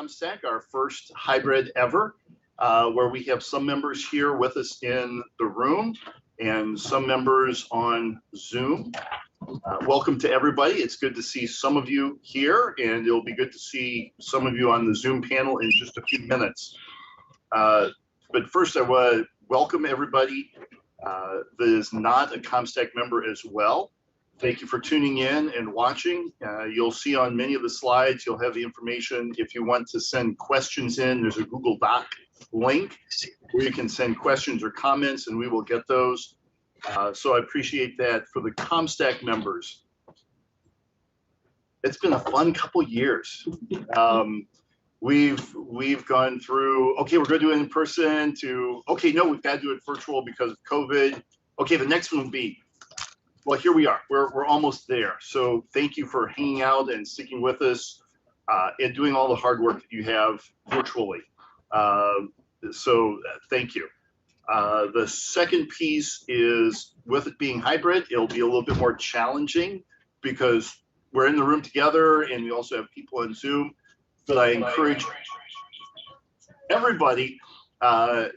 COMSTAC, our first hybrid ever, where we have some members here with us in the room and some members on Zoom. Welcome to everybody. It's good to see some of you here, and it'll be good to see some of you on the Zoom panel in just a few minutes. But first, I want to welcome everybody that is not a COMSTAC member as well. Thank you for tuning in and watching. You'll see on many of the slides, you'll have the information. If you want to send questions in, there's a Google Doc link where you can send questions or comments, and we will get those. So I appreciate that. For the COMSTAC members, it's been a fun couple years. We've gone through, okay, we're going to do it in person, to, okay, no, we've got to do it virtual because of COVID. Okay, the next one will be, well, here we are. We're almost there. So thank you for hanging out and sticking with us and doing all the hard work that you have virtually. So thank you. The second piece is, with it being hybrid, it'll be a little bit more challenging because we're in the room together and we also have people on Zoom. But I encourage everybody to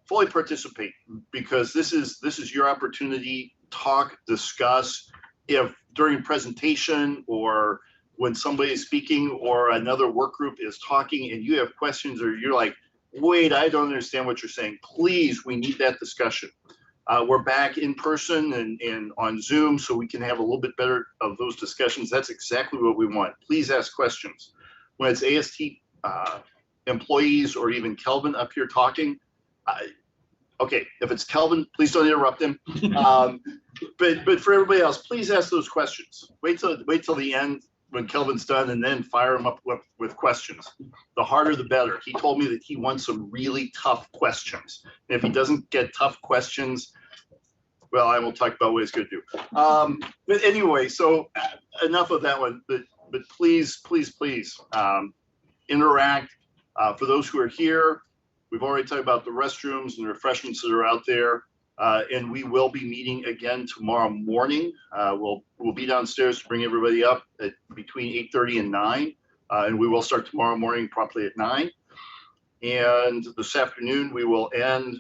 fully participate, because this is your opportunity. Talk, discuss. If during presentation or when somebody is speaking or another work group is talking and you have questions, or you're like, wait, I don't understand what you're saying, please, we need that discussion. We're back in person and on Zoom, so we can have a little bit better of those discussions. That's exactly what we want. Please ask questions. When it's AST employees or even Kelvin up here talking, okay, if it's Kelvin, please don't interrupt him. But for everybody else, please ask those questions. Wait till the end when Kelvin's done, and then fire him up with questions. The harder, the better. He told me that he wants some really tough questions. And if he doesn't get tough questions, well, I will talk about what he's going to do. But anyway, so enough of that one. But please, please, please interact. For those who are here, we've already talked about the restrooms and the refreshments that are out there. And we will be meeting again tomorrow morning. We'll be downstairs to bring everybody up at between 8:30 and 9. And we will start tomorrow morning promptly at 9. And this afternoon we will end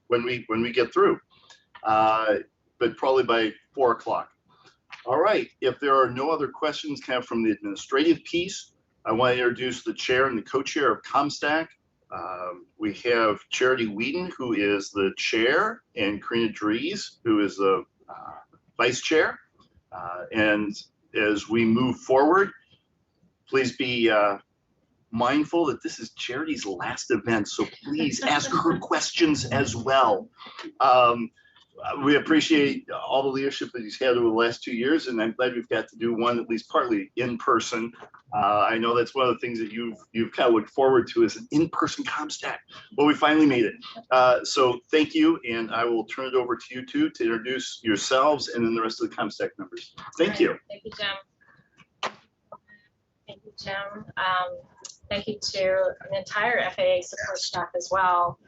when we get through, but probably by 4 o'clock. All right, if there are no other questions kind of from the administrative piece, I want to introduce the chair and the co-chair of COMSTAC. We have Charity Whedon, who is the chair, and Karina Dries, who is the vice chair. And as we move forward, please be mindful that this is Charity's last event, so please ask her questions as well. We appreciate all the leadership that he's had over the last 2 years, and I'm glad we've got to do one at least partly in person. I know that's one of the things that you've kind of looked forward to, is an in-person COMSTAC. Well, we finally made it. So thank you, and I will turn it over to you two to introduce yourselves and then the rest of the COMSTAC members. Thank you. Thank you, Jim. Thank you, Jim. Thank you to the entire FAA support staff as well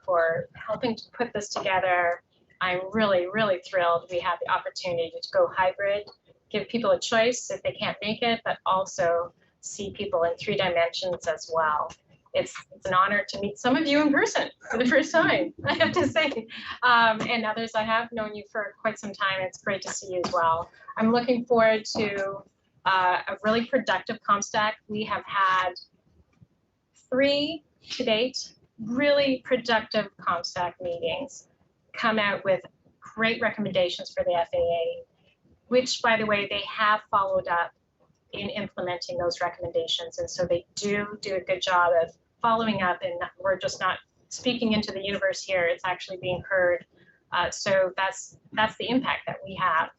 for helping to put this together. I'm really, really thrilled we have the opportunity to go hybrid, give people a choice if they can't make it, but also see people in 3 dimensions as well. It's an honor to meet some of you in person for the first time, I have to say. And others I have known you for quite some time. It's great to see you as well. I'm looking forward to a really productive COMSTAC. We have had 3 to date, really productive COMSTAC meetings, come out with great recommendations for the FAA, which, by the way, they have followed up in implementing those recommendations. And so they do a good job of following up, and we're just not speaking into the universe here, it's actually being heard. So that's the impact that we have.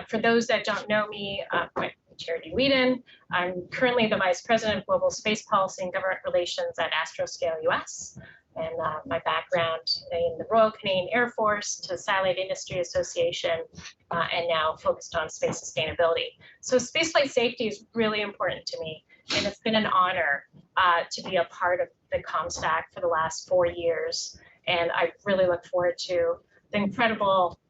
For those that don't know me, I'm Charity Whedon. I'm currently the Vice President of Global Space Policy and Government Relations at Astroscale US. And my background in the Royal Canadian Air Force to Satellite Industry Association, and now focused on space sustainability. So spaceflight safety is really important to me, and it's been an honor to be a part of the COMSTAC for the last 4 years. And I really look forward to the incredible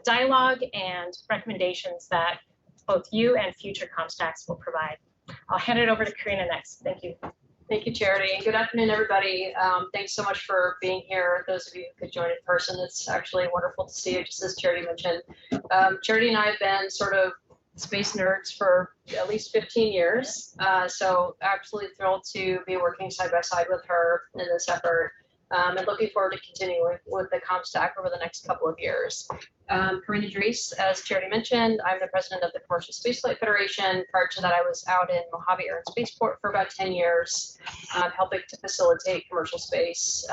dialogue and recommendations that both you and future COMSTACs will provide. I'll hand it over to Karina next. Thank you. Thank you, Charity. Good afternoon, everybody. Thanks so much for being here. Those of you who could join in person, it's actually wonderful to see you, just as Charity mentioned. Charity and I have been sort of space nerds for at least 15 years. So absolutely thrilled to be working side by side with her in this effort. And looking forward to continuing with the COMSTAC over the next couple of years. Karina Dries, as Charity mentioned, I'm the president of the Commercial Spaceflight Federation. Prior to that, I was out in Mojave Air and Spaceport for about 10 years, helping to facilitate commercial space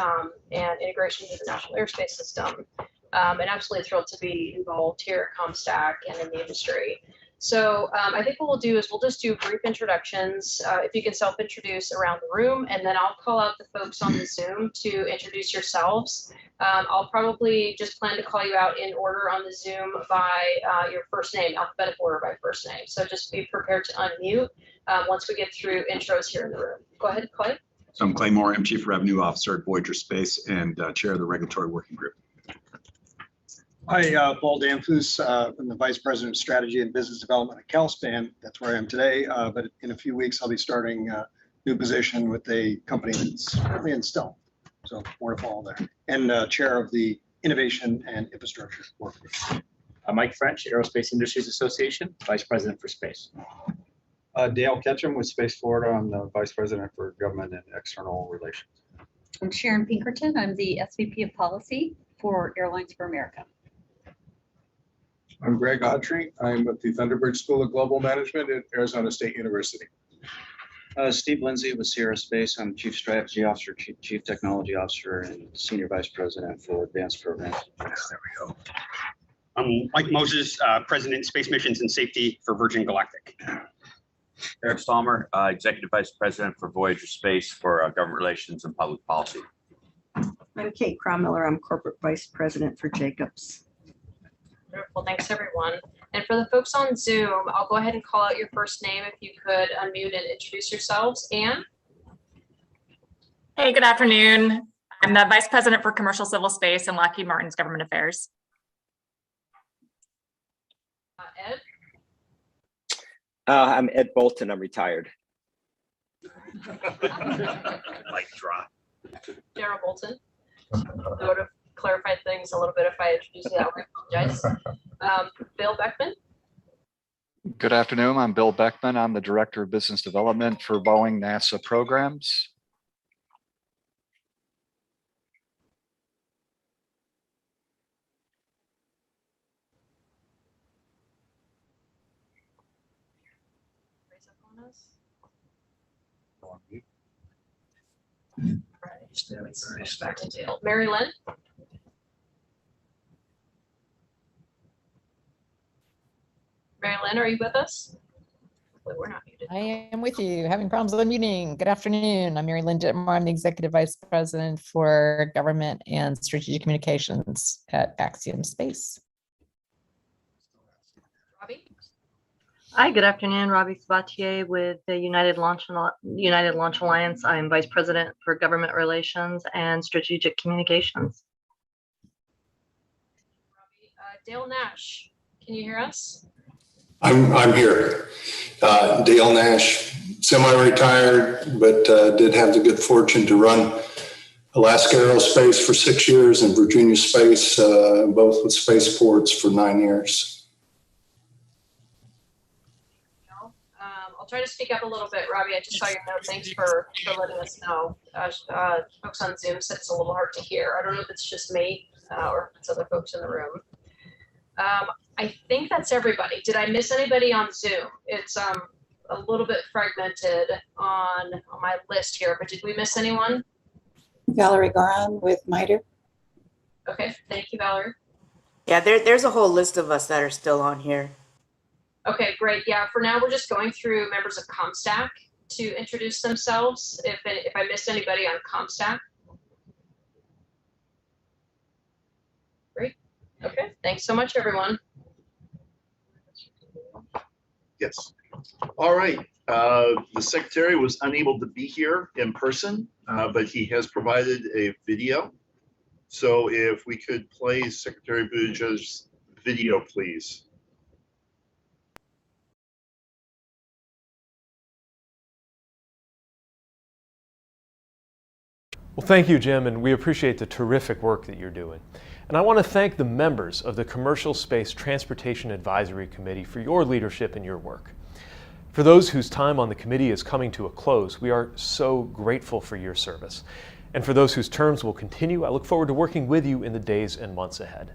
and integration with the National Airspace System. And absolutely thrilled to be involved here at COMSTAC and in the industry. So I think what we'll do is we'll just do brief introductions. If you can self-introduce around the room, and then I'll call out the folks on the Zoom to introduce yourselves. I'll probably just plan to call you out in order on the Zoom by your first name, alphabetical order by first name. So just be prepared to unmute once we get through intros here in the room. Go ahead, Clay. So I'm Clay Moore. I'm Chief Revenue Officer at Voyager Space and Chair of the Regulatory Working Group. Hi, Paul Danfus. I'm the Vice President of Strategy and Business Development at CalSpan. That's where I am today. But in a few weeks, I'll be starting a new position with a company that's currently in stealth. So more to follow there. And Chair of the Innovation and Infrastructure Working Group. Mike French, Aerospace Industries Association, Vice President for Space. Dale Ketchum with Space Florida. I'm the Vice President for Government and External Relations. I'm Sharon Pinkerton. I'm the SVP of Policy for Airlines for America. I'm Greg Autry. I'm with the Thunderbird School of Global Management at Arizona State University. Steve Lindsay with Sierra Space. I'm Chief Strategy Officer, Chief Technology Officer, and Senior Vice President for Advanced Programs. There we go. I'm Mike Moses, President, Space Missions and Safety for Virgin Galactic. Eric Stalmer, Executive Vice President for Voyager Space for Government Relations and Public Policy. I'm Kate Crommiller. I'm Corporate Vice President for Jacobs. Wonderful. Thanks, everyone. And for the folks on Zoom, I'll go ahead and call out your first name if you could unmute and introduce yourselves. Anne? Hey, good afternoon. I'm the Vice President for Commercial Civil Space and Lockheed Martin's Government Affairs. Ed? I'm Ed Bolton. I'm retired. Like drop. Daryl Bolton. I would have clarified things a little bit if I introduced you that way. I apologize. Bill Beckman. Good afternoon. I'm Bill Beckman. I'm the Director of Business Development for Boeing NASA Programs. Raise up on us. Right. Back to Dale. Mary Lynn. Mary Lynn, are you with us? Hopefully we're not muted. I am with you. Having problems unmuting. Good afternoon. I'm Mary Lynn Ditmore. I'm the Executive Vice President for Government and Strategic Communications at Axiom Space. Robbie? Hi, good afternoon. Robbie Sabatier with the United Launch Alliance. I'm Vice President for Government Relations and Strategic Communications. Robbie, Dale Nash, can you hear us? I'm here. Dale Nash, semi-retired, but did have the good fortune to run Alaska Aerospace for 6 years and Virginia Space, both with spaceports for 9 years. I'll try to speak up a little bit, Robbie. I just saw your note. Thanks for letting us know. Folks on Zoom said it's a little hard to hear. I don't know if it's just me or if it's other folks in the room. I think that's everybody. Did I miss anybody on Zoom? It's a little bit fragmented on my list here, but did we miss anyone? Valerie Garan with MITRE. Okay, thank you, Valerie. Yeah, there's a whole list of us that are still on here. Okay, great. Yeah, for now, we're just going through members of COMSTAC to introduce themselves. If I missed anybody on COMSTAC. Great. Okay, thanks so much, everyone. Yes. All right. The secretary was unable to be here in person, but he has provided a video. So if we could play Secretary Buttigieg's video, please. Well, thank you, Jim, and we appreciate the terrific work that you're doing. And I want to thank the members of the Commercial Space Transportation Advisory Committee for your leadership and your work. For those whose time on the committee is coming to a close, we are so grateful for your service. And for those whose terms will continue, I look forward to working with you in the days and months ahead.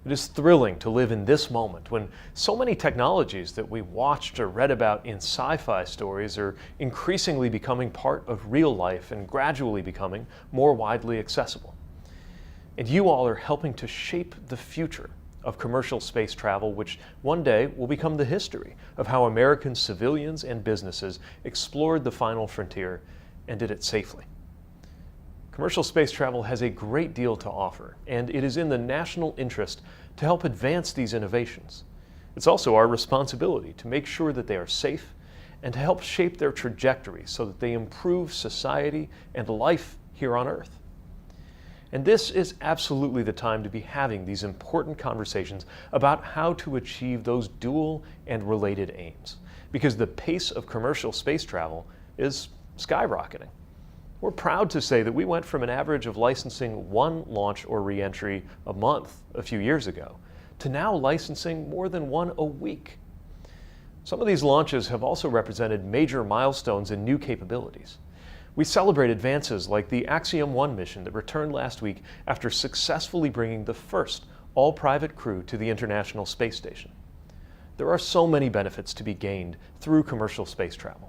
It is thrilling to live in this moment when so many technologies that we watched or read about in sci-fi stories are increasingly becoming part of real life and gradually becoming more widely accessible. And you all are helping to shape the future of commercial space travel, which one day will become the history of how American civilians and businesses explored the final frontier and did it safely. Commercial space travel has a great deal to offer, and it is in the national interest to help advance these innovations. It's also our responsibility to make sure that they are safe and to help shape their trajectory so that they improve society and life here on Earth. And this is absolutely the time to be having these important conversations about how to achieve those dual and related aims, because the pace of commercial space travel is skyrocketing. We're proud to say that we went from an average of licensing 1 launch or reentry a month a few years ago to now licensing more than 1 a week. Some of these launches have also represented major milestones and new capabilities. We celebrate advances like the Axiom 1 mission that returned last week after successfully bringing the first all-private crew to the International Space Station. There are so many benefits to be gained through commercial space travel.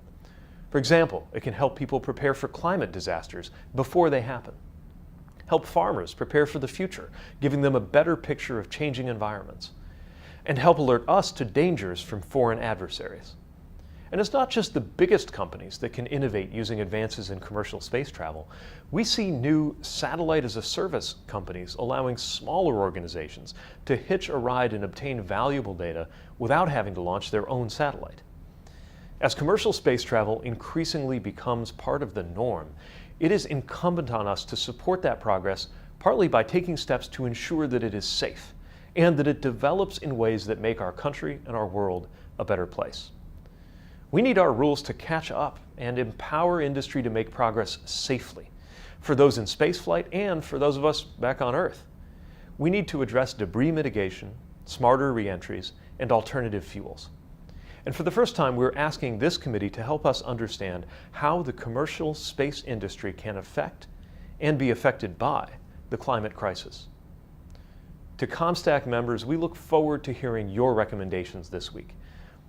For example, it can help people prepare for climate disasters before they happen. Help farmers prepare for the future, giving them a better picture of changing environments. And help alert us to dangers from foreign adversaries. And it's not just the biggest companies that can innovate using advances in commercial space travel. We see new satellite-as-a-service companies allowing smaller organizations to hitch a ride and obtain valuable data without having to launch their own satellite. As commercial space travel increasingly becomes part of the norm, it is incumbent on us to support that progress, partly by taking steps to ensure that it is safe and that it develops in ways that make our country and our world a better place. We need our rules to catch up and empower industry to make progress safely for those in spaceflight and for those of us back on Earth. We need to address debris mitigation, smarter reentries, and alternative fuels. And for the first time, we're asking this committee to help us understand how the commercial space industry can affect and be affected by the climate crisis. To COMSTAC members, we look forward to hearing your recommendations this week.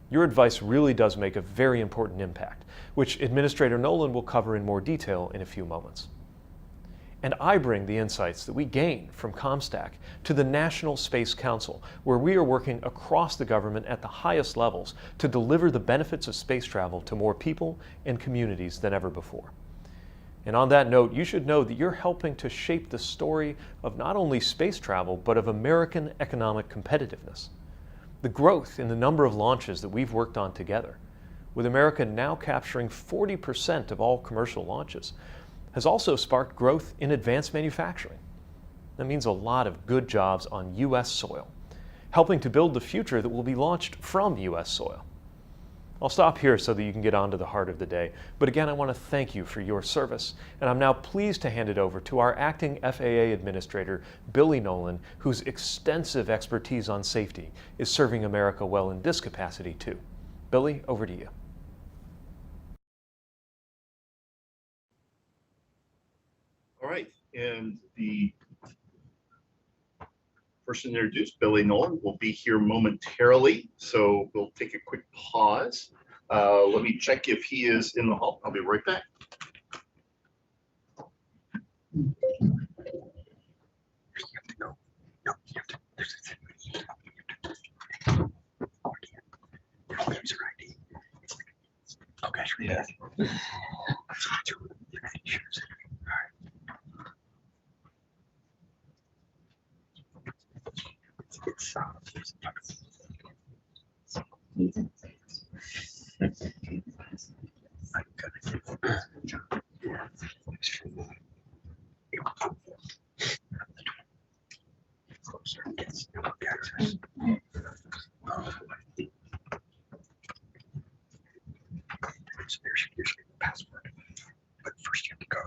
Your advice really does make a very important impact, which Administrator Noel will cover in more detail in a few moments. And I bring the insights that we gain from COMSTAC to the National Space Council, where we are working across the government at the highest levels to deliver the benefits of space travel to more people and communities than ever before. And on that note, you should know that you're helping to shape the story of not only space travel, but of American economic competitiveness. The growth in the number of launches that we've worked on together, with America now capturing 40% of all commercial launches, has also sparked growth in advanced manufacturing. That means a lot of good jobs on U.S. soil, helping to build the future that will be launched from U.S. soil. I'll stop here so that you can get on to the heart of the day. But again, I want to thank you for your service. And I'm now pleased to hand it over to our acting FAA Administrator, Billy Nolan, whose extensive expertise on safety is serving America well in this capacity too. Billy, over to you. All right, and the person introduced, Billy Nolan, will be here momentarily, so we'll take a quick pause. Let me check if he is in the hall. I'll be right back. Okay, yeah. Password, but first you have to go.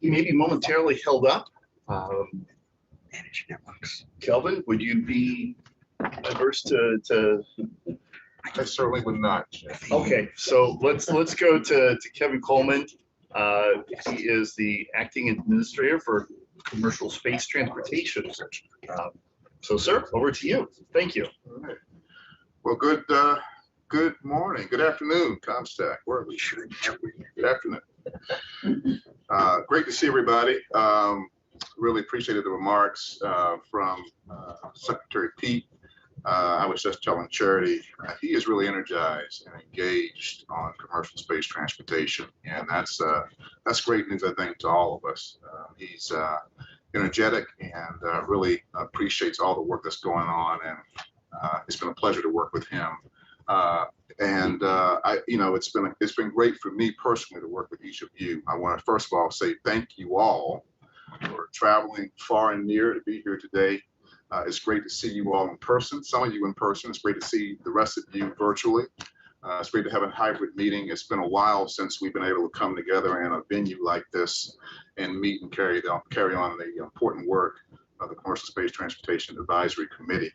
He may be momentarily held up. Manage networks. Kelvin, would you be averse to? I certainly would not. Okay, so let's go to Kevin Coleman. He is the acting administrator for commercial space transportation. So, sir, over to you. Thank you. All right. Well, good morning, good afternoon, COMSTAC. Where are we? Good afternoon. Great to see everybody. Really appreciated the remarks from Secretary Pete. I was just telling Charity, he is really energized and engaged on commercial space transportation, and that's great news, I think, to all of us. He's energetic and really appreciates all the work that's going on, and it's been a pleasure to work with him. It's been great for me personally to work with each of you. I want to first of all say thank you all for traveling far and near to be here today. It's great to see you all in person, some of you in person. It's great to see the rest of you virtually. It's great to have a hybrid meeting. It's been a while since we've been able to come together in a venue like this and meet and carry on the important work of the Commercial Space Transportation Advisory Committee.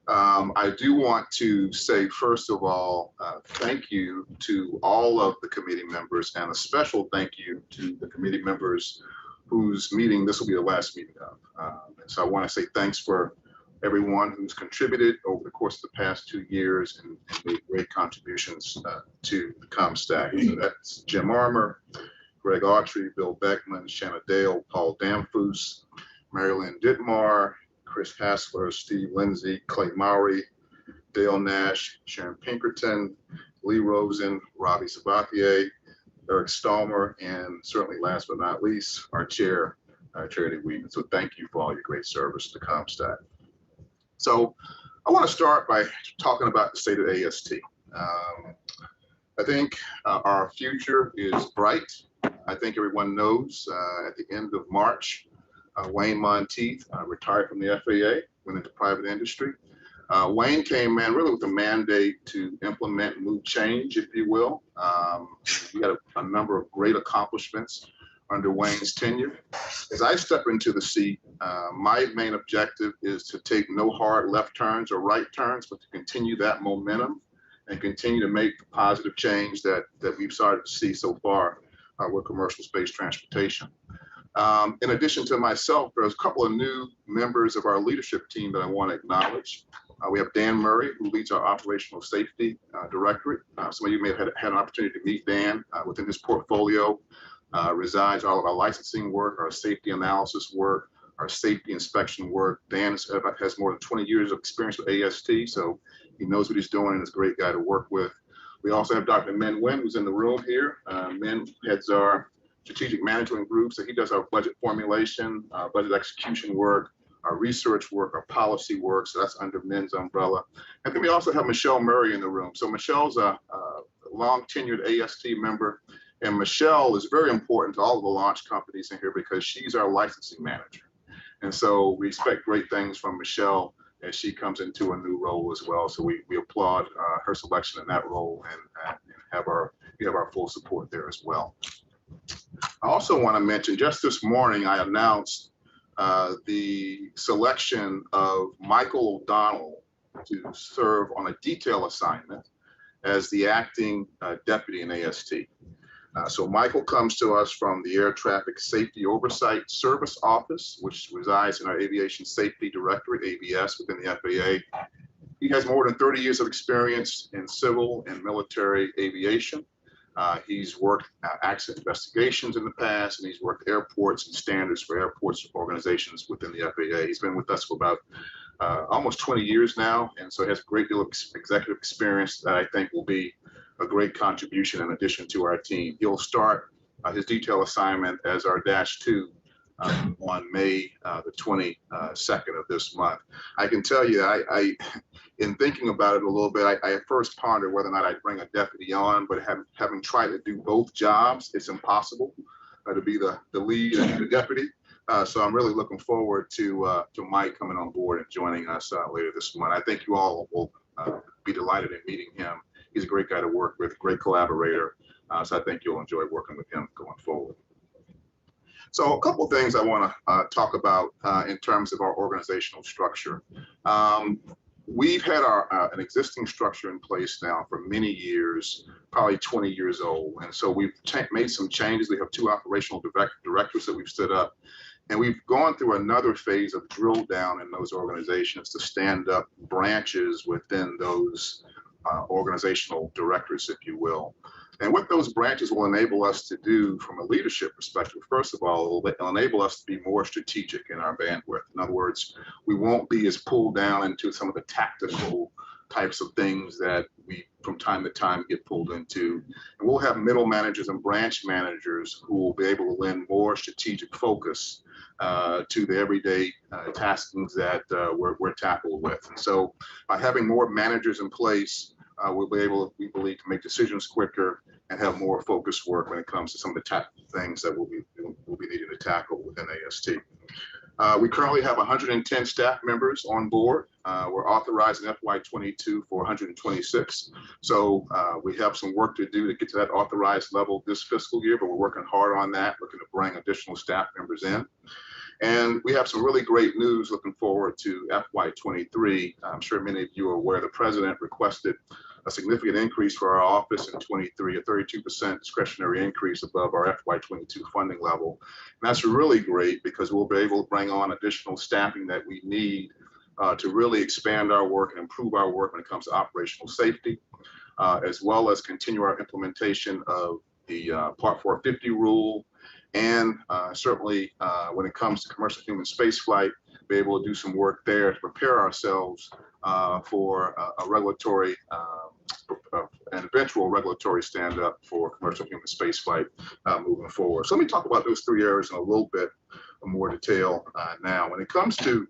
I do want to say, first of all, thank you to all of the committee members, and a special thank you to the committee members whose meeting this will be the last meeting of. So I want to say thanks for everyone who's contributed over the course of the past 2 years and made great contributions to the COMSTAC. So that's Jim Armour, Greg Autry, Bill Beckman, Shanna Dale, Paul Damphus, Marilyn Dittmar, Chris Hassler, Steve Lindsay, Clay Mowry, Dale Nash, Sharon Pinkerton, Lee Rosen, Robbie Sabatier, Eric Stallmer, and certainly last but not least, our chair, Charity Wheaton. So thank you for all your great service to COMSTAC. So I want to start by talking about the state of AST. I think our future is bright. I think everyone knows at the end of March, Wayne Monteith retired from the FAA, went into private industry. Wayne came in really with a mandate to implement move change, if you will. We had a number of great accomplishments under Wayne's tenure. As I step into the seat, my main objective is to take no hard left turns or right turns, but to continue that momentum and continue to make the positive change that we've started to see so far with commercial space transportation. In addition to myself, there's a couple of new members of our leadership team that I want to acknowledge. We have Dan Murray, who leads our operational safety directorate. Some of you may have had an opportunity to meet Dan. Within his portfolio resides all of our licensing work, our safety analysis work, our safety inspection work. Dan has more than 20 years of experience with AST, so he knows what he's doing and is a great guy to work with. We also have Dr. Min Nguyen, who's in the room here. Min heads our strategic management group, so he does our budget formulation, budget execution work, our research work, our policy work, so that's under Min's umbrella. And then we also have Michelle Murray in the room. So Michelle's a long tenured AST member, and Michelle is very important to all of the launch companies in here because she's our licensing manager. And so we expect great things from Michelle as she comes into a new role as well. So we applaud her selection in that role and we have our full support there as well. I also want to mention, just this morning, I announced the selection of Michael O'Donnell to serve on a detail assignment as the acting deputy in AST. So Michael comes to us from the Air Traffic Safety Oversight Service Office, which resides in our Aviation Safety Directorate, ABS, within the FAA. He has more than 30 years of experience in civil and military aviation. He's worked accident investigations in the past, and he's worked airports and standards for airports organizations within the FAA. He's been with us for about almost 20 years now, and so he has a great deal of executive experience that I think will be a great contribution in addition to our team. He'll start his detail assignment as our -2 on May the 22nd of this month. I can tell you, in thinking about it a little bit, I at first pondered whether or not I'd bring a deputy on, but having tried to do both jobs, it's impossible to be the lead and the deputy. So I'm really looking forward to Mike coming on board and joining us later this month. I think you all will be delighted in meeting him. He's a great guy to work with, great collaborator. So I think you'll enjoy working with him going forward. So a couple of things I want to talk about in terms of our organizational structure. We've had an existing structure in place now for many years, probably 20 years old. And so we've made some changes. We have 2 operational directors that we've stood up. And we've gone through another phase of drill down in those organizations to stand up branches within those organizational directors, if you will. And what those branches will enable us to do from a leadership perspective, first of all, it'll enable us to be more strategic in our bandwidth. In other words, we won't be as pulled down into some of the tactical types of things that we from time to time get pulled into. And we'll have middle managers and branch managers who will be able to lend more strategic focus to the everyday taskings that we're tackled with. And so by having more managers in place, we'll be able, we believe, to make decisions quicker and have more focused work when it comes to some of the tactical things that we'll be needing to tackle within AST. We currently have 110 staff members on board. We're authorized in FY22 for 126. So we have some work to do to get to that authorized level this fiscal year, but we're working hard on that, looking to bring additional staff members in. And we have some really great news looking forward to FY23. I'm sure many of you are aware the president requested a significant increase for our office in 23, a 32% discretionary increase above our FY22 funding level. And that's really great because we'll be able to bring on additional staffing that we need to really expand our work and improve our work when it comes to operational safety, as well as continue our implementation of the Part 450 rule. And certainly when it comes to commercial human spaceflight, be able to do some work there to prepare ourselves for a regulatory, an eventual regulatory stand-up for commercial human spaceflight moving forward. So let me talk about those 3 areas in a little bit more detail now. When it comes to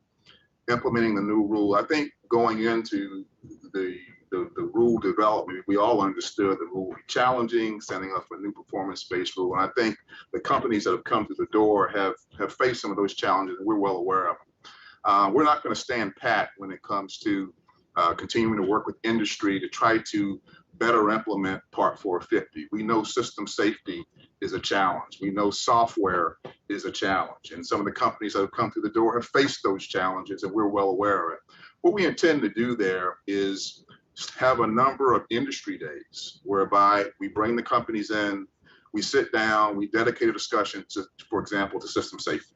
implementing the new rule, I think going into the rule development, we all understood the rule would be challenging, setting up a new performance-based rule. And I think the companies that have come through the door have faced some of those challenges, and we're well aware of them. We're not going to stand pat when it comes to continuing to work with industry to try to better implement Part 450. We know system safety is a challenge. We know software is a challenge. And some of the companies that have come through the door have faced those challenges, and we're well aware of it. What we intend to do there is have a number of industry days whereby we bring the companies in, we sit down, we dedicate a discussion to, for example, to system safety.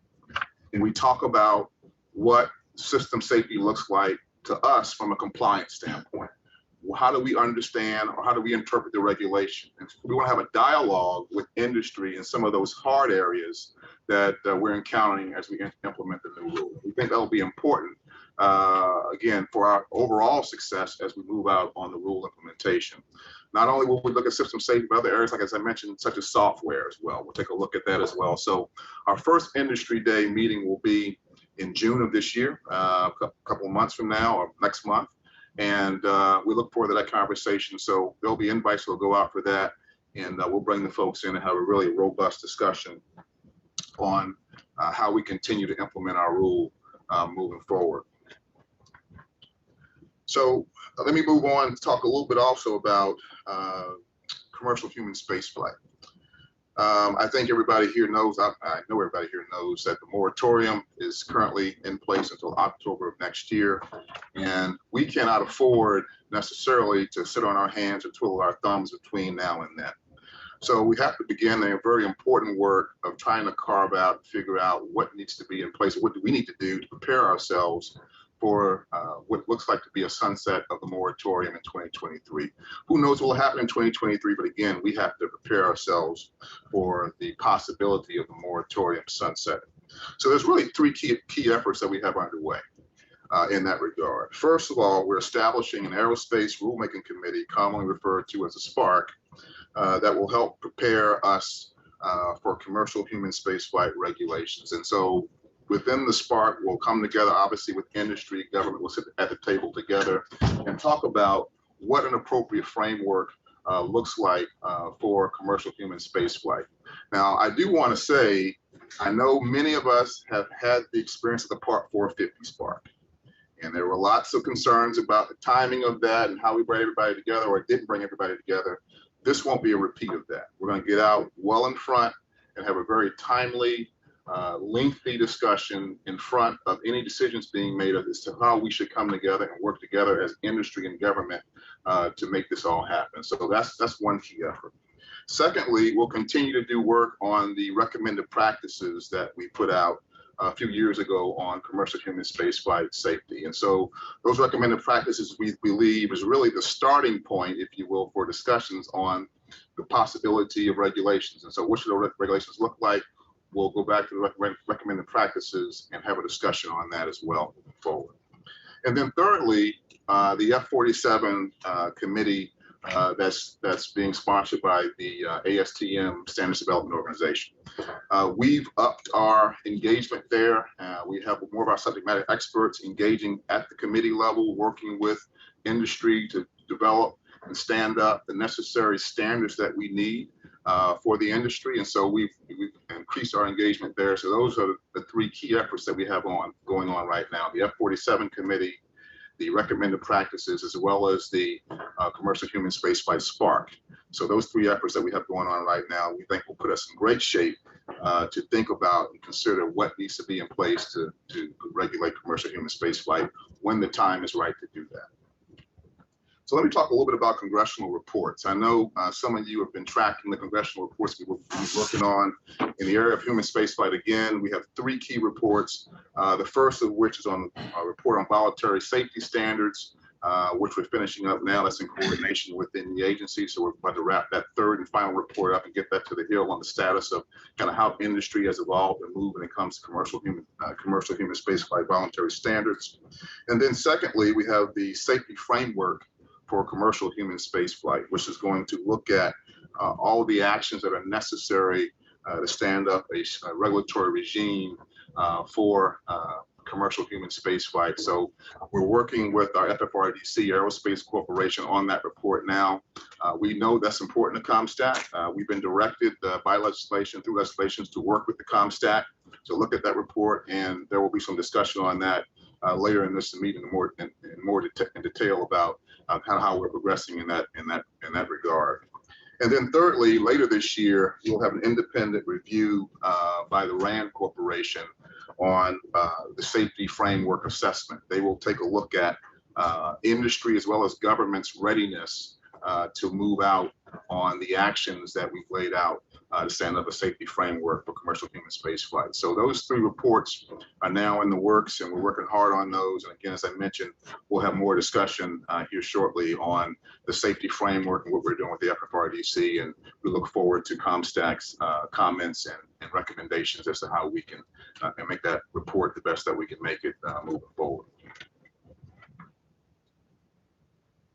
And we talk about what system safety looks like to us from a compliance standpoint. How do we understand or how do we interpret the regulation? And we want to have a dialogue with industry in some of those hard areas that we're encountering as we implement the new rule. We think that will be important, again, for our overall success as we move out on the rule implementation. Not only will we look at system safety, but other areas, like as I mentioned, such as software as well. We'll take a look at that as well. So our first industry day meeting will be in June of this year, a couple of months from now or next month. And we look forward to that conversation. So there'll be invites that'll go out for that. And we'll bring the folks in and have a really robust discussion on how we continue to implement our rule moving forward. So let me move on to talk a little bit also about commercial human spaceflight. I think everybody here knows, I know everybody here knows that the moratorium is currently in place until October of next year. And we cannot afford necessarily to sit on our hands or twiddle our thumbs between now and then. So we have to begin a very important work of trying to carve out, figure out what needs to be in place. What do we need to do to prepare ourselves for what looks like to be a sunset of the moratorium in 2023. Who knows what will happen in 2023, but again, we have to prepare ourselves for the possibility of the moratorium sunset. So there's really three key efforts that we have underway in that regard. First of all, we're establishing an aerospace rulemaking committee, commonly referred to as a SPARC, that will help prepare us for commercial human spaceflight regulations. And so within the SPARC, we'll come together, obviously with industry, government will sit at the table together and talk about what an appropriate framework looks like for commercial human spaceflight. Now, I do want to say, I know many of us have had the experience of the Part 450 SPARC. And there were lots of concerns about the timing of that and how we brought everybody together or didn't bring everybody together. This won't be a repeat of that. We're going to get out well in front and have a very timely, lengthy discussion in front of any decisions being made as to how we should come together and work together as industry and government to make this all happen. So that's one key effort. Secondly, we'll continue to do work on the recommended practices that we put out a few years ago on commercial human spaceflight safety. And so those recommended practices, we believe, is really the starting point, if you will, for discussions on the possibility of regulations. And so what should the regulations look like? We'll go back to the recommended practices and have a discussion on that as well moving forward. And then thirdly, the F-47 committee that's being sponsored by the ASTM Standards Development Organization. We've upped our engagement there. We have more of our subject matter experts engaging at the committee level, working with industry to develop and stand up the necessary standards that we need for the industry. And so we've increased our engagement there. So those are the three key efforts that we have going on right now. The F-47 committee, the recommended practices, as well as the commercial human spaceflight spark. So those three efforts that we have going on right now, we think will put us in great shape to think about and consider what needs to be in place to regulate commercial human spaceflight when the time is right to do that. So let me talk a little bit about congressional reports. I know some of you have been tracking the congressional reports we've been working on in the area of human spaceflight. Again, we have three key reports. The first of which is on a report on voluntary safety standards, which we're finishing up now. That's in coordination within the agency. So we're about to wrap that third and final report up and get that to the Hill on the status of kind of how industry has evolved and moved when it comes to commercial human spaceflight voluntary standards. And then secondly, we have the safety framework for commercial human spaceflight, which is going to look at all of the actions that are necessary to stand up a regulatory regime for commercial human spaceflight. So we're working with our FFRDC Aerospace Corporation on that report now. We know that's important to COMSTAC. We've been directed by legislation, through legislations, to work with the COMSTAC to look at that report, and there will be some discussion on that later in this meeting in detail about kind of how we're progressing in that regard. And then thirdly, later this year, we'll have an independent review by the RAND Corporation on the safety framework assessment. They will take a look at industry as well as government's readiness to move out on the actions that we've laid out to stand up a safety framework for commercial human spaceflight. So those three reports are now in the works, and we're working hard on those. And again, as I mentioned, we'll have more discussion here shortly on the safety framework and what we're doing with the FFRDC. And we look forward to COMSTAC's comments and recommendations as to how we can make that report the best that we can make it moving forward.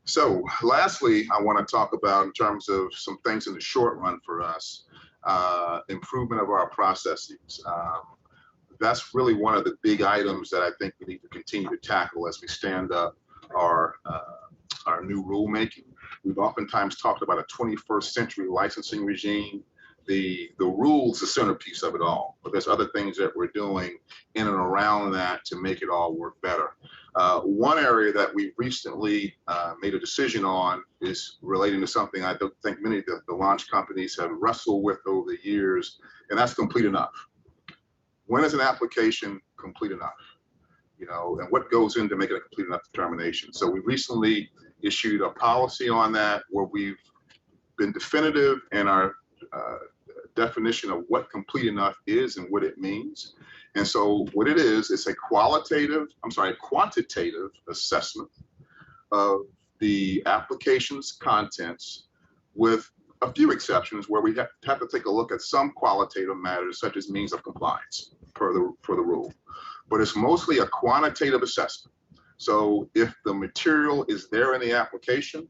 So lastly, I want to talk about, in terms of some things in the short run for us, improvement of our processes. That's really one of the big items that I think we need to continue to tackle as we stand up our new rulemaking. We've oftentimes talked about a 21st century licensing regime. The rules, the centerpiece of it all, but there's other things that we're doing in and around that to make it all work better. One area that we recently made a decision on is relating to something I don't think many of the launch companies have wrestled with over the years, and that's complete enough. When is an application complete enough? You know, and what goes into making a complete enough determination? So we recently issued a policy on that where we've been definitive in our definition of what complete enough is and what it means. And so what it is, it's a quantitative assessment of the application's contents, with a few exceptions where we have to take a look at some qualitative matters, such as means of compliance for the rule. But it's mostly a quantitative assessment. So if the material is there in the application,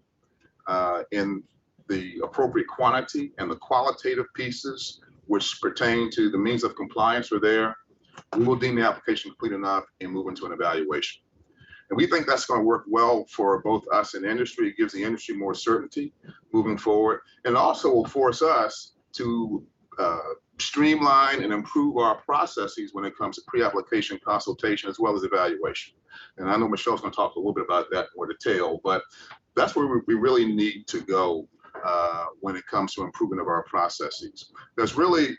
in the appropriate quantity, and the qualitative pieces which pertain to the means of compliance are there, we will deem the application complete enough and move into an evaluation. And we think that's going to work well for both us and industry. It gives the industry more certainty moving forward, and also will force us to streamline and improve our processes when it comes to pre-application consultation as well as evaluation. And I know Michelle's going to talk a little bit about that in more detail, but that's where we really need to go when it comes to improvement of our processes. There's really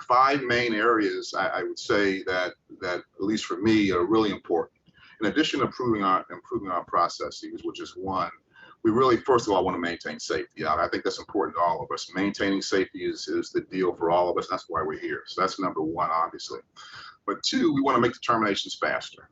5 main areas I would say that at least for me are really important. In addition to improving our processes, which is one, we really first of all want to maintain safety. I think that's important to all of us. Maintaining safety is the deal for all of us. That's why we're here. So that's number one, obviously. But two, we want to make determinations faster.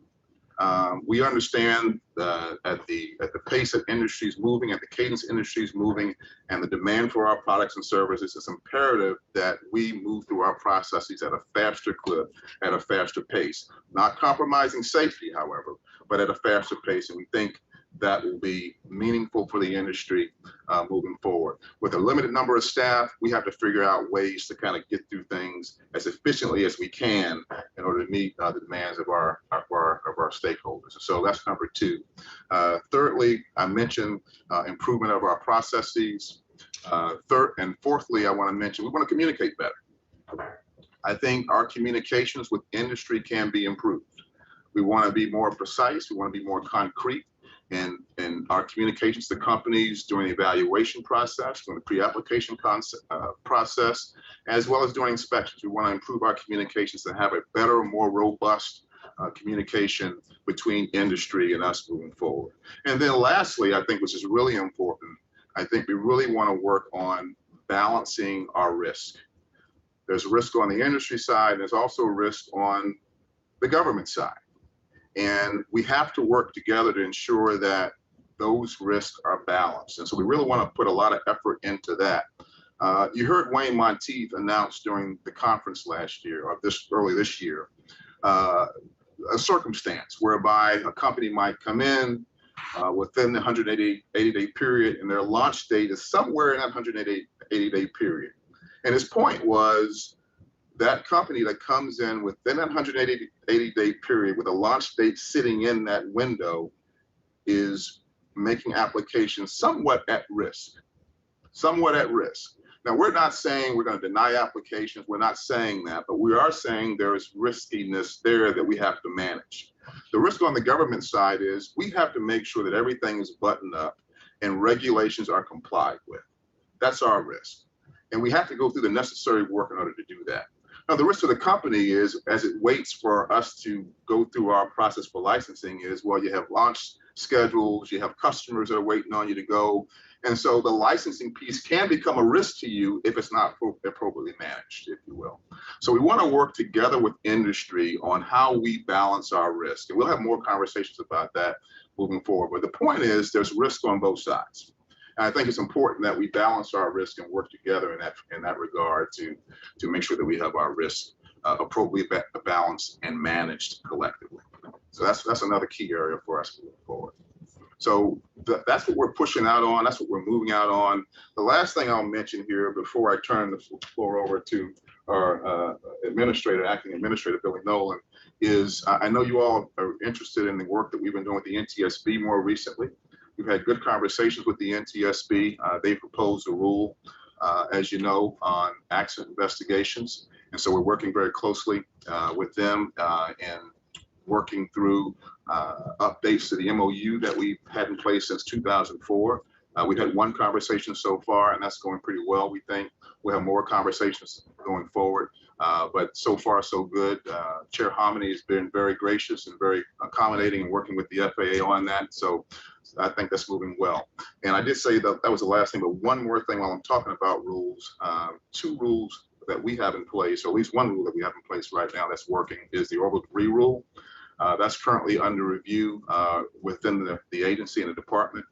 We understand at the pace that industry is moving, at the cadence industry is moving, and the demand for our products and services, it's imperative that we move through our processes at a faster clip, at a faster pace. Not compromising safety, however, but at a faster pace. And we think that will be meaningful for the industry moving forward. With a limited number of staff, we have to figure out ways to kind of get through things as efficiently as we can in order to meet the demands of our stakeholders. So that's number two. Thirdly, I mentioned improvement of our processes. Third and fourthly, I want to mention we want to communicate better. I think our communications with industry can be improved. We want to be more precise. We want to be more concrete in our communications to companies during the evaluation process, during the pre-application process, as well as during inspections. We want to improve our communications to have a better, more robust communication between industry and us moving forward. And then lastly, I think, which is really important, I think we really want to work on balancing our risk. There's risk on the industry side, and there's also risk on the government side. And we have to work together to ensure that those risks are balanced. And so we really want to put a lot of effort into that. You heard Wayne Monteith announce during the conference last year, or early this year, a circumstance whereby a company might come in within the 180-day period, and their launch date is somewhere in that 180-day period. And his point was, that company that comes in within that 180-day period with a launch date sitting in that window is making applications somewhat at risk, somewhat at risk. Now, we're not saying we're going to deny applications. We're not saying that, but we are saying there is riskiness there that we have to manage. The risk on the government side is we have to make sure that everything is buttoned up and regulations are complied with. That's our risk. And we have to go through the necessary work in order to do that. Now, the risk to the company is, as it waits for us to go through our process for licensing, is, well, you have launch schedules, you have customers that are waiting on you to go. And so the licensing piece can become a risk to you if it's not appropriately managed, if you will. So we want to work together with industry on how we balance our risk. And we'll have more conversations about that moving forward. But the point is, there's risk on both sides. And I think it's important that we balance our risk and work together in that regard to make sure that we have our risk appropriately balanced and managed collectively. So that's another key area for us moving forward. So that's what we're pushing out on. That's what we're moving out on. The last thing I'll mention here before I turn the floor over to our acting administrator, Billy Nolan, is I know you all are interested in the work that we've been doing with the NTSB more recently. We've had good conversations with the NTSB. They proposed a rule, as you know, on accident investigations. And so we're working very closely with them in working through updates to the MOU that we've had in place since 2004. We've had one conversation so far, and that's going pretty well. We think we'll have more conversations going forward. But so far, so good. Chair Hominy has been very gracious and very accommodating and working with the FAA on that. So I think that's moving well. And I did say that was the last thing, but one more thing while I'm talking about rules. 2 rules that we have in place, or at least one rule that we have in place right now that's working, is the Orbital 3 rule. That's currently under review within the agency and the department.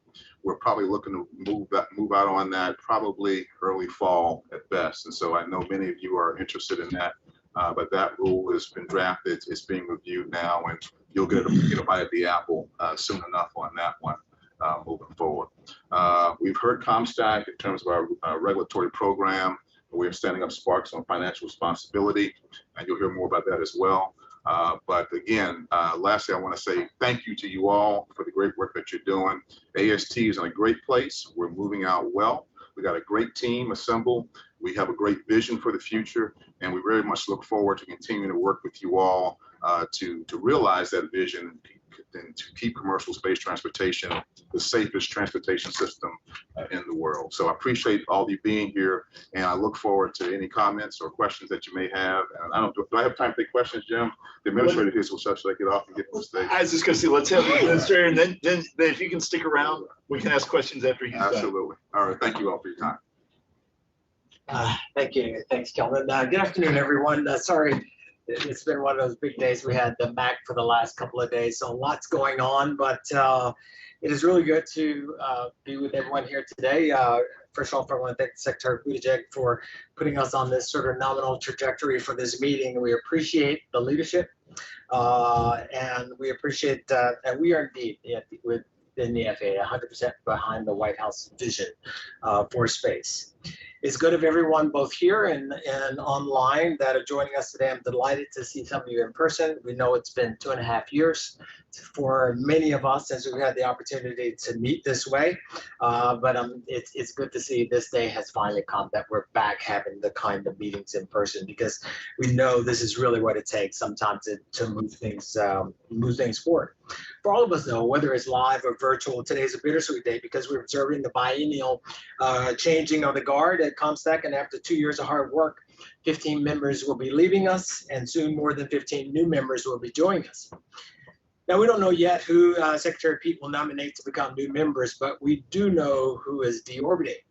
We're probably looking to move out on that probably early fall at best. And so I know many of you are interested in that, but that rule has been drafted. It's being reviewed now, and you'll get a bite at the apple soon enough on that one moving forward. We've heard COMSTAC in terms of our regulatory program. We're standing up Sparks on financial responsibility, and you'll hear more about that as well. But again, lastly, I want to say thank you to you all for the great work that you're doing. AST is in a great place. We're moving out well. We got a great team assembled. We have a great vision for the future, and we very much look forward to continuing to work with you all to realize that vision than to keep commercial space transportation the safest transportation system in the world. So I appreciate all of you being here, and I look forward to any comments or questions that you may have. And I don't, do I have time to take questions, Jim? The administrator here, so should I get off and get on stage? I was just gonna say, let's have the administrator, and then if you can stick around, we can ask questions after he's done. Absolutely. All right, thank you all for your time. Thank you. Thanks, Kelvin. Good afternoon, everyone. Sorry, it's been one of those big days. We had the MAC for the last couple of days, so lots going on, but it is really good to be with everyone here today. First off, I want to thank Secretary Buttigieg for putting us on this sort of nominal trajectory for this meeting. We appreciate the leadership, and we appreciate that we are indeed within the FAA 100% behind the White House vision for space. It's good of everyone both here and online that are joining us today. I'm delighted to see some of you in person. We know it's been 2.5 years for many of us since we've had the opportunity to meet this way. But it's good to see this day has finally come, that we're back having the kind of meetings in person, because we know this is really what it takes sometimes to move things forward. For all of us, though, whether it's live or virtual, today's a bittersweet day because we're observing the biennial changing of the guard at COMSTAC, and after 2 years of hard work, 15 members will be leaving us, and soon more than 15 new members will be joining us. Now, we don't know yet who Secretary Pete will nominate to become new members, but we do know who is deorbiting.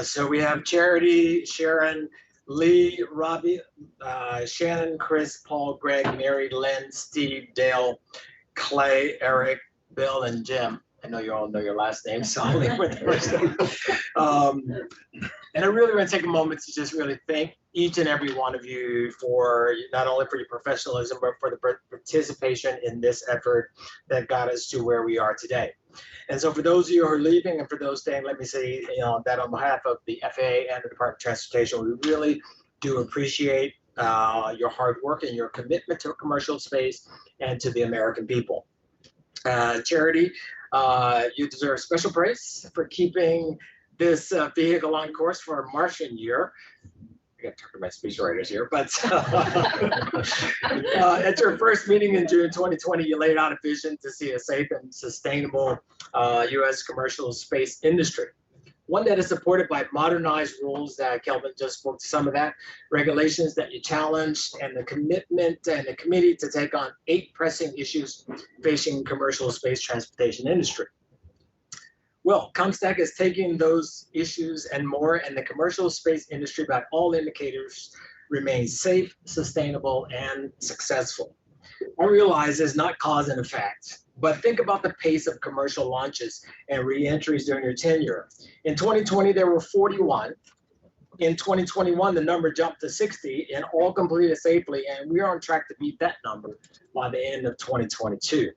So we have Charity, Sharon, Lee, Robbie, Shannon, Chris, Paul, Greg, Mary, Lynn, Steve, Dale, Clay, Eric, Bill, and Jim. I know you all know your last name, so I'll leave with the first name. And I really want to take a moment to just really thank each and every one of you for not only for your professionalism, but for the participation in this effort that got us to where we are today. And so for those of you who are leaving and for those staying, let me say that on behalf of the FAA and the Department of Transportation, we really do appreciate your hard work and your commitment to commercial space and to the American people. Charity, you deserve special praise for keeping this vehicle on course for a Martian year. I got to talk to my speech writers here, but at your first meeting in June 2020, you laid out a vision to see a safe and sustainable U.S. commercial space industry. One that is supported by modernized rules that Kelvin just spoke to some of that, regulations that you challenged, and the commitment and the committee to take on 8 pressing issues facing commercial space transportation industry. Well, COMSTAC is taking those issues and more, and the commercial space industry, by all indicators, remains safe, sustainable, and successful. I realize it's not cause and effect, but think about the pace of commercial launches and re-entries during your tenure. In 2020, there were 41. In 2021, the number jumped to 60 and all completed safely, and we are on track to beat that number by the end of 2022.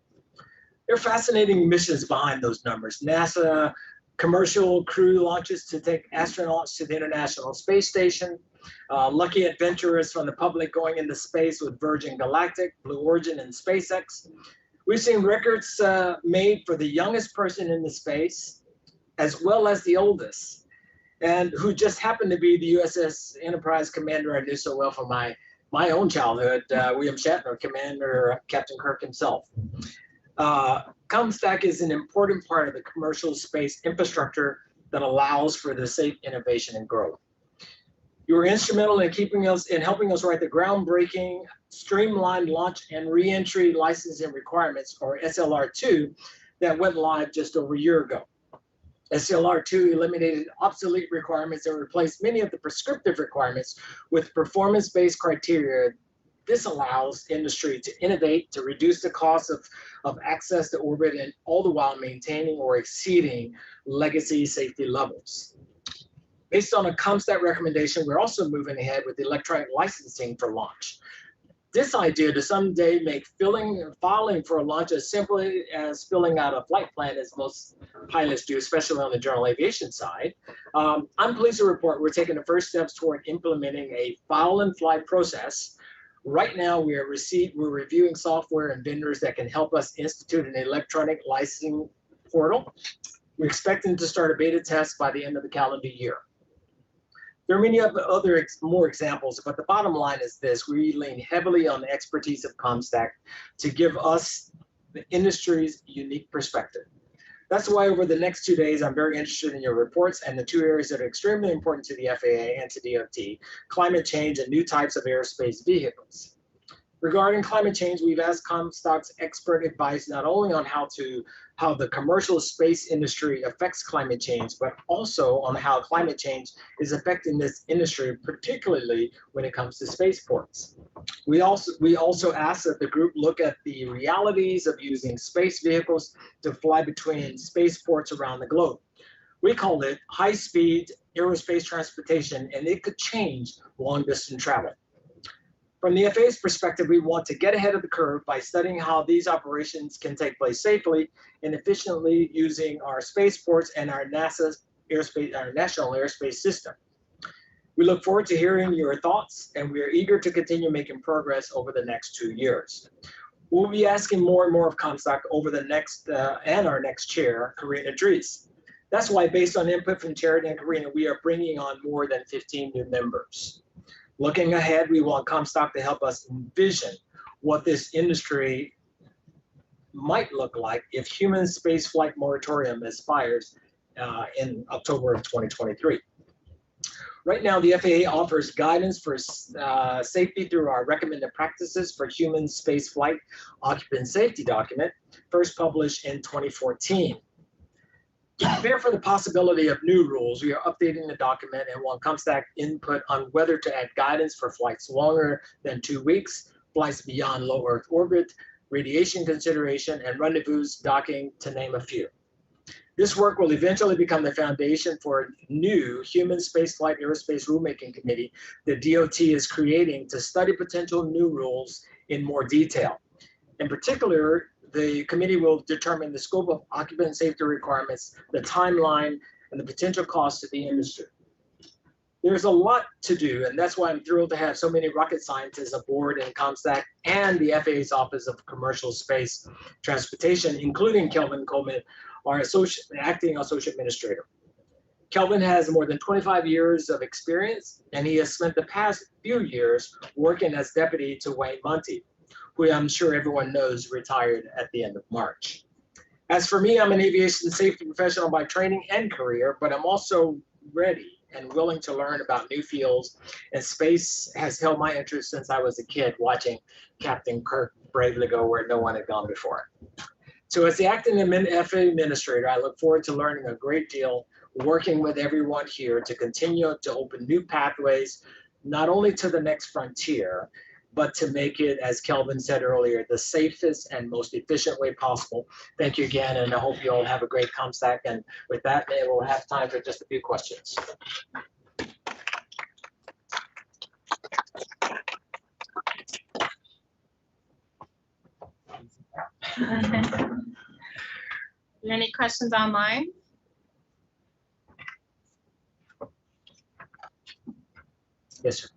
There are fascinating missions behind those numbers. NASA commercial crew launches to take astronauts to the International Space Station, lucky adventurers from the public going into space with Virgin Galactic, Blue Origin, and SpaceX. We've seen records made for the youngest person in the space, as well as the oldest, and who just happened to be the USS Enterprise commander I knew so well from my own childhood, William Shatner, Commander Captain Kirk himself. COMSTAC is an important part of the commercial space infrastructure that allows for the safe innovation and growth. You were instrumental in helping us write the groundbreaking streamlined launch and re-entry licensing requirements, or SLR2, that went live just over a year ago. SLR2 eliminated obsolete requirements and replaced many of the prescriptive requirements with performance-based criteria. This allows industry to innovate, to reduce the cost of access to orbit, and all the while maintaining or exceeding legacy safety levels. Based on a COMSTAC recommendation, we're also moving ahead with electronic licensing for launch. This idea to someday make filing for a launch as simply as filling out a flight plan, as most pilots do, especially on the general aviation side. I'm pleased to report we're taking the first steps toward implementing a file and fly process. Right now, we're reviewing software and vendors that can help us institute an electronic licensing portal. We're expecting to start a beta test by the end of the calendar year. There are many other more examples, but the bottom line is this: we lean heavily on the expertise of COMSTAC to give us the industry's unique perspective. That's why over the next 2 days, I'm very interested in your reports and the two areas that are extremely important to the FAA and to DOT, climate change and new types of aerospace vehicles. Regarding climate change, we've asked COMSTAC's expert advice not only on how the commercial space industry affects climate change, but also on how climate change is affecting this industry, particularly when it comes to spaceports. We also asked that the group look at the realities of using space vehicles to fly between spaceports around the globe. We called it high-speed aerospace transportation, and it could change long-distance travel. From the FAA's perspective, we want to get ahead of the curve by studying how these operations can take place safely and efficiently using our spaceports and our NASA's airspace, our national airspace system. We look forward to hearing your thoughts, and we are eager to continue making progress over the next 2 years. We'll be asking more and more of COMSTAC over the next, and our next chair, Karina Dries. That's why, based on input from Charity and Karina, we are bringing on more than 15 new members. Looking ahead, we want COMSTAC to help us envision what this industry might look like if human spaceflight moratorium expires in October of 2023. Right now, the FAA offers guidance for safety through our recommended practices for human spaceflight occupant safety document, first published in 2014. To prepare for the possibility of new rules, we are updating the document and want COMSTAC input on whether to add guidance for flights longer than 2 weeks, flights beyond low Earth orbit, radiation consideration, and rendezvous docking, to name a few. This work will eventually become the foundation for a new human spaceflight aerospace rulemaking committee that DOT is creating to study potential new rules in more detail. In particular, the committee will determine the scope of occupant safety requirements, the timeline, and the potential costs to the industry. There's a lot to do, and that's why I'm thrilled to have so many rocket scientists aboard in COMSTAC and the FAA's Office of Commercial Space Transportation, including Kelvin Coleman, our acting associate administrator. Kelvin has more than 25 years of experience, and he has spent the past few years working as deputy to Wayne Monty, who I'm sure everyone knows retired at the end of March. As for me, I'm an aviation safety professional by training and career, but I'm also ready and willing to learn about new fields, and space has held my interest since I was a kid watching Captain Kirk bravely go where no one had gone before. So as the acting FAA administrator, I look forward to learning a great deal, working with everyone here to continue to open new pathways, not only to the next frontier, but to make it, as Kelvin said earlier, the safest and most efficient way possible. Thank you again, and I hope you all have a great COMSTAC. And with that, maybe we'll have time for just a few questions. Any questions online? Yes, sir.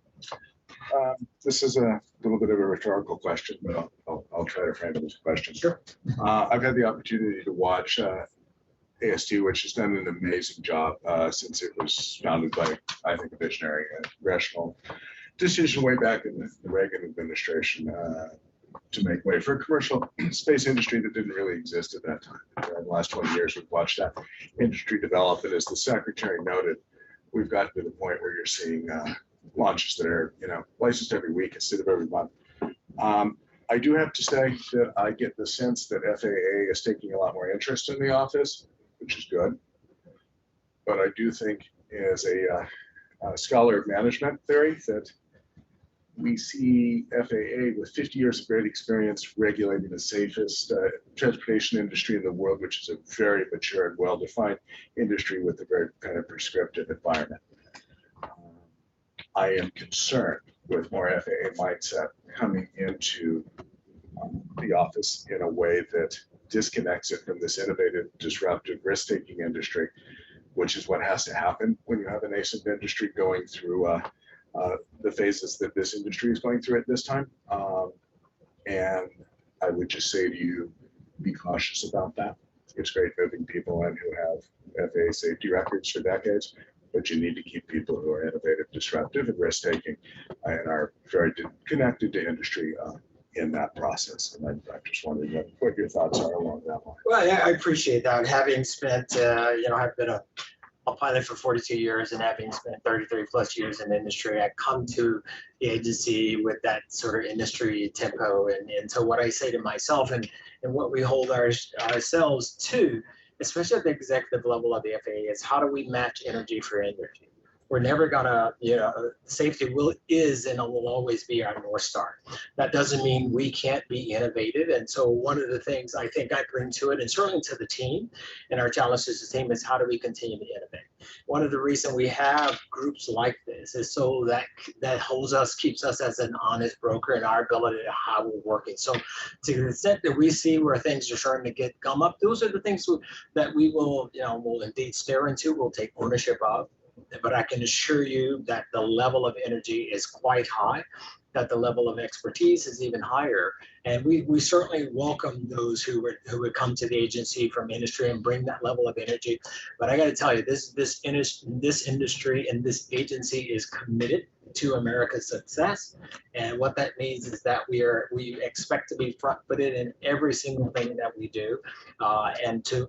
This is a little bit of a rhetorical question, but I'll try to frame it as a question. Sure. I've had the opportunity to watch AST, which has done an amazing job since it was founded by, I think, a visionary and rational decision way back in the Reagan administration to make way for a commercial space industry that didn't really exist at that time. In the last 20 years, we've watched that industry develop, and as the secretary noted, we've gotten to the point where you're seeing launches that are, licensed every week instead of every month. I do have to say that I get the sense that FAA is taking a lot more interest in the office, which is good. But I do think, as a scholar of management theory, that we see FAA with 50 years of great experience regulating the safest transportation industry in the world, which is a very mature and well-defined industry with a very kind of prescriptive environment. I am concerned with more FAA mindset coming into the office in a way that disconnects it from this innovative, disruptive, risk-taking industry, which is what has to happen when you have a nascent industry going through the phases that this industry is going through at this time. And I would just say to you, be cautious about that. It's great moving people in who have FAA safety records for decades, but you need to keep people who are innovative, disruptive, and risk-taking and are very connected to industry in that process. And I just wondered what your thoughts are along that line. Well, yeah, I appreciate that. Having spent, I've been a pilot for 42 years and having spent 33 plus years in the industry, I come to the agency with that sort of industry tempo. And so what I say to myself and what we hold ourselves to, especially at the executive level of the FAA, is how do we match energy for energy? We're never gonna, safety is and will always be our North Star. That doesn't mean we can't be innovative. And so one of the things I think I bring to it, and certainly to the team and our challenges as a team, is how do we continue to innovate? One of the reasons we have groups like this is so that keeps us as an honest broker in our ability to how we're working. So to the extent that we see where things are starting to come up, those are the things that we will indeed stare into, we'll take ownership of. But I can assure you that the level of energy is quite high, that the level of expertise is even higher. And we certainly welcome those who would come to the agency from industry and bring that level of energy. But I got to tell you, this industry and this agency is committed to America's success. And what that means is that we expect to be front-footed in every single thing that we do, and to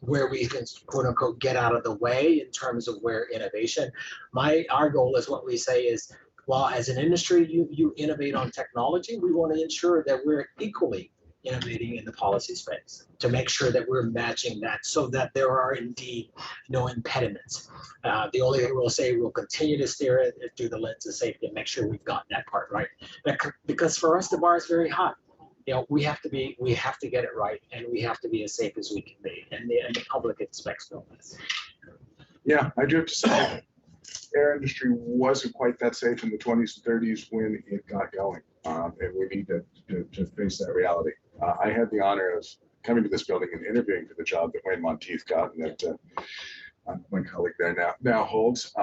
where we can, quote unquote, get out of the way in terms of where innovation. Our goal is what we say is, while as an industry you innovate on technology, we want to ensure that we're equally innovating in the policy space to make sure that we're matching that so that there are indeed no impediments. The only thing we'll say, we'll continue to steer it through the lens of safety and make sure we've got that part right. Because for us, the bar is very high. We have to get it right, and we have to be as safe as we can be, and the public expects no less. Yeah, I do have to say, air industry wasn't quite that safe in the 20s and 30s when it got going, and we need to face that reality. I had the honor of coming to this building and interviewing for the job that Wayne Monteith got, and that my colleague there now holds.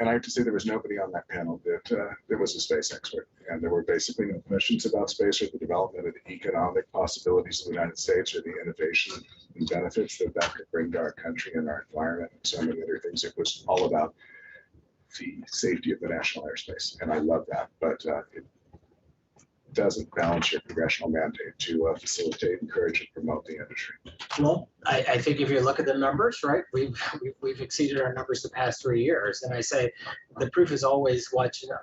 And I have to say there was nobody on that panel that was a space expert. And there were basically no questions about space or the development of the economic possibilities of the United States or the innovation and benefits that could bring to our country and our environment and so many other things. It was all about the safety of the national airspace. And I love that. But it doesn't balance your congressional mandate to facilitate, encourage, and promote the industry. Well, I think if you look at the numbers, right, we've exceeded our numbers the past 3 years, and I say the proof is always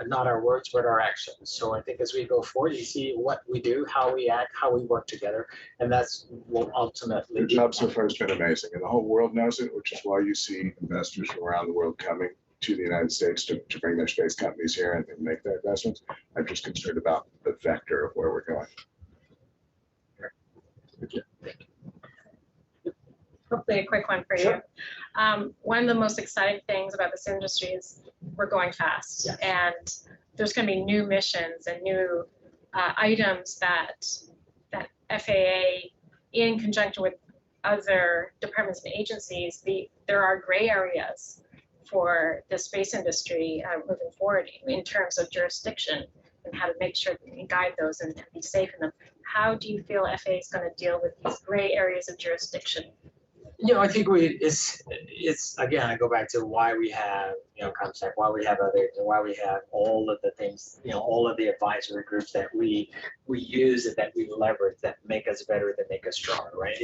not our words but our actions. So I think as we go forward, you see what we do, how we act, how we work together, and that's what ultimately. Your job so far has been amazing, and the whole world knows it, which is why you see investors from around the world coming to the United States to bring their space companies here and make their investments. I'm just concerned about the vector of where we're going. Hopefully a quick one for you. Sure. One of the most exciting things about this industry is we're going fast, yes. And there's going to be new missions and new items that FAA, in conjunction with other departments and agencies, there are gray areas for the space industry moving forward in terms of jurisdiction and how to make sure that we guide those and be safe in them. How do you feel FAA is going to deal with these gray areas of jurisdiction? I think it's again, I go back to why we have, COMSTAC, why we have others, and why we have all of the things, all of the advisory groups that we use and that we leverage that make us better, that make us stronger, right?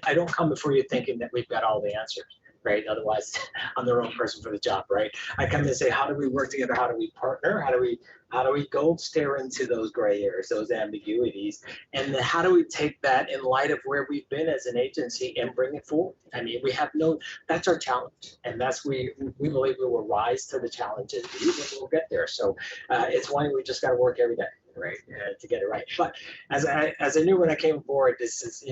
I don't come before you thinking that we've got all the answers, right? Otherwise, I'm the wrong person for the job, right? I come and say, how do we work together? How do we partner? How do we go stare into those gray areas, those ambiguities? And then how do we take that in light of where we've been as an agency and bring it forward? I mean, that's our challenge. And we believe we will rise to the challenge and we'll get there. So it's one we just got to work every day, right? To get it right. But as I knew when I came aboard, this is,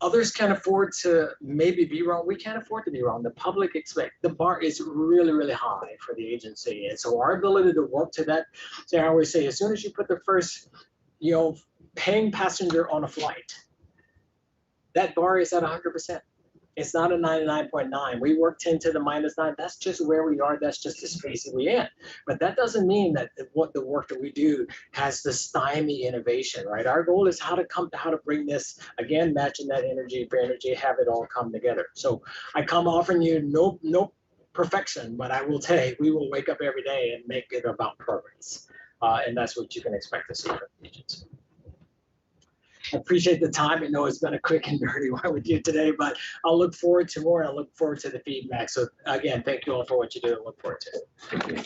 others can afford to maybe be wrong. We can't afford to be wrong. The public the bar is really, really high for the agency. And so our ability to work to that, so I always say, as soon as you put the first, paying passenger on a flight, that bar is at 100%. It's not a 99.9. We work 10 to the -9. That's just where we are. That's just the space that we're in. But that doesn't mean that the work that we do has to stymie innovation, right? Our goal is how to bring this, again, matching that energy for energy, have it all come together. So I come offering you no perfection, but I will tell you, we will wake up every day and make it about progress. and that's what you can expect to see from the agency. I appreciate the time. I know it's been a quick and dirty one with you today, but I'll look forward to more. And I look forward to the feedback. So again, thank you all for what you do. I look forward to it. Thank you.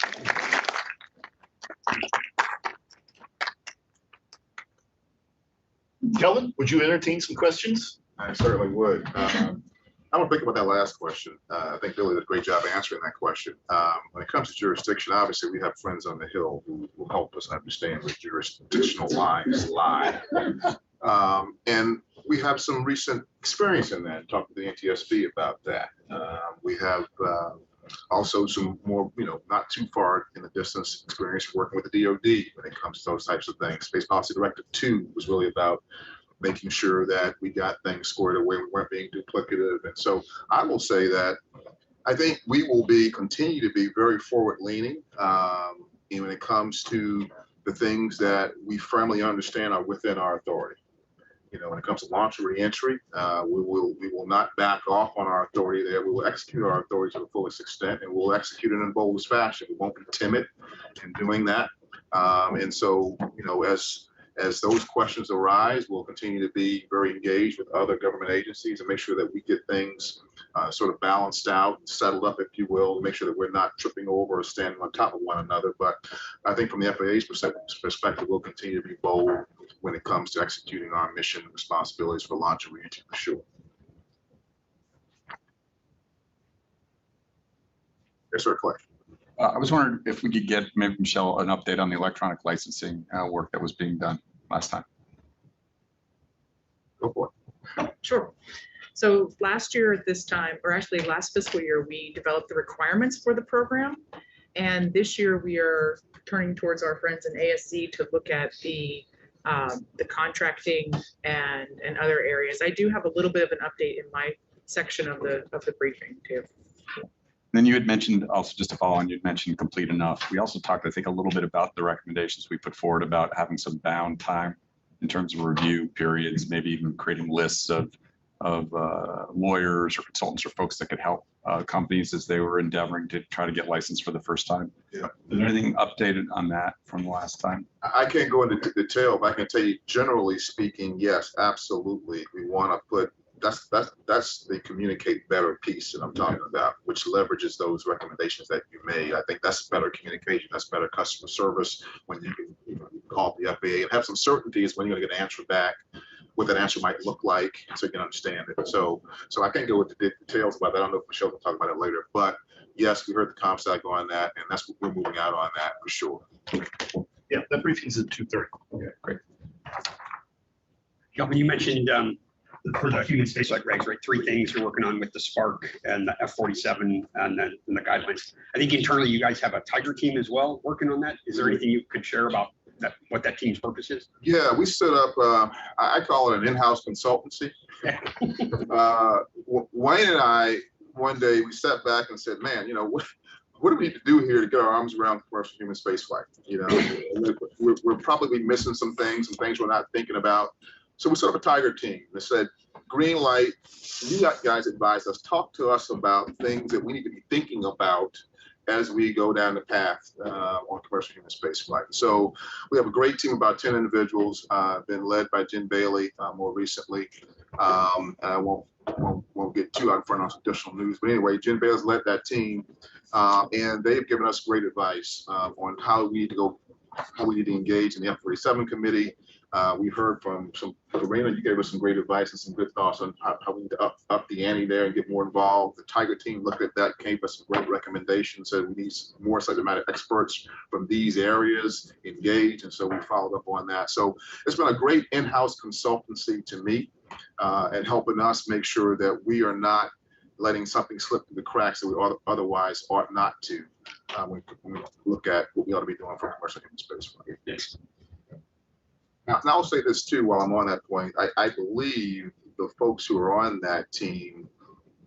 Kelvin, would you entertain some questions? I certainly would. I want to think about that last question. I think Billy did a great job answering that question. When it comes to jurisdiction, obviously we have friends on the Hill who will help us understand where jurisdictional lines lie. And we have some recent experience in that, talking to the NTSB about that. We have also some more, not too far in the distance experience working with the DoD when it comes to those types of things. Space Policy Directive 2 was really about making sure that we got things squared away, we weren't being duplicative. And so I will say that I think we will continue to be very forward leaning when it comes to the things that we firmly understand are within our authority. When it comes to launch and reentry, we will not back off on our authority there. We will execute our authority to the fullest extent, and we'll execute it in boldest fashion. We won't be timid in doing that. And so, as those questions arise, we'll continue to be very engaged with other government agencies and make sure that we get things sort of balanced out, settled up, if you will, make sure that we're not tripping over or standing on top of one another. But I think from the FAA's perspective, we'll continue to be bold when it comes to executing our mission and responsibilities for launch and reentry, for sure. Yes, sir, Clay. I was wondering if we could get maybe, Michelle, an update on the electronic licensing work that was being done last time. Go for it. Sure. So last year at this time, or actually last fiscal year, we developed the requirements for the program. And this year we are turning towards our friends in ASC to look at the contracting and other areas. I do have a little bit of an update in my section of the briefing too. Then you had mentioned, also just to follow on, you'd mentioned complete enough. We also talked, I think, a little bit about the recommendations we put forward about having some bound time in terms of review periods, maybe even creating lists of lawyers or consultants or folks that could help companies as they were endeavoring to try to get licensed for the first time. Yeah. Is there anything updated on that from the last time? I can't go into detail, but I can tell you, generally speaking, yes, absolutely. We want to put, that's the communicate better piece that I'm talking about, which leverages those recommendations that you made. I think that's better communication, that's better customer service when you can call the FAA and have some certainties when you're going to get an answer back, what that answer might look like, so you can understand it. So I can't go into the details about that. I don't know if Michelle will talk about it later, but yes, we heard the COMSTAC on that, and that's what we're moving out on that for sure. Yeah, that briefing's at 2:30. Okay, great. When you mentioned for the human spaceflight regs, right? 3 things you're working on with the Spark and the F-47 and then the guidelines. I think internally you guys have a Tiger team as well working on that. Is there anything you could share about that, what that team's purpose is? Yeah, we set up, I call it an in-house consultancy. Wayne and I, one day we sat back and said, man, what do we need to do here to get our arms around commercial human spaceflight? We're probably missing some things we're not thinking about. So we set up a Tiger team that said, green light, you guys advise us, talk to us about things that we need to be thinking about as we go down the path on commercial human spaceflight. So we have a great team, about 10 individuals, been led by Jen Bailey more recently. I won't get too out in front on some additional news, but anyway, Jen Bailey's led that team, and they've given us great advice on how we need to engage in the F-47 committee. We heard from Karina, you gave us some great advice and some good thoughts on how we need to up the ante there and get more involved. The Tiger team looked at that, gave us some great recommendations, said we need more subject matter experts from these areas engaged, and so we followed up on that. So it's been a great in-house consultancy to me and helping us make sure that we are not letting something slip through the cracks that we otherwise ought not to when we look at what we ought to be doing for commercial human spaceflight. Yes. Now, I'll say this too while I'm on that point. I believe the folks who are on that team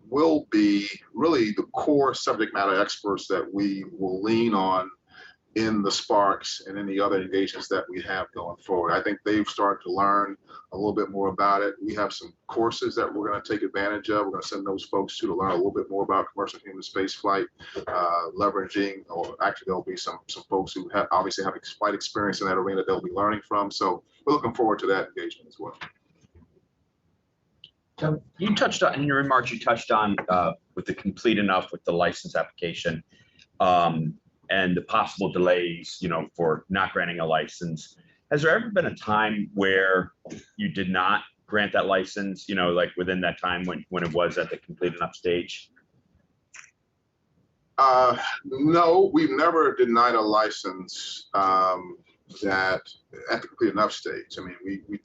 will be really the core subject matter experts that we will lean on in the Sparks and in the other engagements that we have going forward. I think they've started to learn a little bit more about it. We have some courses that we're going to take advantage of. We're going to send those folks to learn a little bit more about commercial human space flight, leveraging, or actually there'll be some folks who have obviously have flight experience in that arena they'll be learning from. So we're looking forward to that engagement as well. You touched on, in your remarks, you touched on with the complete enough with the license application and the possible delays, you know, for not granting a license. Has there ever been a time where you did not grant that license, you know, like within that time when it was at the complete enough stage? No, we've never denied a license that at the complete enough stage. I mean, we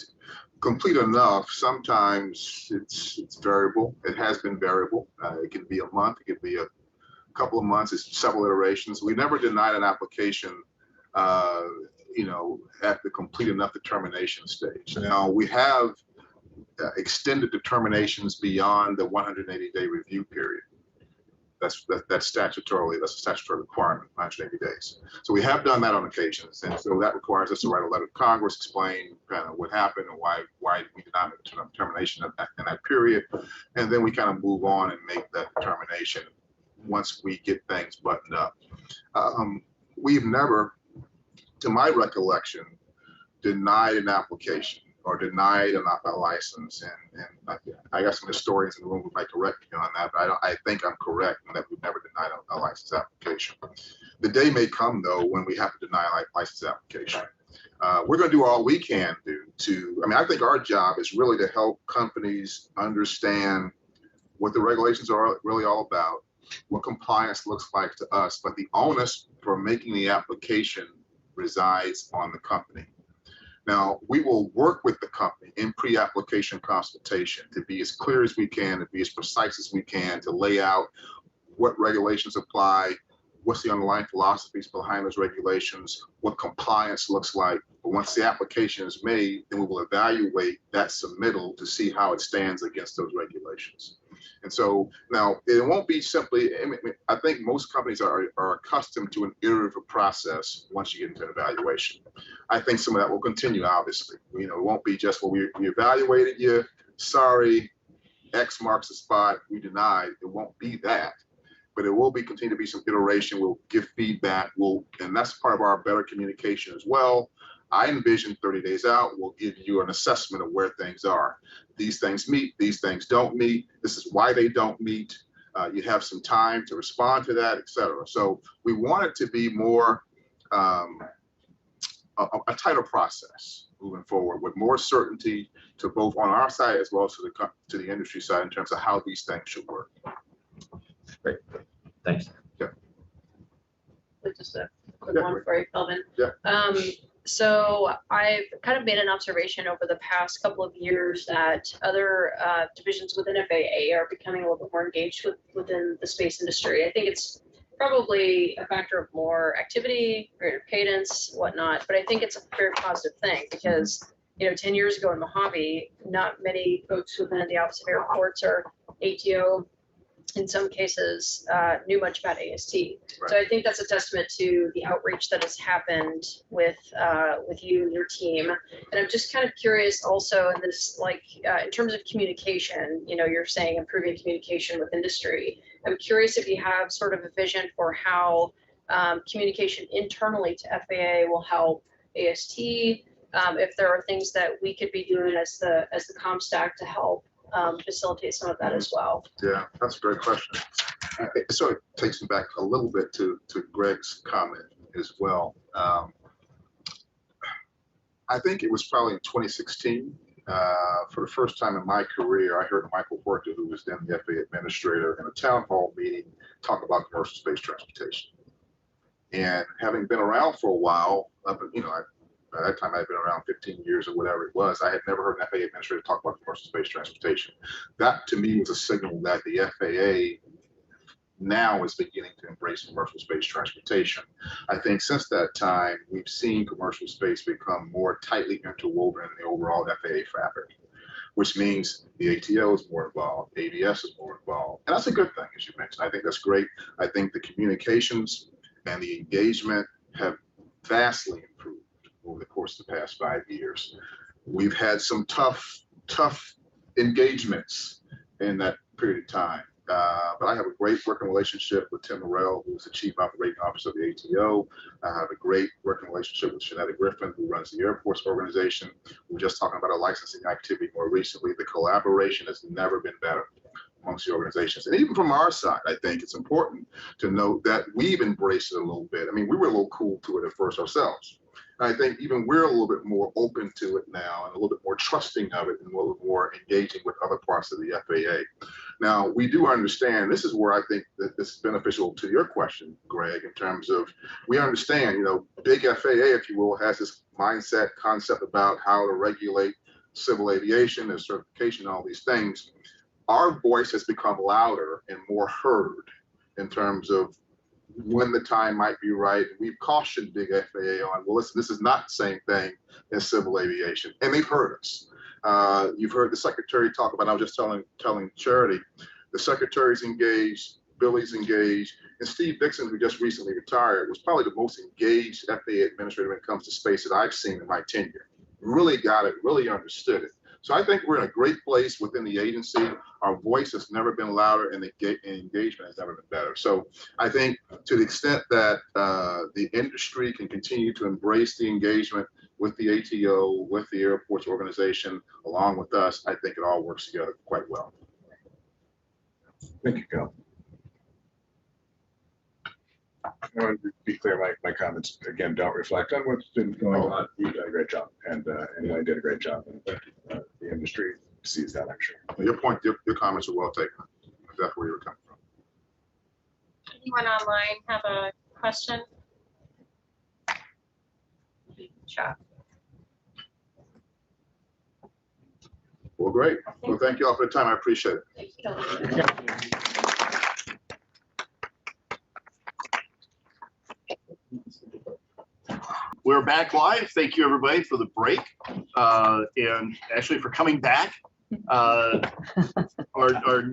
complete enough, sometimes it's variable. It has been variable. It can be a month, it can be a couple of months, it's several iterations. We never denied an application, you know, at the complete enough determination stage. Now, we have extended determinations beyond the 180-day review period. That's statutorily, that's a statutory requirement, 180 days. So we have done that on occasions, and so that requires us to write a letter to Congress, explain kind of what happened and why we did not make a determination in that period, and then we kind of move on and make that determination once we get things buttoned up. We've never, to my recollection, denied an application or denied a license, and I got some historians in the room who might correct me on that, but I think I'm correct in that we've never denied a license application. The day may come, though, when we have to deny a license application. We're going to do all we can do to, I mean, I think our job is really to help companies understand what the regulations are really all about, what compliance looks like to us, but the onus for making the application resides on the company. Now, we will work with the company in pre-application consultation to be as clear as we can, to be as precise as we can, to lay out what regulations apply, what's the underlying philosophies behind those regulations, what compliance looks like. But once the application is made, then we will evaluate that submittal to see how it stands against those regulations. And so now it won't be simply, I think most companies are accustomed to an iterative process once you get into an evaluation. I think some of that will continue, obviously. You know, it won't be just, well, we evaluated you, sorry, X marks the spot, we denied. It won't be that, but it will continue to be some iteration. We'll give feedback, and that's part of our better communication as well. I envision 30 days out, we'll give you an assessment of where things are. These things meet, these things don't meet. This is why they don't meet. You have some time to respond to that, et cetera. So we want it to be more a tighter process moving forward with more certainty to both on our side as well as to the industry side in terms of how these things should work. Great, thanks. Yeah. Just a quick one for you, Kelvin. Yeah. So I've kind of made an observation over the past couple of years that other divisions within FAA are becoming a little bit more engaged within the space industry. I think it's probably a factor of more activity, greater cadence, whatnot, but I think it's a very positive thing because, you know, 10 years ago in Mojave, not many folks within the Office of Airports or ATO in some cases knew much about AST. Right. So I think that's a testament to the outreach that has happened with you and your team. And I'm just kind of curious also in this, like in terms of communication, you know, you're saying improving communication with industry. I'm curious if you have sort of a vision for how communication internally to FAA will help AST, if there are things that we could be doing as the COMSTAC to help facilitate some of that as well. Yeah, that's a great question. It sort of takes me back a little bit to Greg's comment as well. I think it was probably in 2016, for the first time in my career, I heard Michael Horta, who was then the FAA Administrator, in a town hall meeting talk about commercial space transportation. And having been around for a while, you know, by that time, I'd been around 15 years or whatever it was. I had never heard an FAA administrator talk about commercial space transportation. That, to me, was a signal that the FAA now is beginning to embrace commercial space transportation. I think since that time, we've seen commercial space become more tightly interwoven in the overall FAA fabric, which means the ATO is more involved, ABS is more involved. And that's a good thing, as you mentioned. I think that's great. I think the communications and the engagement have vastly improved over the course of the past 5 years. We've had some tough engagements in that period of time. But I have a great working relationship with Tim Noel, who's the Chief Operating Officer of the ATO. I have a great working relationship with Shanetta Griffin, who runs the Airports Organization. We were just talking about our licensing activity more recently. The collaboration has never been better amongst the organizations. And even from our side, I think it's important to note that we've embraced it a little bit. I mean, we were a little cool to it at first ourselves. I think even we're a little bit more open to it now and a little bit more trusting of it and a little more engaging with other parts of the FAA. Now, we do understand, this is where I think that this is beneficial to your question, Greg, in terms of, we understand, you know, big FAA, if you will, has this mindset concept about how to regulate civil aviation and certification and all these things. Our voice has become louder and more heard in terms of when the time might be right. We've cautioned big FAA on, well, listen, this is not the same thing as civil aviation, and they've heard us. You've heard the Secretary talk about, I was just telling Charity, the Secretary's engaged, Billy's engaged, and Steve Dixon, who just recently retired, was probably the most engaged FAA administrator when it comes to space that I've seen in my tenure. Really got it, really understood it. So I think we're in a great place within the agency. Our voice has never been louder and the engagement has never been better. So I think to the extent that the industry can continue to embrace the engagement with the ATO, with the Airports Organization, along with us, I think it all works together quite well. Thank you, Cal. I want to be clear, my comments, again, don't reflect on what's been going on. You've done a great job, and I did a great job, and the industry sees that, I'm sure. Your point, your comments are well taken. That's where you were coming from. Anyone online have a question? Chat. Well, great. Well, thank you all for the time. I appreciate it. We're back live. Thank you, everybody, for the break and actually for coming back. Our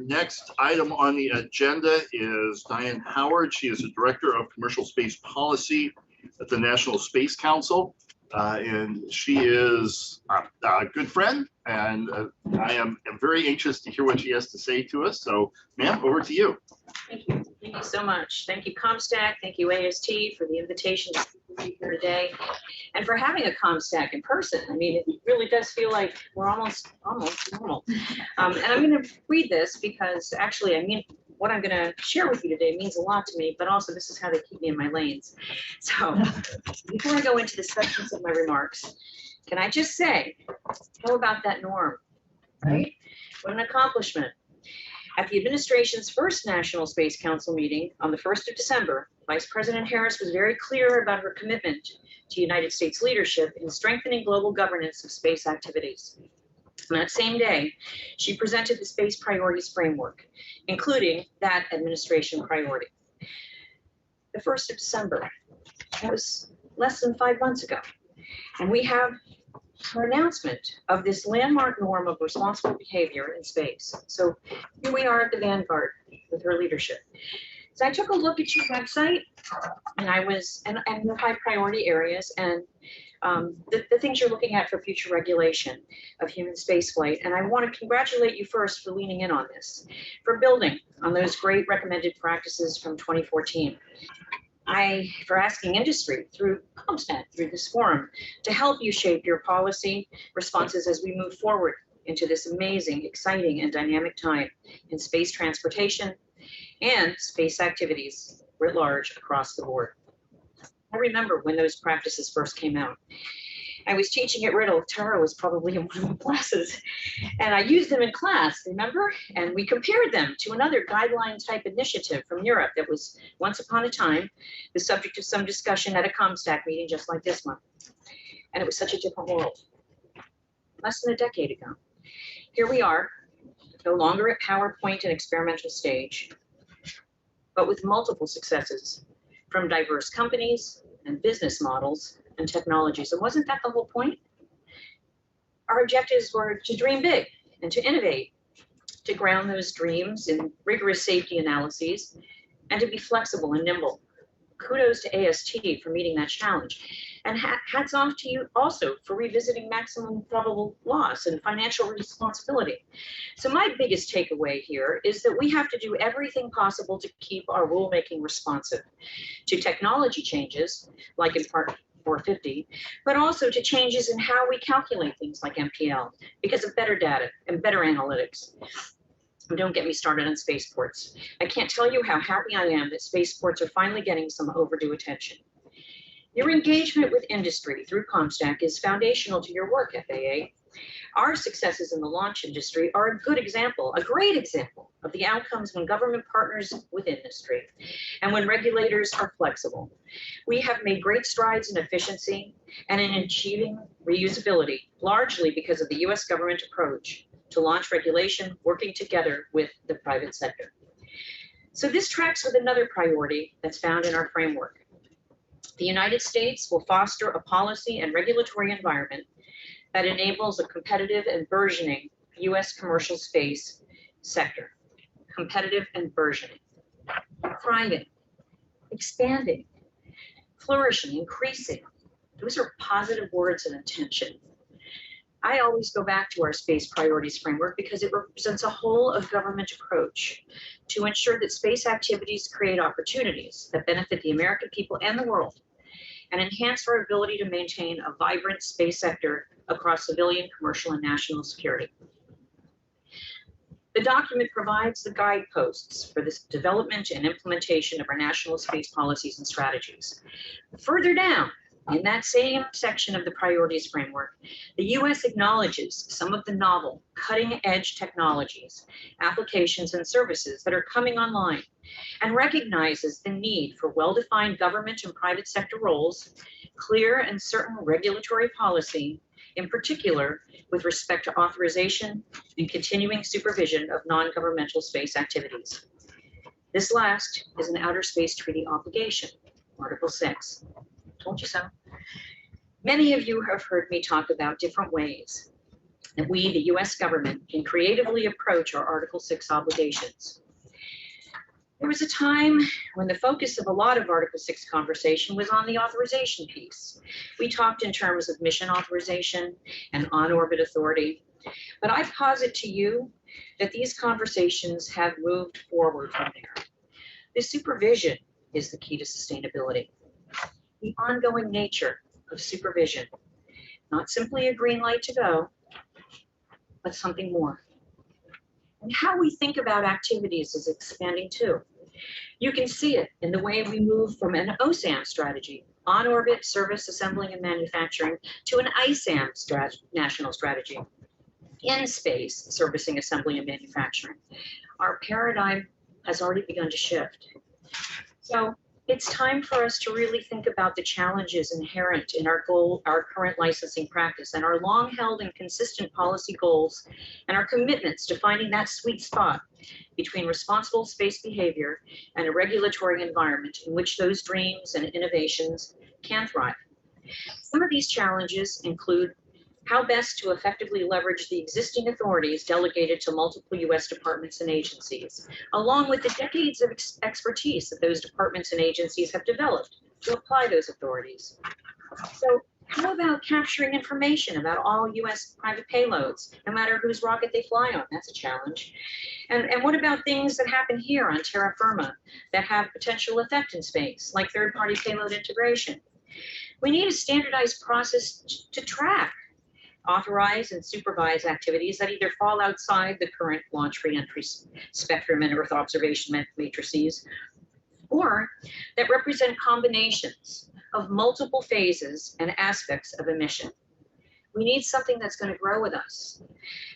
next item on the agenda is Diane Howard. She is the Director of Commercial Space Policy at the National Space Council. And she is a good friend, and I am very anxious to hear what she has to say to us. So, ma'am, over to you. Thank you. Thank you so much. Thank you, COMSTAC. Thank you, AST, for the invitation to be here today, and for having a COMSTAC in person. I mean, it really does feel like we're almost normal. And I'm going to read this because actually, I mean, what I'm going to share with you today means a lot to me, but also this is how they keep me in my lanes. So before I go into the substance of my remarks, can I just say, how about that norm, right? What an accomplishment. At the administration's first National Space Council meeting on the 1st of December, Vice President Harris was very clear about her commitment to United States leadership in strengthening global governance of space activities. On that same day, she presented the Space Priorities Framework, including that administration priority. The 1st of December, that was less than 5 months ago. And we have her announcement of this landmark norm of responsible behavior in space. So here we are at the vanguard with her leadership. So I took a look at your website, and I was, and the high priority areas, and the things you're looking at for future regulation of human spaceflight. And I want to congratulate you first for leaning in on this, for building on those great recommended practices from 2014. For asking industry through COMSTAC, through this forum, to help you shape your policy responses as we move forward into this amazing, exciting, and dynamic time in space transportation and space activities writ large across the board. I remember when those practices first came out. I was teaching at Riddle. Tara was probably in one of the classes, and I used them in class, remember? And we compared them to another guideline type initiative from Europe that was once upon a time the subject of some discussion at a COMSTAC meeting just like this one. And it was such a different world. Less than a decade ago. Here we are, no longer at PowerPoint and experimental stage, but with multiple successes from diverse companies and business models and technologies. And wasn't that the whole point? Our objectives were to dream big and to innovate, to ground those dreams in rigorous safety analyses, and to be flexible and nimble. kudos to AST for meeting that challenge. And hats off to you also for revisiting maximum probable loss and financial responsibility. So my biggest takeaway here is that we have to do everything possible to keep our rulemaking responsive to technology changes, like in Part 450, but also to changes in how we calculate things like MPL because of better data and better analytics. And don't get me started on spaceports. I can't tell you how happy I am that spaceports are finally getting some overdue attention. Your engagement with industry through COMSTAC is foundational to your work, FAA. Our successes in the launch industry are a good example, a great example of the outcomes when government partners with industry and when regulators are flexible. We have made great strides in efficiency and in achieving reusability, largely because of the US government approach to launch regulation, working together with the private sector. So this tracks with another priority that's found in our framework. The United States will foster a policy and regulatory environment that enables a competitive and burgeoning US commercial space sector. Competitive and burgeoning, thriving, expanding, flourishing, increasing. Those are positive words of intention. I always go back to our space priorities framework because it represents a whole of government approach to ensure that space activities create opportunities that benefit the American people and the world and enhance our ability to maintain a vibrant space sector across civilian, commercial, and national security. The document provides the guideposts for this development and implementation of our national space policies and strategies. Further down, in that same section of the priorities framework, the US acknowledges some of the novel, cutting-edge technologies, applications, and services that are coming online and recognizes the need for well-defined government and private sector roles, clear and certain regulatory policy, in particular with respect to authorization and continuing supervision of non-governmental space activities. This last is an Outer Space Treaty obligation, Article 6. Told you so. Many of you have heard me talk about different ways that we, the US government, can creatively approach our Article 6 obligations. There was a time when the focus of a lot of Article 6 conversation was on the authorization piece. We talked in terms of mission authorization and on-orbit authority, but I posit to you that these conversations have moved forward from there. The supervision is the key to sustainability. The ongoing nature of supervision, not simply a green light to go, but something more. And how we think about activities is expanding too. You can see it in the way we move from an OSAM strategy, on-orbit service, assembling, and manufacturing, to an ISAM national strategy, in space, servicing, assembling, and manufacturing. Our paradigm has already begun to shift. So it's time for us to really think about the challenges inherent in our current licensing practice and our long-held and consistent policy goals and our commitments to finding that sweet spot between responsible space behavior and a regulatory environment in which those dreams and innovations can thrive. Some of these challenges include how best to effectively leverage the existing authorities delegated to multiple US departments and agencies, along with the decades of expertise that those departments and agencies have developed to apply those authorities. So how about capturing information about all US private payloads, no matter whose rocket they fly on? That's a challenge. And what about things that happen here on terra firma that have potential effect in space, like third-party payload integration? We need a standardized process to track, authorize, and supervise activities that either fall outside the current launch reentry spectrum and Earth observation matrices, or that represent combinations of multiple phases and aspects of a mission. We need something that's going to grow with us.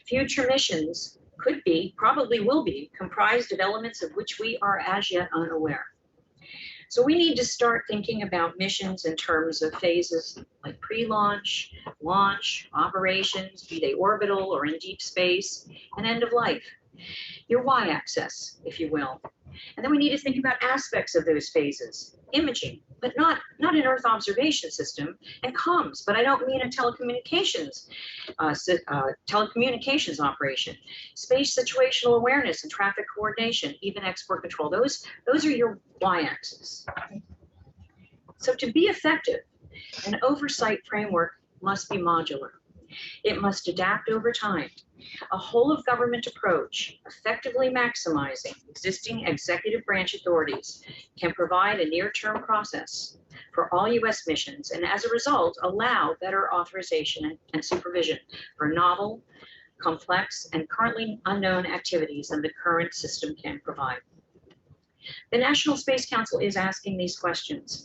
Future missions could be, probably will be, comprised of elements of which we are as yet unaware. So we need to start thinking about missions in terms of phases like pre-launch, launch, operations, be they orbital or in deep space, and end of life. Your y-axis, if you will. And then we need to think about aspects of those phases. Imaging, but not an Earth observation system, and comms, but I don't mean a telecommunications operation. Space situational awareness and traffic coordination, even export control. Those are your y-axis. So to be effective, an oversight framework must be modular. It must adapt over time. A whole of government approach, effectively maximizing existing executive branch authorities, can provide a near-term process for all U.S. missions, and as a result, allow better authorization and supervision for novel, complex, and currently unknown activities than the current system can provide. The National Space Council is asking these questions.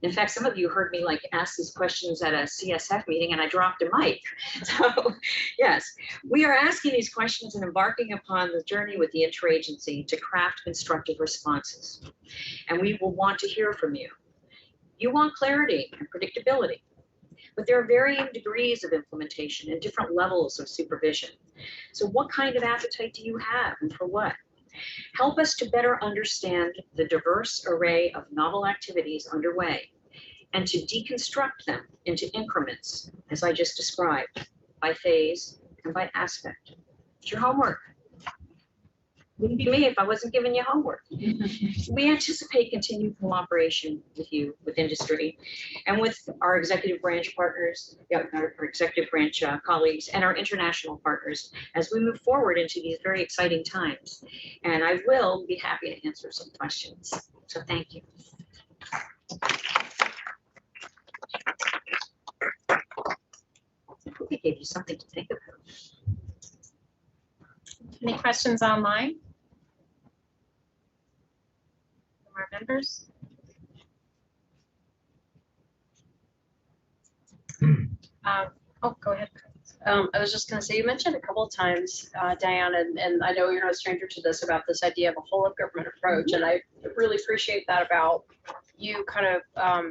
In fact, some of you heard me ask these questions at a CSF meeting and I dropped a mic. So yes, we are asking these questions and embarking upon the journey with the interagency to craft constructive responses. And we will want to hear from you. You want clarity and predictability, but there are varying degrees of implementation and different levels of supervision. So what kind of appetite do you have and for what? Help us to better understand the diverse array of novel activities underway and to deconstruct them into increments, as I just described, by phase and by aspect. It's your homework. Wouldn't be me if I wasn't giving you homework. We anticipate continued cooperation with you, with industry, and with our executive branch partners, our executive branch colleagues, and our international partners as we move forward into these very exciting times. And I will be happy to answer some questions. So thank you. I hope we gave you something to think about. Any questions online? From our members? Oh, go ahead. I was just going to say, you mentioned a couple of times, Diane, and I know you're not a stranger to this, about this idea of a whole of government approach. And I really appreciate that about you kind of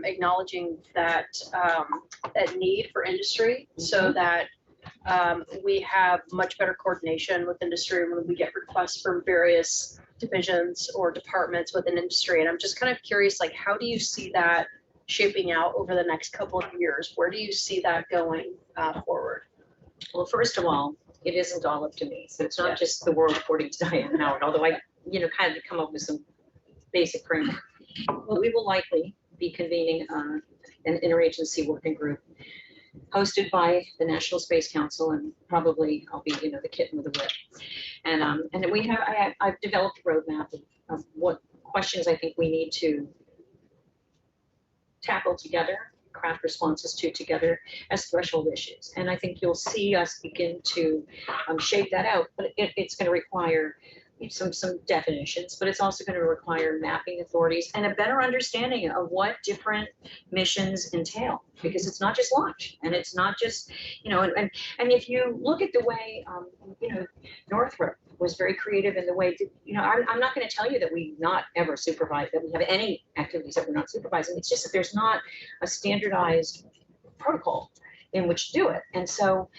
acknowledging that, that need for industry so that we have much better coordination with industry when we get requests from various divisions or departments within industry. And I'm just kind of curious, how do you see that shaping out over the next couple of years? Where do you see that going forward? Well, first of all, it isn't all up to me. So it's not just the world according to Diane Howard, although I, kind of come up with some basic framework. Well, we will likely be convening an interagency working group hosted by the National Space Council, and probably I'll be, the kitten with the whip. And we have, I've developed a roadmap of what questions I think we need to tackle together, craft responses to together as threshold issues. And I think you'll see us begin to shape that out, but it's going to require some definitions, but it's also going to require mapping authorities and a better understanding of what different missions entail, because it's not just launch and it's not just, and if you look at the way, Northrop was very creative in the way, I'm not going to tell you that we not ever supervise, that we have any activities that we're not supervising. It's just that there's not a standardized protocol in which to do it. And so,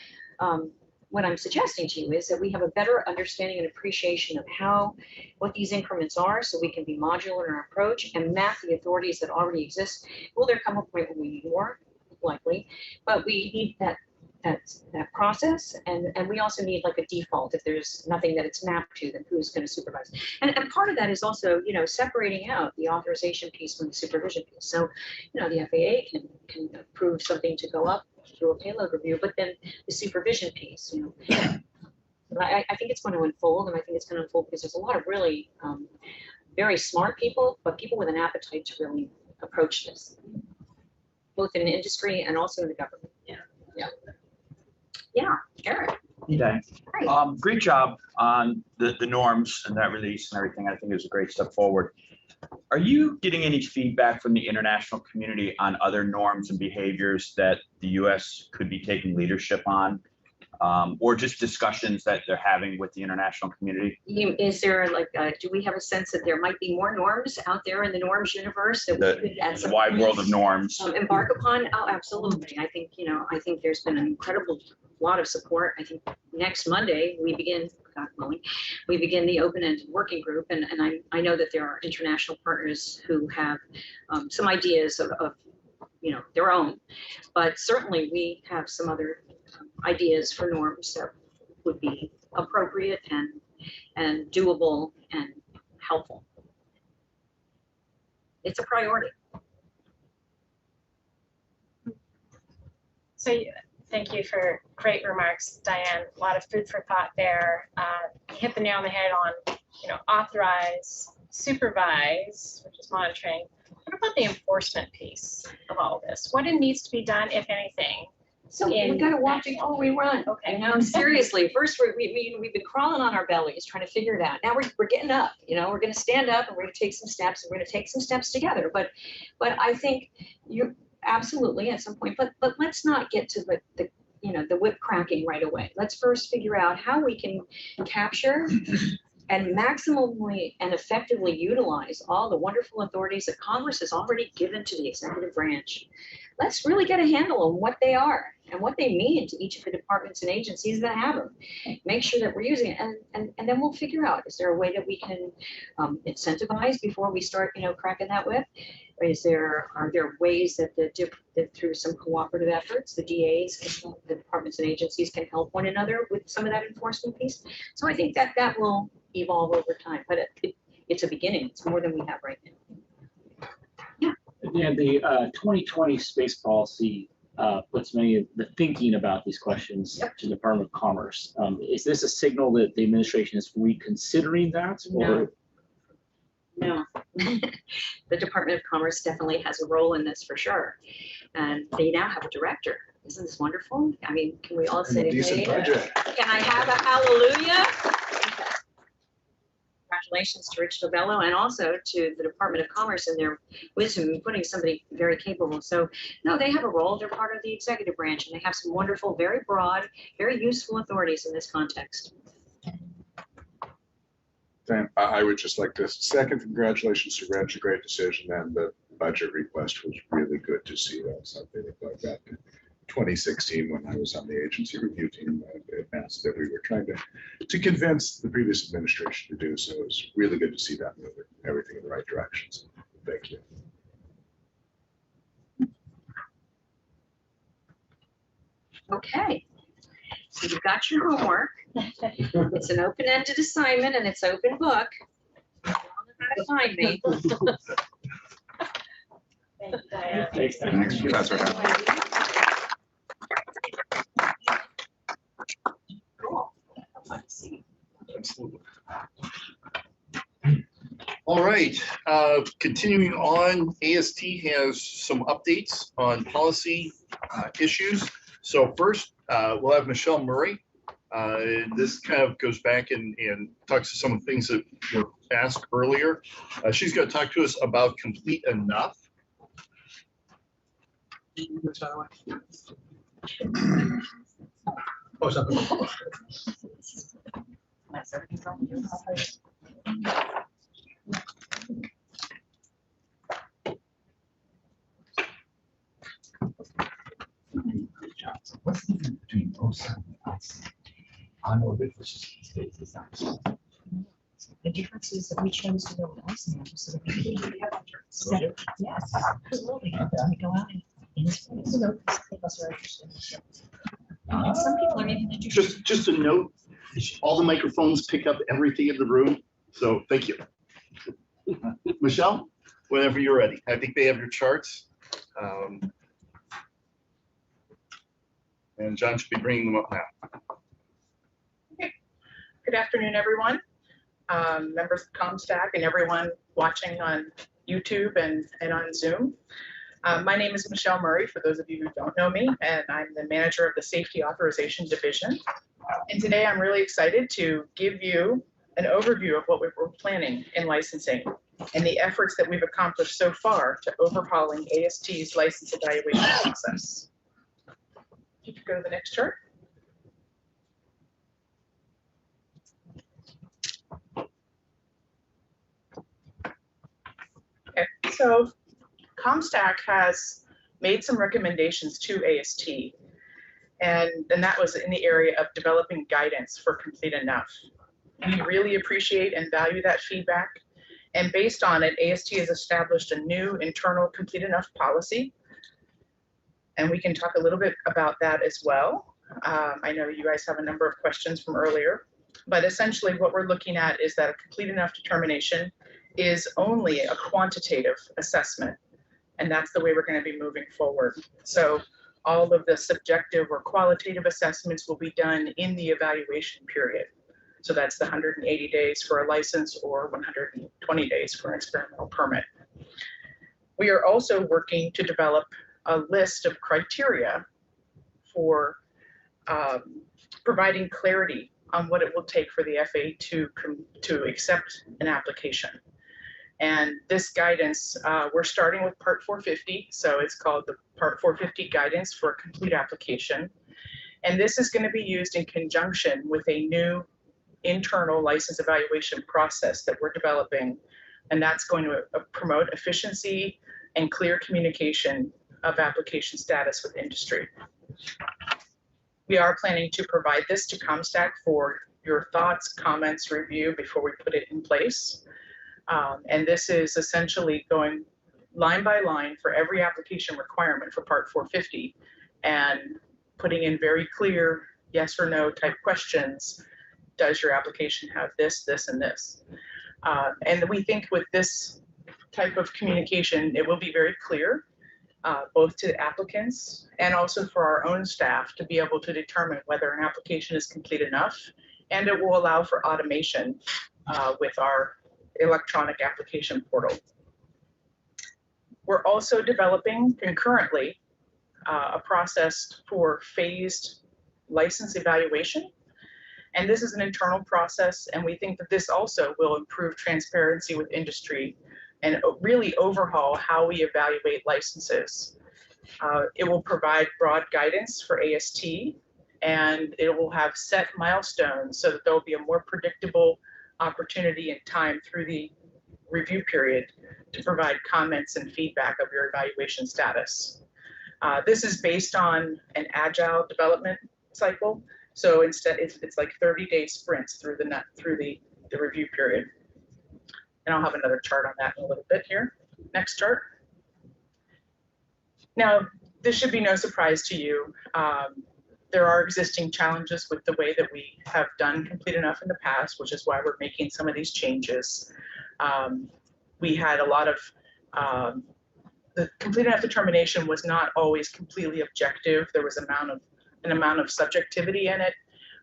what I'm suggesting to you is that we have a better understanding and appreciation of what these increments are, so we can be modular in our approach and map the authorities that already exist. Will there come a point when we need more? Likely, but we need that process, and we also need a default. If there's nothing that it's mapped to, then who's going to supervise? And part of that is also, separating out the authorization piece from the supervision piece. So, the FAA can approve something to go up through a payload review, but then the supervision piece, I think it's going to unfold, and I think it's going to unfold because there's a lot of really very smart people, but people with an appetite to really approach this, both in industry and also in the government. Yeah, Eric. Hey, Diane. Great job on the norms and that release and everything. I think it was a great step forward. Are you getting any feedback from the international community on other norms and behaviors that the U.S. could be taking leadership on, or just discussions that they're having with the international community? Is there do we have a sense that there might be more norms out there in the norms universe that we could, at The some wide point, world of norms. embark upon? Oh, absolutely. I think, I think there's been an incredible lot of support. I think next Monday we begin, God willing, we begin the open-ended working group, and I know that there are international partners who have some ideas of their own, but certainly we have some other ideas for norms that would be appropriate and doable and helpful. It's a priority. Thank you for great remarks, Diane. A lot of food for thought there. Hit the nail on the head on, authorize, supervise, which is monitoring. What about the enforcement piece of all this? What needs to be done, if anything? So we got to walk before we run. Okay. Seriously, first we've been crawling on our bellies trying to figure it out. Now we're getting up. We're going to stand up and we're going to take some steps and we're going to take some steps together. But I think you're absolutely at some point. But let's not get to the whip cracking right away. Let's first figure out how we can capture and maximally and effectively utilize all the wonderful authorities that Congress has already given to the executive branch. Let's really get a handle on what they are and what they mean to each of the departments and agencies that have them. Make sure that we're using it, and then we'll figure out, is there a way that we can incentivize before we start, cracking that whip? Or are there ways that through some cooperative efforts, the DAs, the departments and agencies can help one another with some of that enforcement piece? So I think that will evolve over time, but it's a beginning. It's more than we have right now. And the 2020 space policy puts many of the thinking about these questions to the Department of Commerce. Is this a signal that the administration is reconsidering that? Or? No. The Department of Commerce definitely has a role in this for sure. And they now have a director. Isn't this wonderful? I mean, can we all say, decent budget. Can I have a hallelujah? Congratulations to Rich Lovello and also to the Department of Commerce and their wisdom in putting somebody very capable. So no, they have a role. They're part of the executive branch and they have some wonderful, very broad, very useful authorities in this context. I would just like to second congratulations to Reg, a great decision, and the budget request was really good to see. That something like that. 2016, when I was on the agency review team, advanced that we were trying to convince the previous administration to do. So it was really good to see that moving everything in the right directions. Thank you. Okay, so you've got your homework. It's an open-ended assignment and it's open book. You all know how to find me. Thank you, Diane. Thanks, Professor. Absolutely. All right, continuing on, AST has some updates on policy issues. So first, we'll have Michelle Murray. This kind of goes back and talks to some of the things that were asked earlier. She's going to talk to us about complete enough. What's the difference between OSA and IC? On orbit versus space design. The difference is that we chose to go with ICM so that we can set, yes, absolutely. We go out in space. Some people are interested. And some people are even interested. Just a note, all the microphones pick up everything in the room. So thank you. Michelle, whenever you're ready. I think they have your charts. And John should be bringing them up now. Okay. Good afternoon, everyone. Members of COMSTAC and everyone watching on YouTube and on Zoom. My name is Michelle Murray, for those of you who don't know me, and I'm the manager of the Safety Authorization Division. And today I'm really excited to give you an overview of what we're planning in licensing and the efforts that we've accomplished so far to overhauling AST's license evaluation process. If you go to the next chart. Okay, so COMSTAC has made some recommendations to AST, and that was in the area of developing guidance for complete enough. We really appreciate and value that feedback, and based on it, AST has established a new internal complete enough policy, and we can talk a little bit about that as well. I know you guys have a number of questions from earlier, but essentially what we're looking at is that a complete enough determination is only a quantitative assessment, and that's the way we're going to be moving forward. So all of the subjective or qualitative assessments will be done in the evaluation period. So that's the 180 days for a license or 120 days for an experimental permit. We are also working to develop a list of criteria for providing clarity on what it will take for the FAA to accept an application. And this guidance, we're starting with Part 450, so it's called the Part 450 Guidance for a Complete Application. And this is going to be used in conjunction with a new internal license evaluation process that we're developing, and that's going to promote efficiency and clear communication of application status with industry. We are planning to provide this to COMSTAC for your thoughts, comments, review before we put it in place. And this is essentially going line by line for every application requirement for Part 450 and putting in very clear yes or no type questions. Does your application have this, this, and this? And we think with this type of communication, it will be very clear, both to the applicants and also for our own staff to be able to determine whether an application is complete enough, and it will allow for automation with our electronic application portal. We're also developing concurrently a process for phased license evaluation. And this is an internal process, and we think that this also will improve transparency with industry and really overhaul how we evaluate licenses. It will provide broad guidance for AST, and it will have set milestones so that there will be a more predictable opportunity and time through the review period to provide comments and feedback of your evaluation status. This is based on an agile development cycle. So instead, it's like 30-day sprints through the review period. And I'll have another chart on that in a little bit here. Next chart. Now, this should be no surprise to you. There are existing challenges with the way that we have done Complete Enough in the past, which is why we're making some of these changes. We had a lot of, the Complete Enough determination was not always completely objective. There was an amount of subjectivity in it.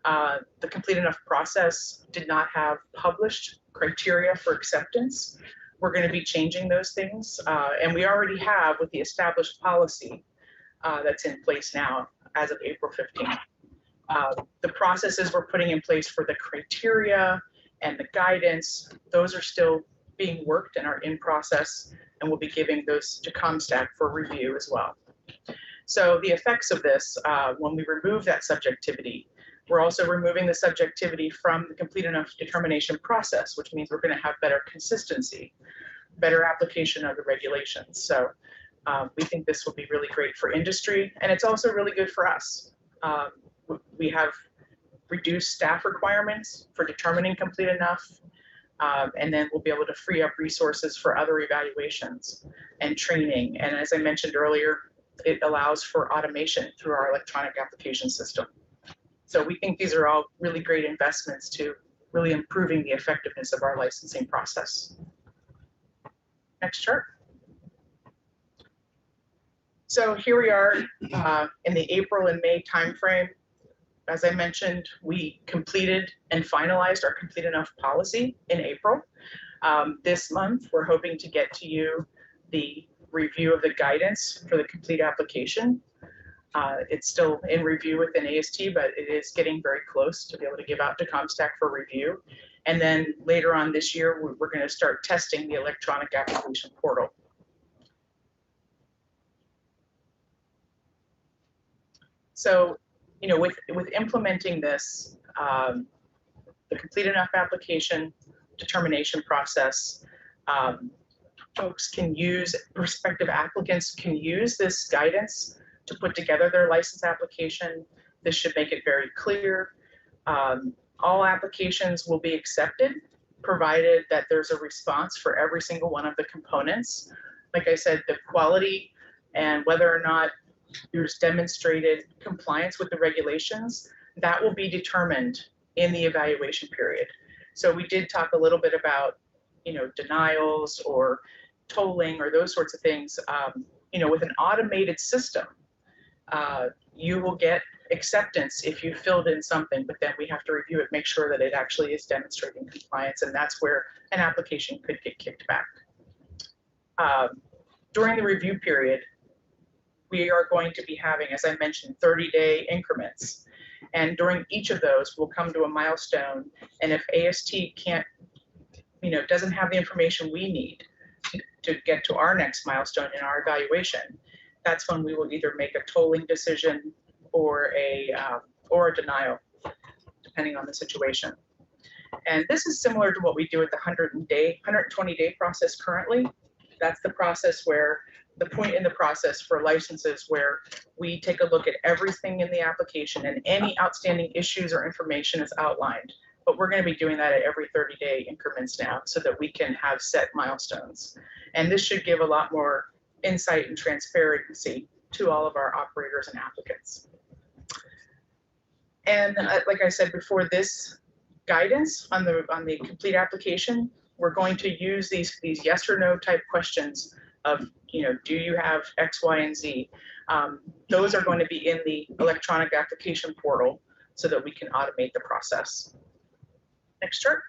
The Complete Enough process did not have published criteria for acceptance. We're going to be changing those things, and we already have with the established policy that's in place now as of April 15th. The processes we're putting in place for the criteria and the guidance, those are still being worked and are in process, and we'll be giving those to COMSTAC for review as well. So the effects of this, when we remove that subjectivity, we're also removing the subjectivity from the Complete Enough determination process, which means we're going to have better consistency, better application of the regulations. So we think this will be really great for industry, and it's also really good for us. We have reduced staff requirements for determining Complete Enough, and then we'll be able to free up resources for other evaluations and training. And as I mentioned earlier, it allows for automation through our electronic application system. So we think these are all really great investments to really improving the effectiveness of our licensing process. Next chart. So here we are in the April and May timeframe. As I mentioned, we completed and finalized our Complete Enough policy in April. This month, we're hoping to get to you the review of the guidance for the complete application. It's still in review within AST, but it is getting very close to be able to give out to COMSTAC for review. And then later on this year, we're going to start testing the electronic application portal. So, you know, with implementing this, the Complete Enough application determination process, folks can use, prospective applicants can use this guidance to put together their license application. This should make it very clear. All applications will be accepted, provided that there's a response for every single one of the components. Like I said, the quality and whether or not there's demonstrated compliance with the regulations, that will be determined in the evaluation period. So we did talk a little bit about, you know, denials or tolling or those sorts of things. You know, with an automated system, you will get acceptance if you filled in something, but then we have to review it, make sure that it actually is demonstrating compliance, and that's where an application could get kicked back. During the review period, we are going to be having, as I mentioned, 30-day increments. And during each of those, we'll come to a milestone. And if AST can't, doesn't have the information we need to get to our next milestone in our evaluation, that's when we will either make a tolling decision or a denial, depending on the situation. And this is similar to what we do at the 120-day process currently. That's the process where the point in the process for licenses where we take a look at everything in the application and any outstanding issues or information is outlined. But we're going to be doing that at every 30-day increments now so that we can have set milestones. And this should give a lot more insight and transparency to all of our operators and applicants. And like I said before, this guidance on the complete application, we're going to use these yes or no type questions of, do you have X, Y, and Z? Those are going to be in the electronic application portal so that we can automate the process. Next chart.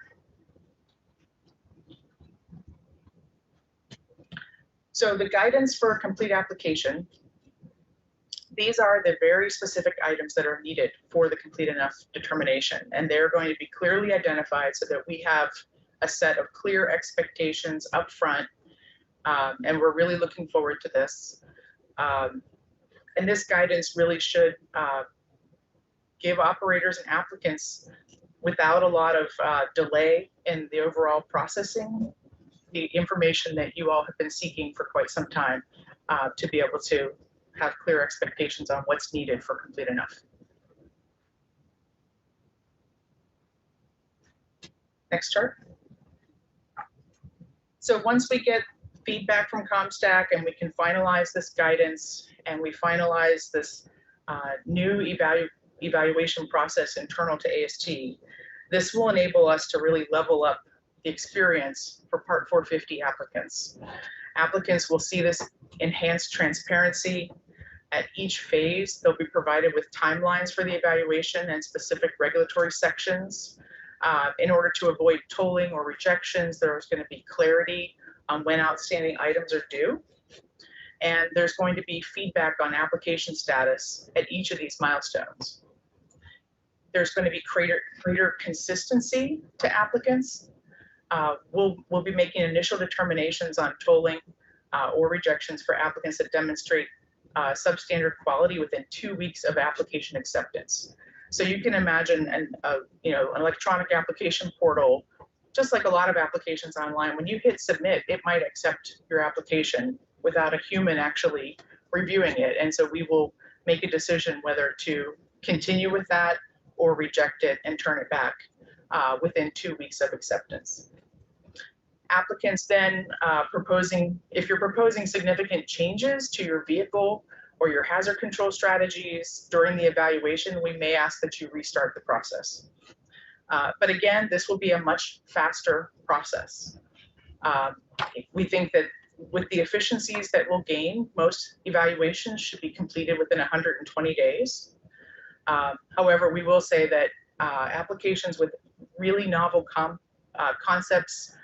So the guidance for a complete application, these are the very specific items that are needed for the complete enough determination. And they're going to be clearly identified so that we have a set of clear expectations up front. And we're really looking forward to this. And this guidance really should give operators and applicants, without a lot of delay in the overall processing, the information that you all have been seeking for quite some time, to be able to have clear expectations on what's needed for complete enough. Next chart. So once we get feedback from COMSTAC and we can finalize this guidance and we finalize this new evaluation process internal to AST, this will enable us to really level up the experience for Part 450 applicants. Applicants will see this enhanced transparency. At each phase, they'll be provided with timelines for the evaluation and specific regulatory sections. In order to avoid tolling or rejections, there's going to be clarity on when outstanding items are due. And there's going to be feedback on application status at each of these milestones. There's going to be greater consistency to applicants. We'll be making initial determinations on tolling or rejections for applicants that demonstrate substandard quality within 2 weeks of application acceptance. So you can imagine an electronic application portal, just like a lot of applications online. When you hit submit, it might accept your application without a human actually reviewing it. And so we will make a decision whether to continue with that or reject it and turn it back within 2 weeks of acceptance. Applicants then if you're proposing significant changes to your vehicle or your hazard control strategies during the evaluation, we may ask that you restart the process. But again, this will be a much faster process. We think that with the efficiencies that we'll gain, most evaluations should be completed within 120 days. However, we will say that applications with really novel concepts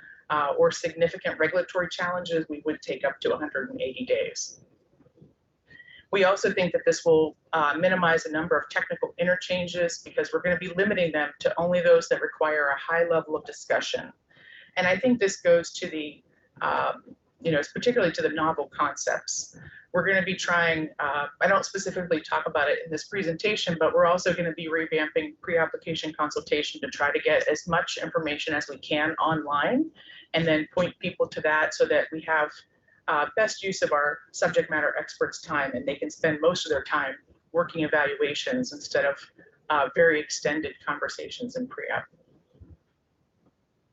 or significant regulatory challenges, we would take up to 180 days. We also think that this will minimize the number of technical interchanges because we're going to be limiting them to only those that require a high level of discussion. And I think this goes to the, particularly to the novel concepts. We're going to be trying, I don't specifically talk about it in this presentation, but we're also going to be revamping pre-application consultation to try to get as much information as we can online and then point people to that so that we have best use of our subject matter experts' time and they can spend most of their time working evaluations instead of very extended conversations in pre-app.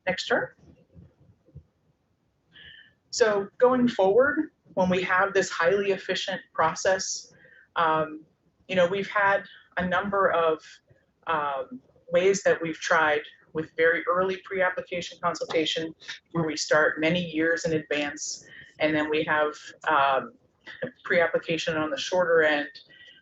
Next chart. So going forward, when we have this highly efficient process, we've had a number of ways that we've tried with very early pre-application consultation where we start many years in advance, and then we have pre-application on the shorter end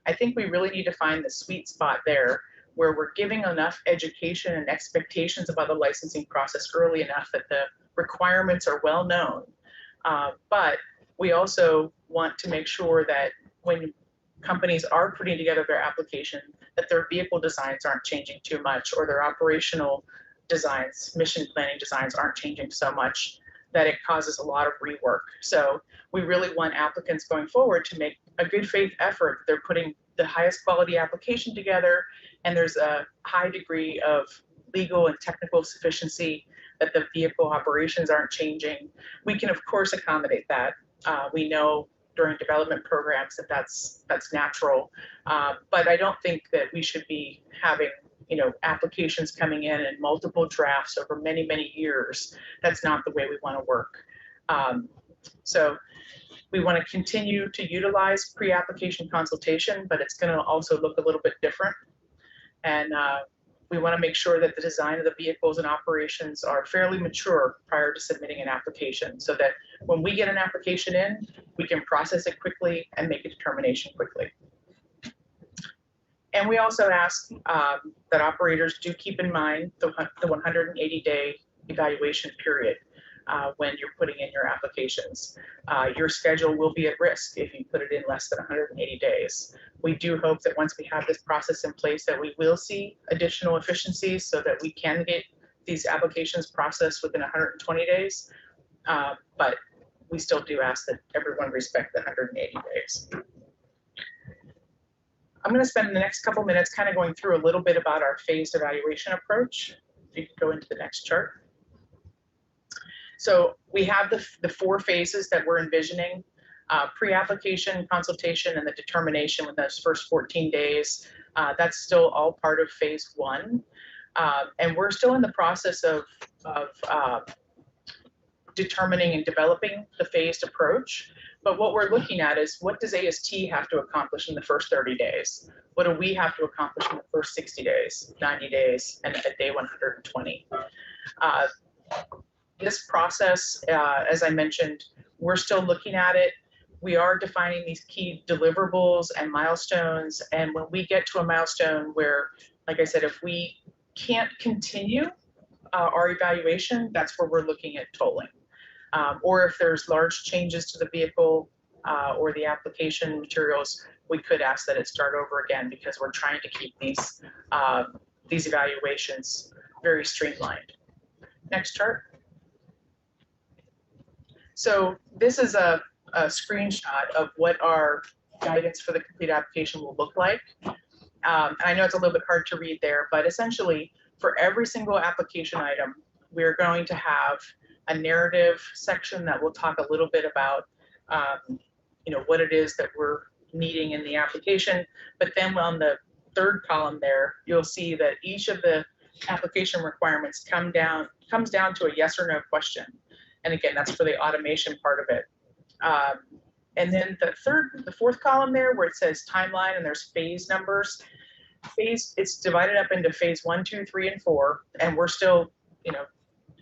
I think we really need to find the sweet spot there where we're giving enough education and expectations about the licensing process early enough that the requirements are well known. But we also want to make sure that when companies are putting together their application, that their vehicle designs aren't changing too much, or their operational designs, mission planning designs aren't changing so much that it causes a lot of rework. So we really want applicants going forward to make a good faith effort. They're putting the highest quality application together, and there's a high degree of legal and technical sufficiency, that the vehicle operations aren't changing. We can of course accommodate that. We know during development programs that that's natural, but I don't think that we should be having applications coming in multiple drafts over many, many years. That's not the way we want to work. So we want to continue to utilize pre-application consultation, but it's going to also look a little bit different. And we want to make sure that the design of the vehicles and operations are fairly mature prior to submitting an application, so that when we get an application in, we can process it quickly and make a determination quickly. And we also ask that operators do keep in mind the 180-day evaluation period when you're putting in your applications. Your schedule will be at risk if you put it in less than 180 days. We do hope that once we have this process in place that we will see additional efficiencies so that we can get these applications processed within 120 days. But we still do ask that everyone respect the 180 days. I'm going to spend the next couple minutes kind of going through a little bit about our phased evaluation approach. If you could go into the next chart. So we have the 4 phases that we're envisioning: pre-application, consultation, and the determination within those first 14 days. That's still all part of phase 1. And we're still in the process of determining and developing the phased approach. But what we're looking at is, what does AST have to accomplish in the first 30 days? What do we have to accomplish in the first 60 days, 90 days, and at day 120? This process, as I mentioned, we're still looking at it. We are defining these key deliverables and milestones. And when we get to a milestone where, like I said, if we can't continue our evaluation, that's where we're looking at tolling. Or if there's large changes to the vehicle or the application materials, we could ask that it start over again, because we're trying to keep these evaluations very streamlined. Next chart. So this is a screenshot of what our guidance for the complete application will look like. And I know it's a little bit hard to read there, but essentially for every single application item, we're going to have a narrative section that will talk a little bit about what it is that we're needing in the application. But then on the 3rd column there, you'll see that each of the application requirements comes down to a yes or no question. And again, that's for the automation part of it. And then the 4th column there, where it says timeline and there's phase numbers, it's divided up into phase 1, 2, 3, and 4. And we're still,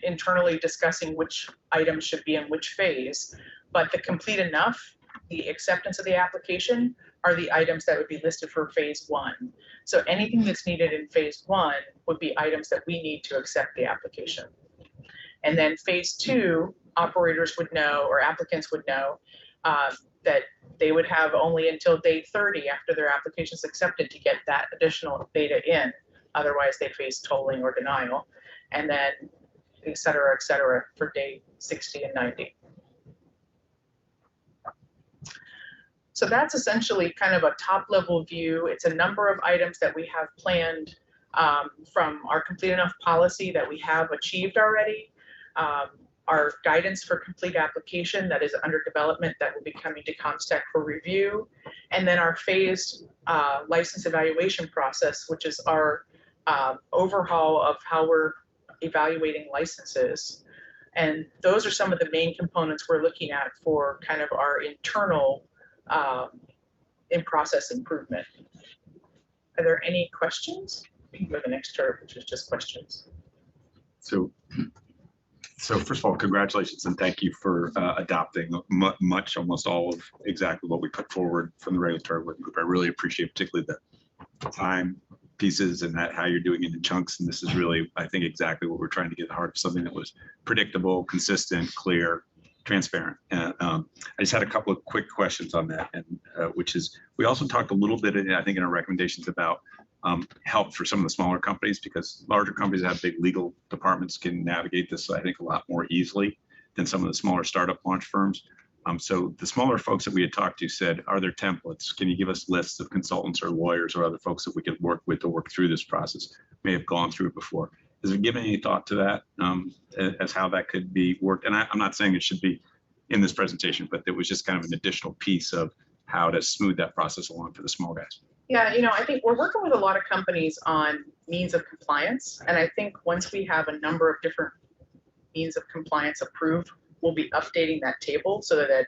internally discussing which items should be in which phase. But the complete enough, the acceptance of the application, are the items that would be listed for phase 1. So anything that's needed in phase 1 would be items that we need to accept the application. And then phase 2, operators would know, or applicants would know, that they would have only until day 30 after their application is accepted to get that additional data in. Otherwise, they face tolling or denial. And then et cetera, for day 60 and 90. So that's essentially kind of a top-level view. It's a number of items that we have planned from our complete enough policy that we have achieved already, our guidance for complete application that is under development that will be coming to COMSTAC for review, and then our phased license evaluation process, which is our overhaul of how we're evaluating licenses. And those are some of the main components we're looking at for kind of our internal in-process improvement. Are there any questions? We can go to the next chart, which is just questions. So So first of all, congratulations and thank you for adopting almost all of exactly what we put forward from the regulatory working group. I really appreciate particularly the time pieces and that how you're doing it in chunks. And this is really, I think, exactly what we're trying to get at the heart of something that was predictable, consistent, clear, transparent. And I just had a couple of quick questions on that, and which is we also talked a little bit, I think, in our recommendations about help for some of the smaller companies, because larger companies that have big legal departments can navigate this, I think, a lot more easily than some of the smaller startup launch firms. So the smaller folks that we had talked to said, are there templates? Can you give us lists of consultants or lawyers or other folks that we could work with to work through this process? May have gone through it before. Has it given any thought to that as how that could be worked? And I'm not saying it should be in this presentation, but it was just kind of an additional piece of how to smooth that process along for the small guys. Yeah, I think we're working with a lot of companies on means of compliance. And I think once we have a number of different means of compliance approved, we'll be updating that table so that,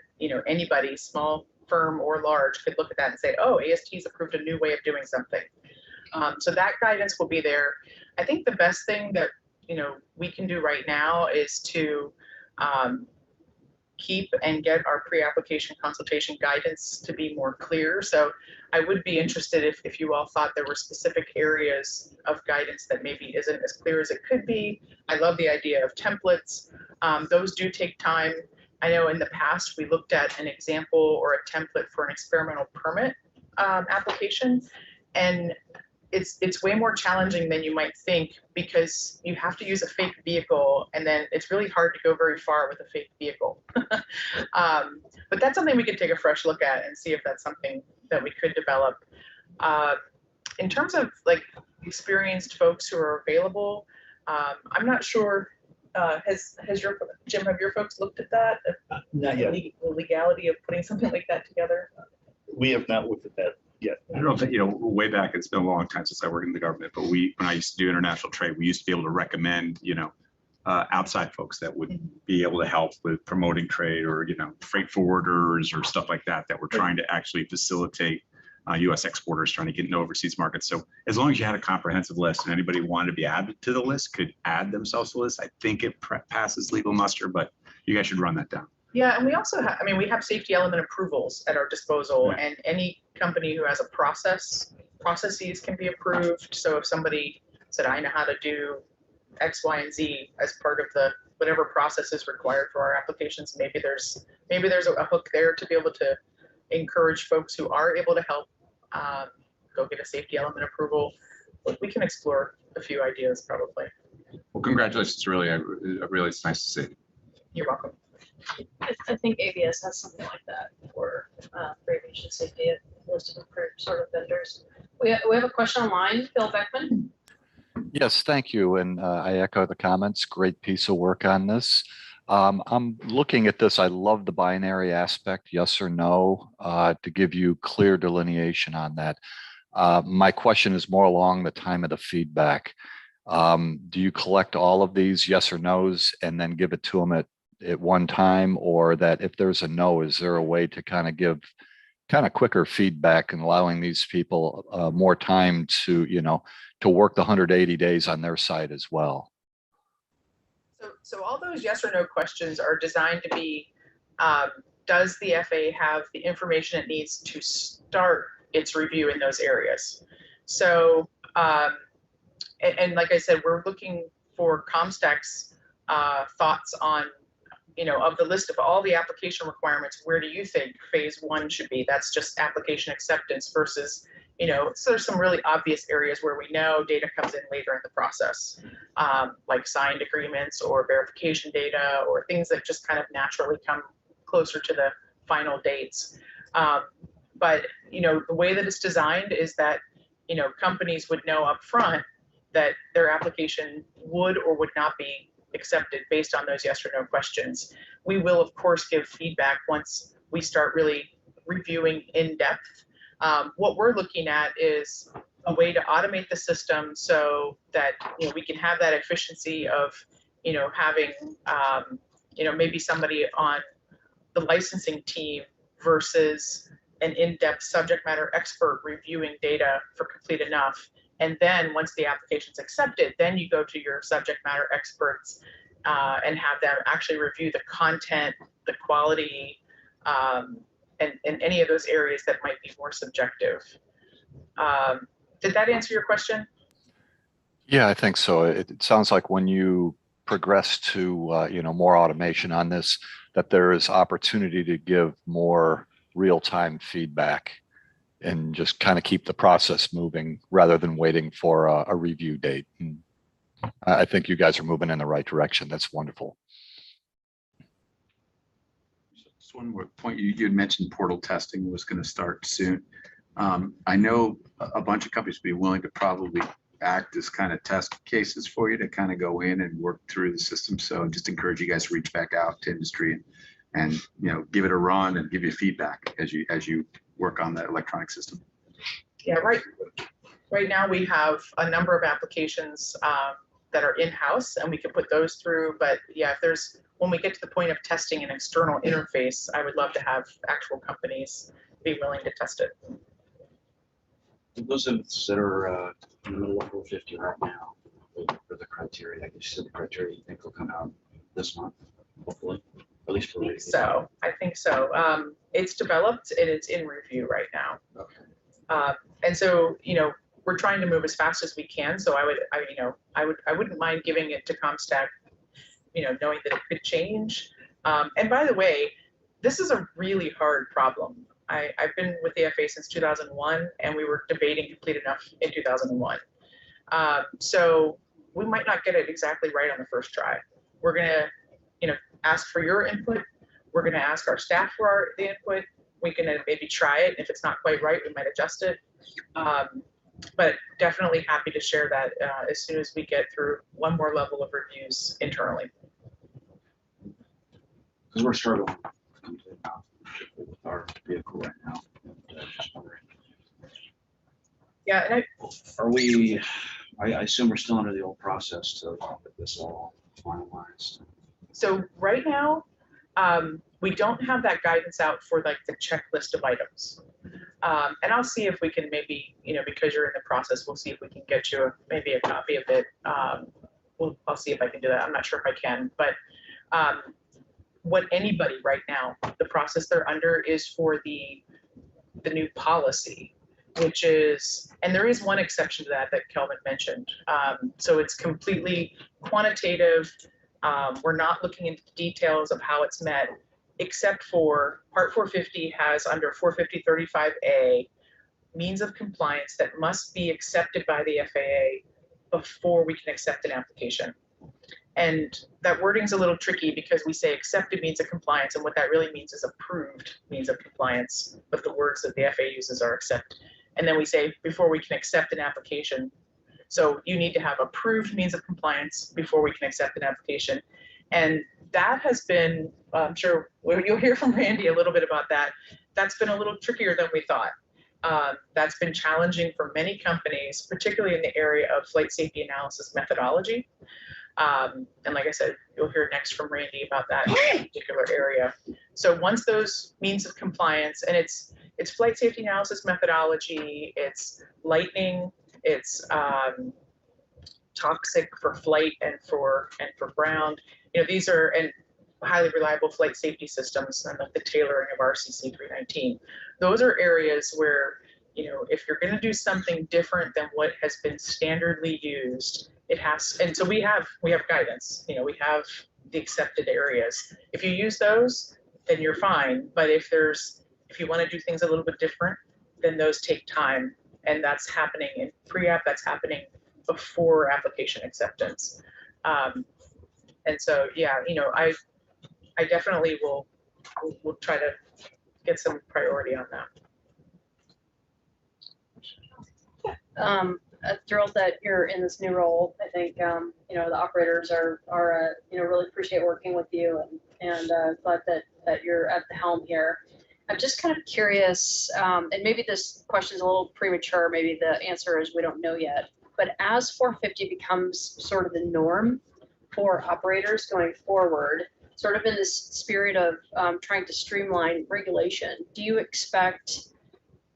anybody, small firm or large, could look at that and say, oh, AST's approved a new way of doing something. So that guidance will be there. I think the best thing that, we can do right now is to keep and get our pre-application consultation guidance to be more clear. So I would be interested if you all thought there were specific areas of guidance that maybe isn't as clear as it could be. I love the idea of templates. Those do take time. I know in the past we looked at an example or a template for an experimental permit application, and it's way more challenging than you might think, because you have to use a fake vehicle, and then it's really hard to go very far with a fake vehicle. But that's something we could take a fresh look at and see if that's something that we could develop. In terms of like experienced folks who are available, I'm not sure. Has Jim, have your folks looked at that? Not yet. The legality of putting something like that together? We have not looked at that yet. I don't know if, way back, it's been a long time since I worked in the government, but when I used to do international trade, we used to be able to recommend, outside folks that would be able to help with promoting trade, or, freight forwarders or stuff like that, that were trying to actually facilitate U.S. exporters trying to get into overseas markets. So as long as you had a comprehensive list and anybody wanted to be added to the list could add themselves to the list, I think it passes legal muster, but you guys should run that down. Yeah, and we also have, we have safety element approvals at our disposal, Right. and any company who has a processes can be approved. So if somebody said, I know how to do X, Y, and Z as part of the whatever process is required for our applications, maybe there's a hook there to be able to encourage folks who are able to help go get a safety element approval. We can explore a few ideas probably. Well, congratulations, really, it's nice to see. You're welcome. I think ABS has something like that for aviation safety listed for sort of vendors. We have a question online, Bill Beckman. Yes, thank you. And I echo the comments. Great piece of work on this. I'm looking at this. I love the binary aspect, yes or no, to give you clear delineation on that. My question is more along the time of the feedback. Do you collect all of these yes or no's and then give it to them at one time, or that if there's a no, is there a way to kind of give quicker feedback and allowing these people more time to, to work the 180 days on their side as well? So all those yes or no questions are designed to be, does the FAA have the information it needs to start its review in those areas? So, and like I said, we're looking for COMSTAC's thoughts on, of the list of all the application requirements, where do you think phase 1 should be? That's just application acceptance versus, so there's some really obvious areas where we know data comes in later in the process, like signed agreements or verification data or things that just kind of naturally come closer to the final dates. But, the way that it's designed is that, companies would know up front that their application would or would not be accepted based on those yes or no questions. We will, of course, give feedback once we start really reviewing in depth. What we're looking at is a way to automate the system so that we can have that efficiency of having maybe somebody on the licensing team versus an in-depth subject matter expert reviewing data for complete enough. And then once the application's accepted, then you go to your subject matter experts and have them actually review the content, the quality, and any of those areas that might be more subjective. Did that answer your question? Yeah, I think so. It sounds like when you progress to more automation on this, that there is opportunity to give more real-time feedback and just kind of keep the process moving rather than waiting for a review date. And I think you guys are moving in the right direction. That's wonderful. Just one more point. You had mentioned portal testing was going to start soon. I know a bunch of companies would be willing to probably act as kind of test cases for you to kind of go in and work through the system. So just encourage you guys to reach back out to industry and give it a run and give you feedback as you work on the electronic system. Yeah, right now we have a number of applications that are in-house, and we can put those through. But yeah, when we get to the point of testing an external interface, I would love to have actual companies be willing to test it. Those that are in the middle of 450 right now for the criteria, I guess you said the criteria you think will come out this month, hopefully, at least for I think so. It's developed and it's in review right now. Okay. And so, we're trying to move as fast as we can. So I wouldn't mind giving it to COMSTAC, knowing that it could change. And by the way, this is a really hard problem. I've been with the FAA since 2001, and we were debating complete enough in 2001. So we might not get it exactly right on the first try. We're gonna, ask for your input. We're gonna ask our staff for the input. We can maybe try it. If it's not quite right, we might adjust it. But definitely happy to share that as soon as we get through one more level of reviews internally. Because we're struggling with our vehicle right now. Yeah, and I assume we're still under the old process to get this all finalized. So right now, we don't have that guidance out for like the checklist of items. And I'll see if we can maybe, because you're in the process, we'll see if we can get you maybe a copy of it. I'll see if I can do that. I'm not sure if I can, but what anybody right now, the process they're under is for the new policy, which is, and there is one exception to that Kelvin mentioned. So it's completely quantitative. We're not looking into the details of how it's met, except for Part 450 has under 450.35A means of compliance that must be accepted by the FAA before we can accept an application. And that wording's a little tricky because we say accepted means of compliance, and what that really means is approved means of compliance, but the words that the FAA uses are accept. And then we say before we can accept an application. So you need to have approved means of compliance before we can accept an application. And that has been, I'm sure you'll hear from Randy a little bit about that. That's been a little trickier than we thought. That's been challenging for many companies, particularly in the area of flight safety analysis methodology. And like I said, you'll hear next from Randy about that particular area. So once those means of compliance, and it's flight safety analysis methodology, it's lightning, it's toxic for flight and for ground. These are and highly reliable flight safety systems, and the tailoring of RCC 319. Those are areas where, if you're going to do something different than what has been standardly used, it has. And so we have guidance. We have the accepted areas. If you use those, then you're fine. But if you want to do things a little bit different, then those take time, and that's happening in pre-app. That's happening before application acceptance. And so, yeah, I definitely will try to get some priority on that. Thrilled that you're in this new role. I think the operators are really appreciate working with you, and glad that you're at the helm here. I'm just kind of curious, and maybe this question is a little premature. Maybe the answer is we don't know yet. But as 450 becomes sort of the norm for operators going forward, sort of in this spirit of trying to streamline regulation, do you expect,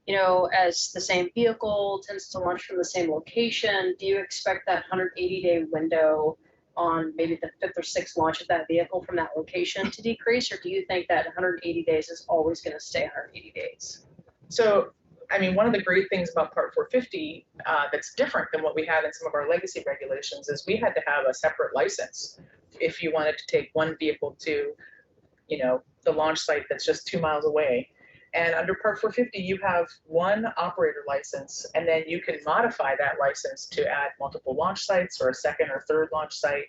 as the same vehicle tends to launch from the same location, do you expect that 180-day window on maybe the 5th or 6th launch of that vehicle from that location to decrease, or do you think that 180 days is always going to stay 180 days? So, I mean, one of the great things about Part 450 that's different than what we had in some of our legacy regulations is we had to have a separate license if you wanted to take one vehicle to, you know, the launch site that's just 2 miles away. And under Part 450, you have one operator license, and then you can modify that license to add multiple launch sites or a second or third launch site.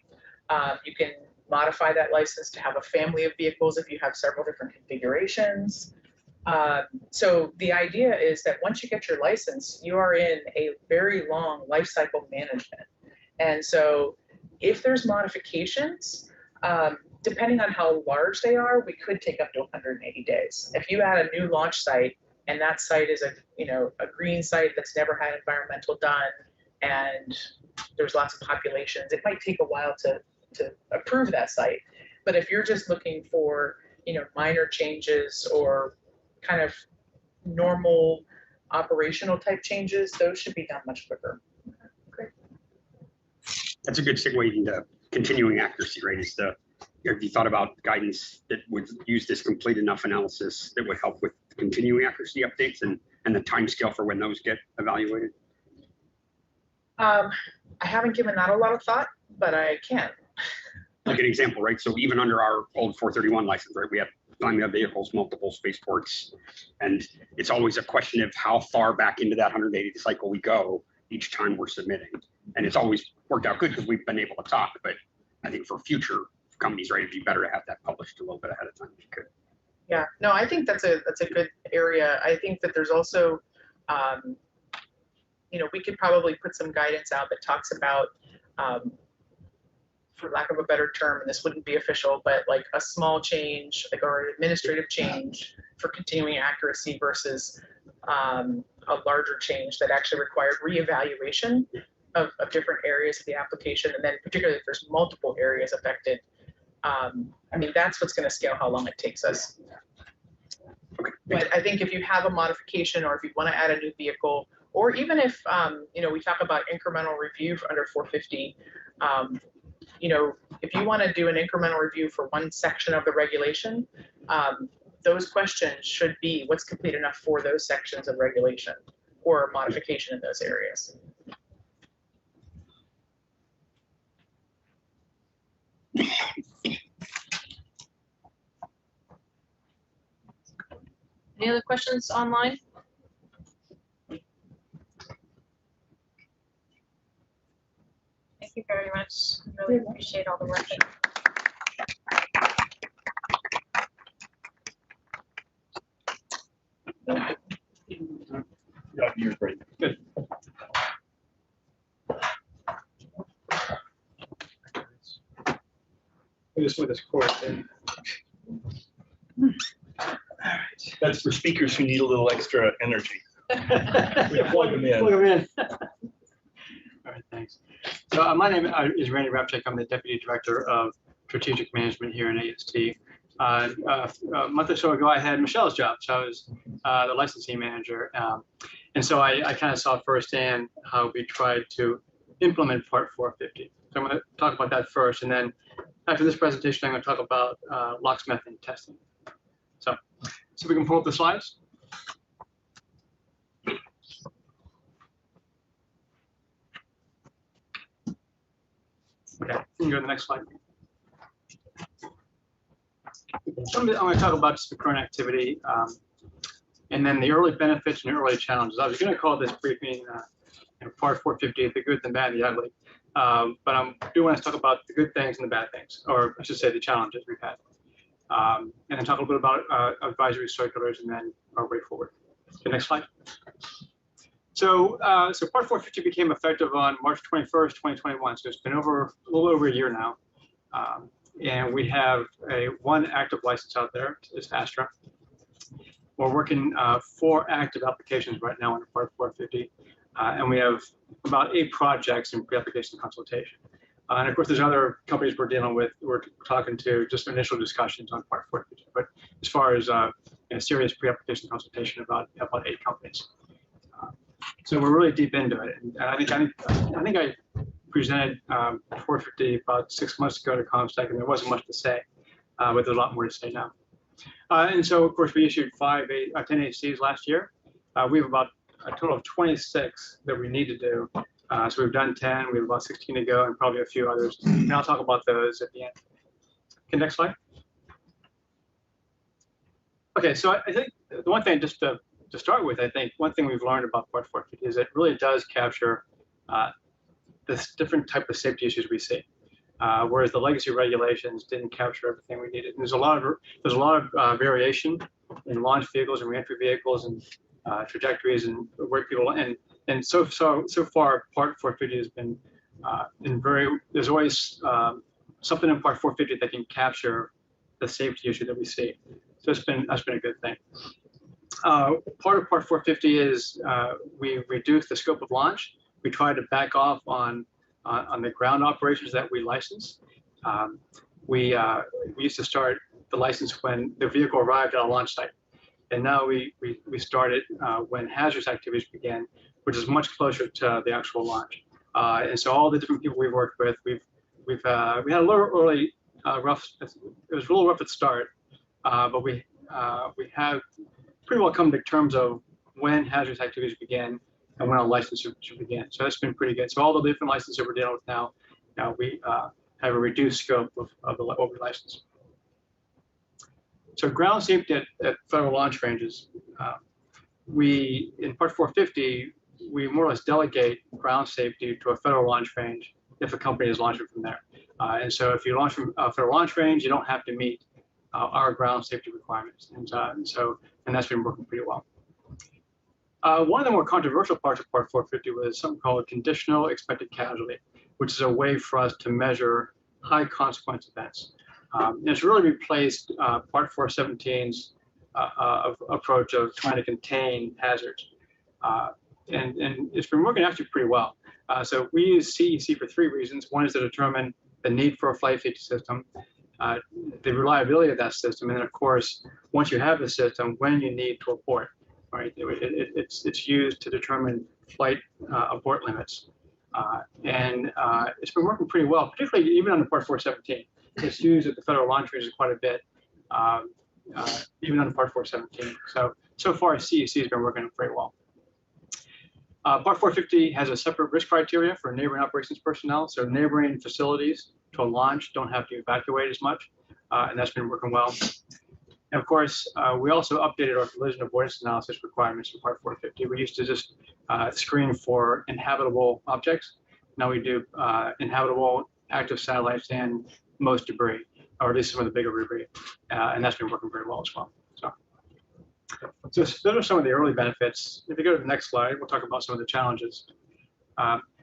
You can modify that license to have a family of vehicles if you have several different configurations. So the idea is that once you get your license, you are in a very long life cycle management. And so if there's modifications, depending on how large they are, we could take up to 180 days. If you add a new launch site and that site is a green site that's never had environmental done and there's lots of populations, it might take a while to approve that site. But if you're just looking for, minor changes or kind of normal operational type changes, those should be done much quicker. Great. That's a good segue into continuing accuracy, right? Have you thought about guidance that would use this complete enough analysis that would help with continuing accuracy updates and the timescale for when those get evaluated? I haven't given that a lot of thought, but I can. Like an example, right? So even under our old 431 license, right, we have vehicles, multiple spaceports, and it's always a question of how far back into that 180 cycle we go each time we're submitting. And it's always worked out good because we've been able to talk, but I think for future companies, right, it'd be better to have that published a little bit ahead of time if you could. Yeah, no, I think that's a good area. I think that there's also, we could probably put some guidance out that talks about, for lack of a better term, and this wouldn't be official, but like a small change, like or an administrative change for continuing accuracy versus a larger change that actually required reevaluation of different areas of the application, and then particularly if there's multiple areas affected. That's what's going to scale how long it takes us. But I think if you have a modification or if you want to add a new vehicle, or even if, we talk about incremental review for under 450, if you want to do an incremental review for one section of the regulation, those questions should be what's complete enough for those sections of regulation or a modification in those areas. Any other questions online? Thank you very much. I really appreciate all the work. Yeah, you're great. Good. Just with this cord. That's for speakers who need a little extra energy. We plug them in. Plug them in. All right, thanks. So my name is Randy Rapchik. I'm the Deputy Director of Strategic Management here in AST. A month or so ago, I had Michelle's job. So I was the licensing manager. And so I kind of saw firsthand how we tried to implement Part 450. So I'm going to talk about that first. And then after this presentation, I'm going to talk about locksmith and testing. So we can pull up the slides. Okay, you can go to the next slide. I'm going to talk about just the current activity and then the early benefits and the early challenges. I was going to call this briefing Part 450, the good, the bad, and the ugly. But I do want to talk about the good things and the bad things, or I should say the challenges we've had. And then talk a little bit about advisory circulars and then our way forward. The next slide. So Part 450 became effective on March 21st, 2021. So it's been a little over a year now. And we have one active license out there. It's Astra. We're working 4 active applications right now under Part 450. And we have about 8 projects in pre-application consultation. And of course, there's other companies we're dealing with. We're talking to just initial discussions on Part 450. But as far as serious pre-application consultation, about 8 companies. So we're really deep into it. And I think I presented 450 about 6 months ago to COMSTAC, and there wasn't much to say, but there's a lot more to say now. And so, of course, we issued 10 ACs last year. We have about a total of 26 that we need to do. So we've done 10, we have about 16 to go, and probably a few others. And I'll talk about those at the end. Okay, next slide. Okay, so I think the one thing, just to start with, I think one thing we've learned about Part 450 is it really does capture this different type of safety issues we see, whereas the legacy regulations didn't capture everything we needed. And there's a lot of variation in launch vehicles and reentry vehicles and trajectories and where people and so far Part 450 has been there's always something in Part 450 that can capture the safety issue that we see. So that's been a good thing. Part of Part 450 is we reduce the scope of launch. We try to back off on the ground operations that we license. We used to start the license when the vehicle arrived at a launch site, and now we started when hazardous activities began, which is much closer to the actual launch. And so all the different people we've worked with, we had a little early rough. It was a little rough at the start, but we have pretty well come to terms of when hazardous activities began and when a license should begin. So that's been pretty good. So all the different licenses that we're dealing with now we have a reduced scope of what we license. So ground safety at federal launch ranges, in Part 450, we more or less delegate ground safety to a federal launch range if a company is launching from there. And so if you launch from a federal launch range, you don't have to meet our ground safety requirements. And that's been working pretty well. One of the more controversial parts of Part 450 was something called conditional expected casualty, which is a way for us to measure high consequence events. And it's really replaced Part 417's approach of trying to contain hazards. And it's been working actually pretty well. So we use CEC for 3 reasons. One is to determine the need for a flight safety system, the reliability of that system, and then of course, once you have the system, when you need to abort, right? It's used to determine flight abort limits. And it's been working pretty well, particularly even under Part 417. It's used at the federal launch ranges quite a bit, even under Part 417. So far, CEC has been working very well. Part 450 has a separate risk criteria for neighboring operations personnel. So neighboring facilities to a launch don't have to evacuate as much, and that's been working well. And of course, we also updated our collision avoidance analysis requirements in Part 450. We used to just screen for inhabitable objects. Now we do inhabitable, active satellites, and most debris, or at least some of the bigger debris, and that's been working very well as well. So those are some of the early benefits. If you go to the next slide, we'll talk about some of the challenges.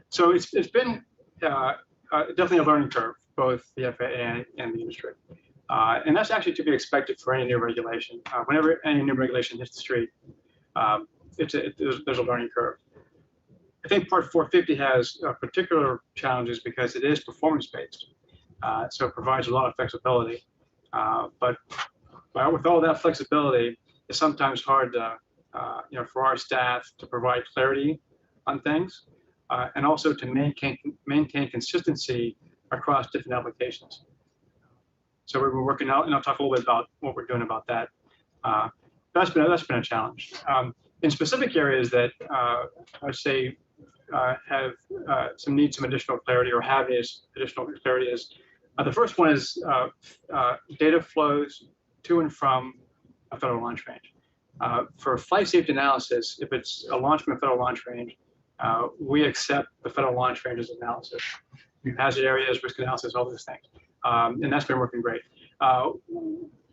So it's been definitely a learning curve, both the FAA and the industry. And that's actually to be expected for any new regulation. Whenever any new regulation hits the street, there's a learning curve. I think Part 450 has particular challenges because it is performance-based. So it provides a lot of flexibility. But with all that flexibility, it's sometimes hard to, for our staff to provide clarity on things, and also to maintain consistency across different applications. So we've been working out, and I'll talk a little bit about what we're doing about that. That's been a challenge. In specific areas that I'd say have some additional clarity or have additional clarity is the first one is data flows to and from a federal launch range. For flight safety analysis, if it's a launch from a federal launch range, we accept the federal launch range's analysis, hazard areas, risk analysis, all those things. And that's been working great.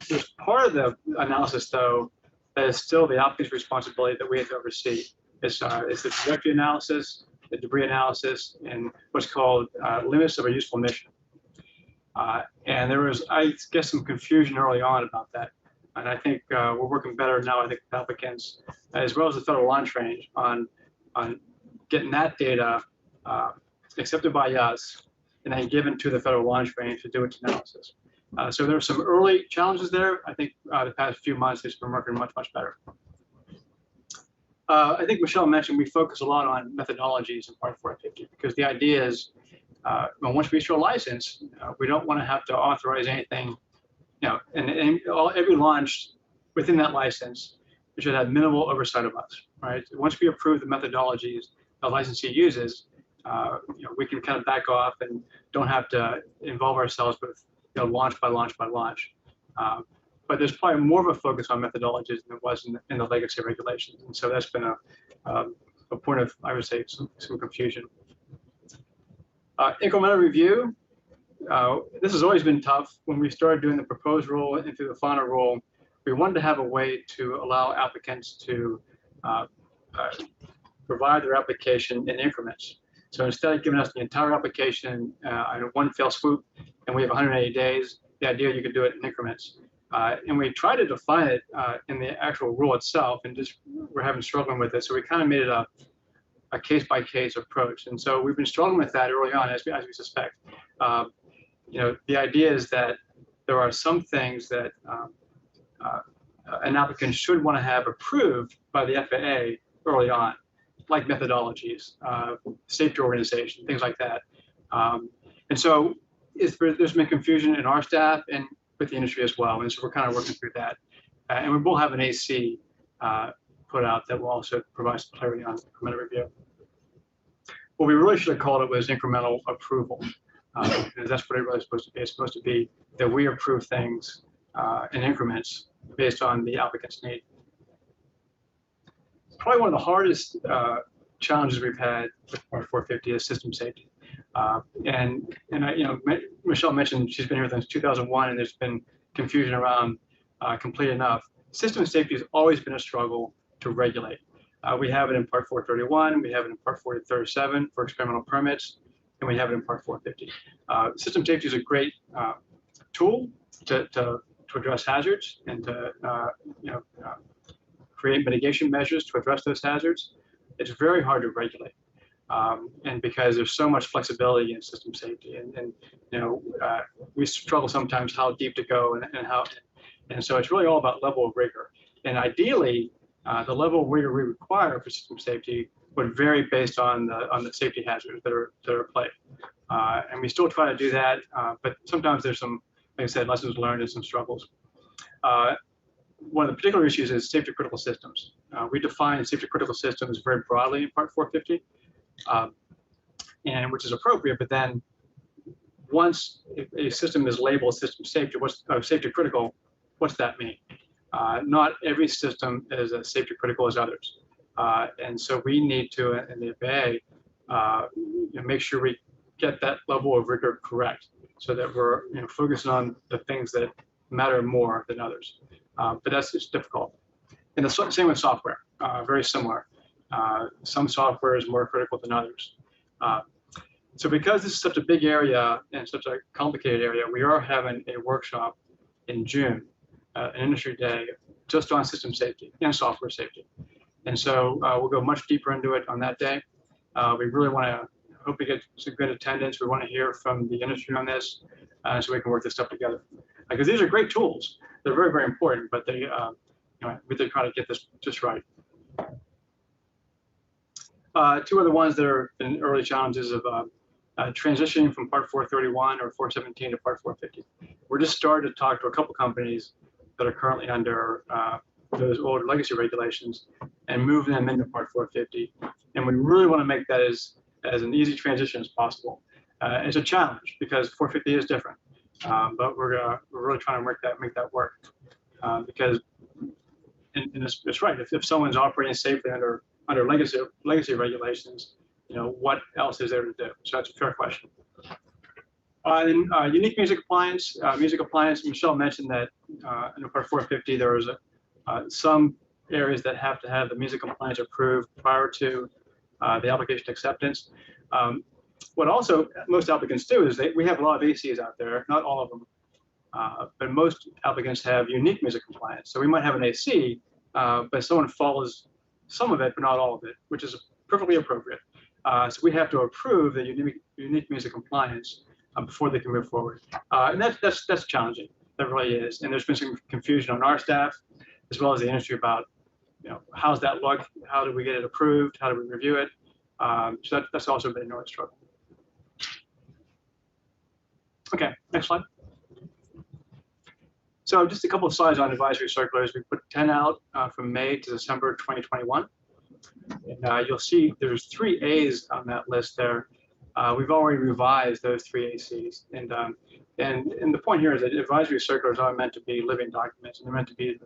There's part of the analysis, though, that is still the optics responsibility that we have to oversee. It's the trajectory analysis, the debris analysis, and what's called limits of a useful mission. And there was, I guess, some confusion early on about that. And I think we're working better now, I think, with applicants, as well as the federal launch range, on getting that data accepted by us and then given to the federal launch range to do its analysis. So there are some early challenges there. I think the past few months it's been working much, much better. I think Michelle mentioned we focus a lot on methodologies in Part 450 because the idea is once we issue a license, we don't want to have to authorize anything, every launch within that license, we should have minimal oversight of us, right? Once we approve the methodologies the licensee uses, we can kind of back off and don't have to involve ourselves with launch by launch by launch. But there's probably more of a focus on methodologies than there was in the legacy regulations, and so that's been a point of, I would say, some confusion. Incremental review. This has always been tough. When we started doing the proposed rule and through the final rule, we wanted to have a way to allow applicants to provide their application in increments. So instead of giving us the entire application in one fell swoop, and we have 180 days, the idea you could do it in increments. And we tried to define it in the actual rule itself, and just we're having struggling with it. So we kind of made it a case-by-case approach. And so we've been struggling with that early on, as we suspect. The idea is that there are some things that an applicant should want to have approved by the FAA early on, like methodologies, safety organization, things like that. And so there's been confusion in our staff and with the industry as well. And so we're kind of working through that. And we will have an AC put out that will also provide some clarity on incremental review. What we really should have called it was incremental approval, because that's what it really is supposed to be. It's supposed to be that we approve things in increments based on the applicant's need. Probably one of the hardest challenges we've had with Part 450 is system safety. Michelle mentioned she's been here since 2001, and there's been confusion around complete enough. System safety has always been a struggle to regulate. We have it in Part 431, we have it in Part 437 for experimental permits, and we have it in Part 450. System safety is a great tool to address hazards and to create mitigation measures to address those hazards. It's very hard to regulate. And because there's so much flexibility in system safety, and we struggle sometimes how deep to go and so it's really all about level of rigor. And ideally, the level of rigor we require for system safety would vary based on the safety hazards that are at play. And we still try to do that, but sometimes there's some, like I said, lessons learned and some struggles. One of the particular issues is safety critical systems. We define safety critical systems very broadly in Part 450. And which is appropriate, but then once a system is labeled system safety, safety critical, what's that mean? Not every system is as safety critical as others, and so we need to, in the FAA, make sure we get that level of rigor correct, so that we're focusing on the things that matter more than others. But that's just difficult. And the same with software, very similar. Some software is more critical than others. So because this is such a big area and such a complicated area, we are having a workshop in June, an industry day, just on system safety and software safety. And so we'll go much deeper into it on that day. We really want to hope we get some good attendance. We want to hear from the industry on this so we can work this stuff together. Because these are great tools. They're very, very important, but they, we try to get this just right. Two other ones that are in early challenges of transitioning from Part 431 or 417 to Part 450. We're just starting to talk to a couple companies that are currently under those old legacy regulations and move them into Part 450. And we really want to make that as an easy transition as possible. It's a challenge because 450 is different, but we're really trying to make that work because, and it's right. If someone's operating safely under legacy regulations, what else is there to do? So that's a fair question. And unique music appliance. Michelle mentioned that in Part 450 there was some areas that have to have the music compliance approved prior to the application acceptance. What also most applicants do is we have a lot of ACs out there, not all of them, but most applicants have unique music compliance. So we might have an AC, but someone follows some of it, but not all of it, which is perfectly appropriate. So we have to approve the unique music compliance before they can move forward. And that's challenging. That really is. And there's been some confusion on our staff, as well as the industry about, how's that look? How do we get it approved? How do we review it? So that's also been a struggle. Okay, next slide. So just a couple of slides on advisory circulars. We put 10 out from May to December 2021. And you'll see there's 3 A's on that list there. We've already revised those 3 ACs. And the point here is that advisory circulars are meant to be living documents, and they're meant to be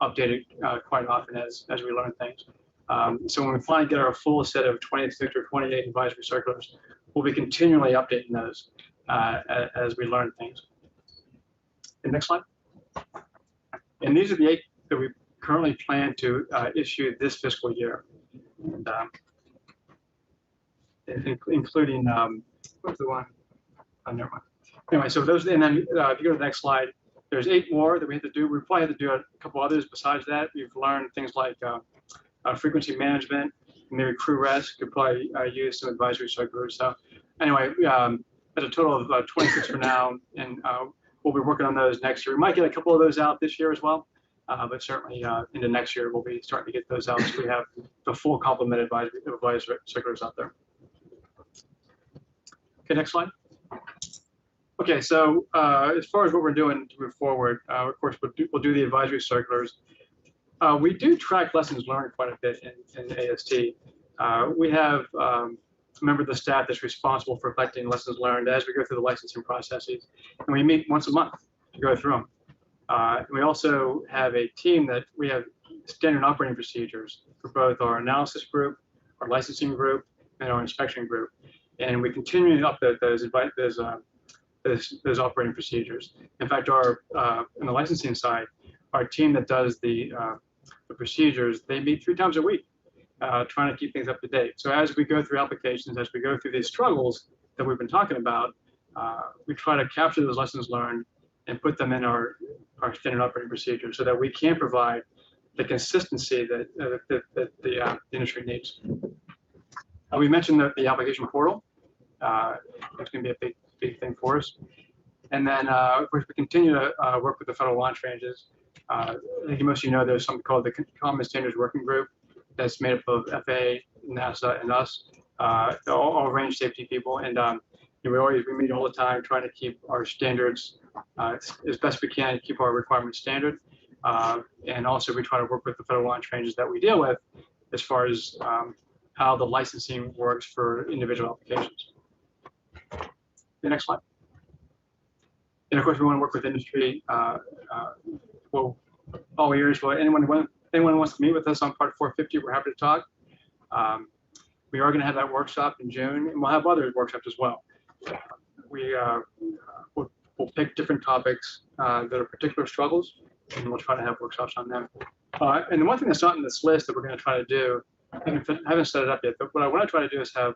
updated quite often as we learn things. So when we finally get our full set of 26 or 28 advisory circulars, we'll be continually updating those as we learn things. And next slide. And these are the 8 that we currently plan to issue this fiscal year, and including what's the one? Oh, never mind. Anyway, so those, and then if you go to the next slide, there's 8 more that we have to do. We probably have to do a couple others besides that. We've learned things like frequency management, maybe crew rest could probably use some advisory circulars. So anyway, at a total of 26 for now, and we'll be working on those next year. We might get a couple of those out this year as well, but certainly into next year, we'll be starting to get those out so we have the full complement of advisory circulars out there. Okay, next slide. Okay, so as far as what we're doing to move forward, of course, we'll do the advisory circulars. We do track lessons learned quite a bit in AST. We have a member of the staff that's responsible for collecting lessons learned as we go through the licensing processes. And we meet once a month to go through them. And we also have a team that we have standard operating procedures for both our analysis group, our licensing group, and our inspection group. And we continue to update those operating procedures. In fact, on the licensing side, our team that does the procedures, they meet 3 times a week, trying to keep things up to date. So as we go through applications, as we go through these struggles that we've been talking about, we try to capture those lessons learned and put them in our standard operating procedures so that we can provide the consistency that the industry needs. We mentioned the application portal. That's going to be a big thing for us. And then, of course, we continue to work with the federal launch ranges. I think most of you know there's something called the Common Standards Working Group that's made up of FAA, NASA, and us, all range safety people. And we meet all the time trying to keep our standards as best we can, keep our requirements standard. And also we try to work with the federal launch ranges that we deal with as far as how the licensing works for individual applications. The next slide. And of course, we want to work with industry. Well, all ears. Well, anyone wants to meet with us on Part 450, we're happy to talk. We are going to have that workshop in June, and we'll have other workshops as well. We'll pick different topics that are particular struggles, and we'll try to have workshops on them. And the one thing that's not in this list that we're going to try to do, I haven't set it up yet, but what I want to try to do is have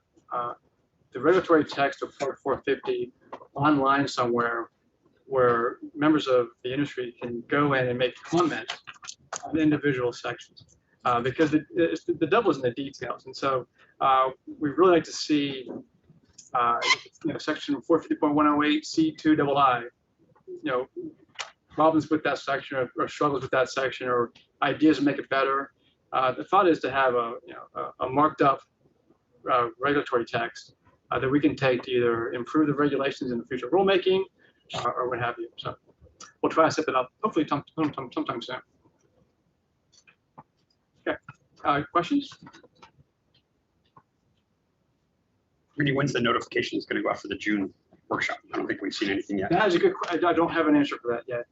the regulatory text of Part 450 online somewhere where members of the industry can go in and make comments on individual sections, because the devil's in the details. And so we'd really like to see section 450.108 C2II, problems with that section or struggles with that section or ideas to make it better. The thought is to have a marked up regulatory text that we can take to either improve the regulations in the future rulemaking or what have you. So we'll try to set that up hopefully sometime soon. Okay, questions? Really, when's the notification is going to go out for the June workshop? I don't think we've seen anything yet. That is a good question. I don't have an answer for that yet.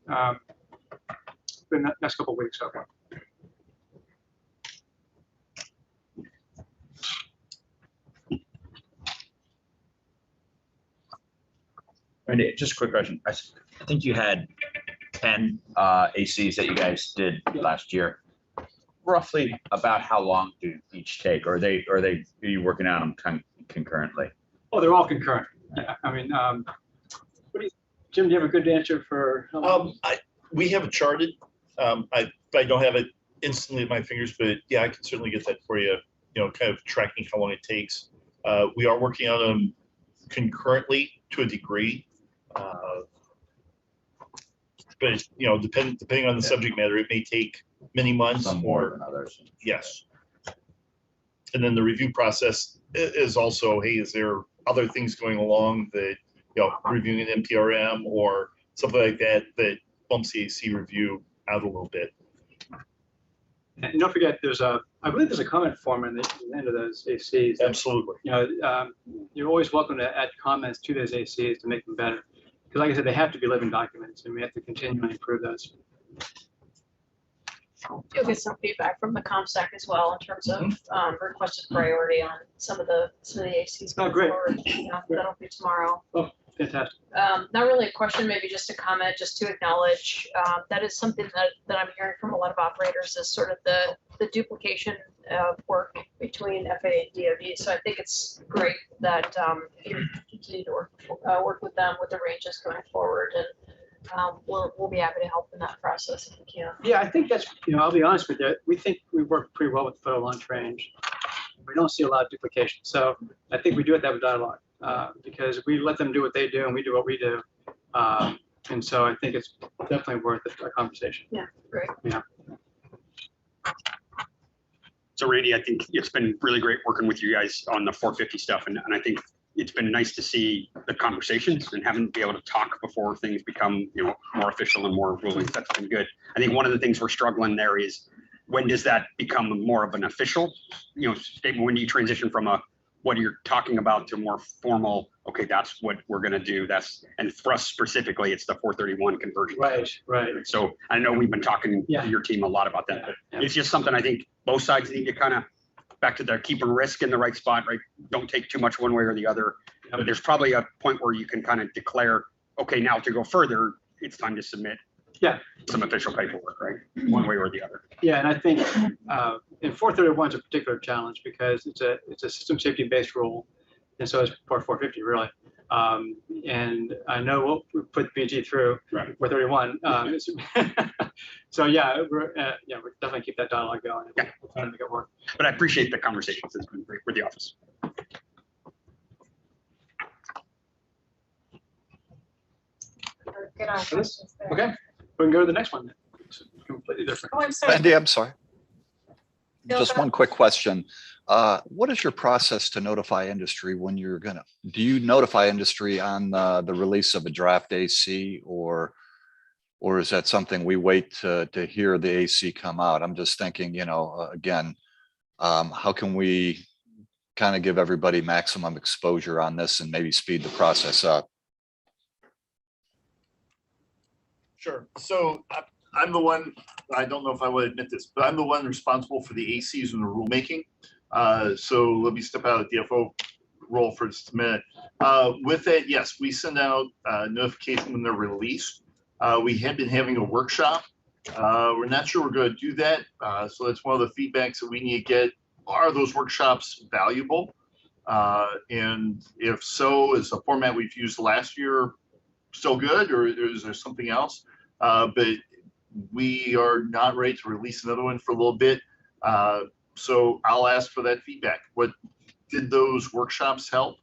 In the next couple of weeks, okay. Randy, just a quick question. I think you had 10 ACs that you guys did last year. Roughly about how long do each take? Or are you working on them concurrently? Oh, they're all concurrent. I mean, Jim, do you have a good answer for? We have it charted. I don't have it instantly at my fingers, but yeah, I can certainly get that for you. Kind of tracking how long it takes. We are working on them concurrently to a degree, but depending on the subject matter, it may take many months. Some more than others. Yes. And then the review process is also, hey, is there other things going along that reviewing an MTRM or something like that, that bumps the AC review out a little bit. And don't forget, I believe there's a comment form in the end of those ACs. Absolutely. You're always welcome to add comments to those ACs to make them better. Because like I said, they have to be living documents and we have to continually improve those. You'll get some feedback from the COMSTAC as well in terms of requested priority on some of the ACs going forward. Yeah, that'll be tomorrow. Oh, fantastic. Not really a question, maybe just a comment, just to acknowledge that is something that I'm hearing from a lot of operators is sort of the duplication of work between FAA and DoD. So I think it's great that you continue to work with them with the ranges going forward, and we'll be happy to help in that process if we can. Yeah, I think that's, I'll be honest with you, we think we work pretty well with the Federal Launch Range. We don't see a lot of duplication. So I think we do have to have a dialogue because we let them do what they do and we do what we do. And so I think it's definitely worth a conversation. Yeah, great. Yeah. So Randy, I think it's been really great working with you guys on the 450 stuff. And I think it's been nice to see the conversations and having to be able to talk before things become, more official and more rulings. That's been good. I think one of the things we're struggling there is when does that become more of an official, statement? When do you transition from what you're talking about to more formal, okay, that's what we're going to do. And for us specifically, it's the 431 conversion. Right. So I know we've been talking to your team a lot about that, but it's just something I think both sides need to kind of back to the keeping risk in the right spot, right? Don't take too much one way or the other. But there's probably a point where you can kind of declare, okay, now to go further, it's time to submit some official paperwork, right? One way or the other. Yeah, and I think in 431 is a particular challenge because it's a system safety based rule, and so is Part 450 really. And I know we'll put BG through 431. So yeah, we're definitely keep that dialogue going. Yeah, we're trying to make it work. But I appreciate the conversations. It's been great with the office. Good on questions there. Okay, we can go to the next one. It's completely different. Oh, I'm sorry. Andy, I'm sorry. Bill, Just one quick question. What is your process to notify industry when you're do you notify industry on the release of a draft AC or is that something we wait to hear the AC come out? I'm just thinking, again, how can we kind of give everybody maximum exposure on this and maybe speed the process up? Sure. So I'm the one, I don't know if I would admit this, but I'm the one responsible for the ACs and the rulemaking. So let me step out of the DFO role for just a minute. With that, yes, we send out notification when they're released. We have been having a workshop. We're not sure we're going to do that. So that's one of the feedbacks that we need to get. Are those workshops valuable? And if so, is the format we've used last year still good, or is there something else? But we are not ready to release another one for a little bit. So I'll ask for that feedback. What did those workshops help?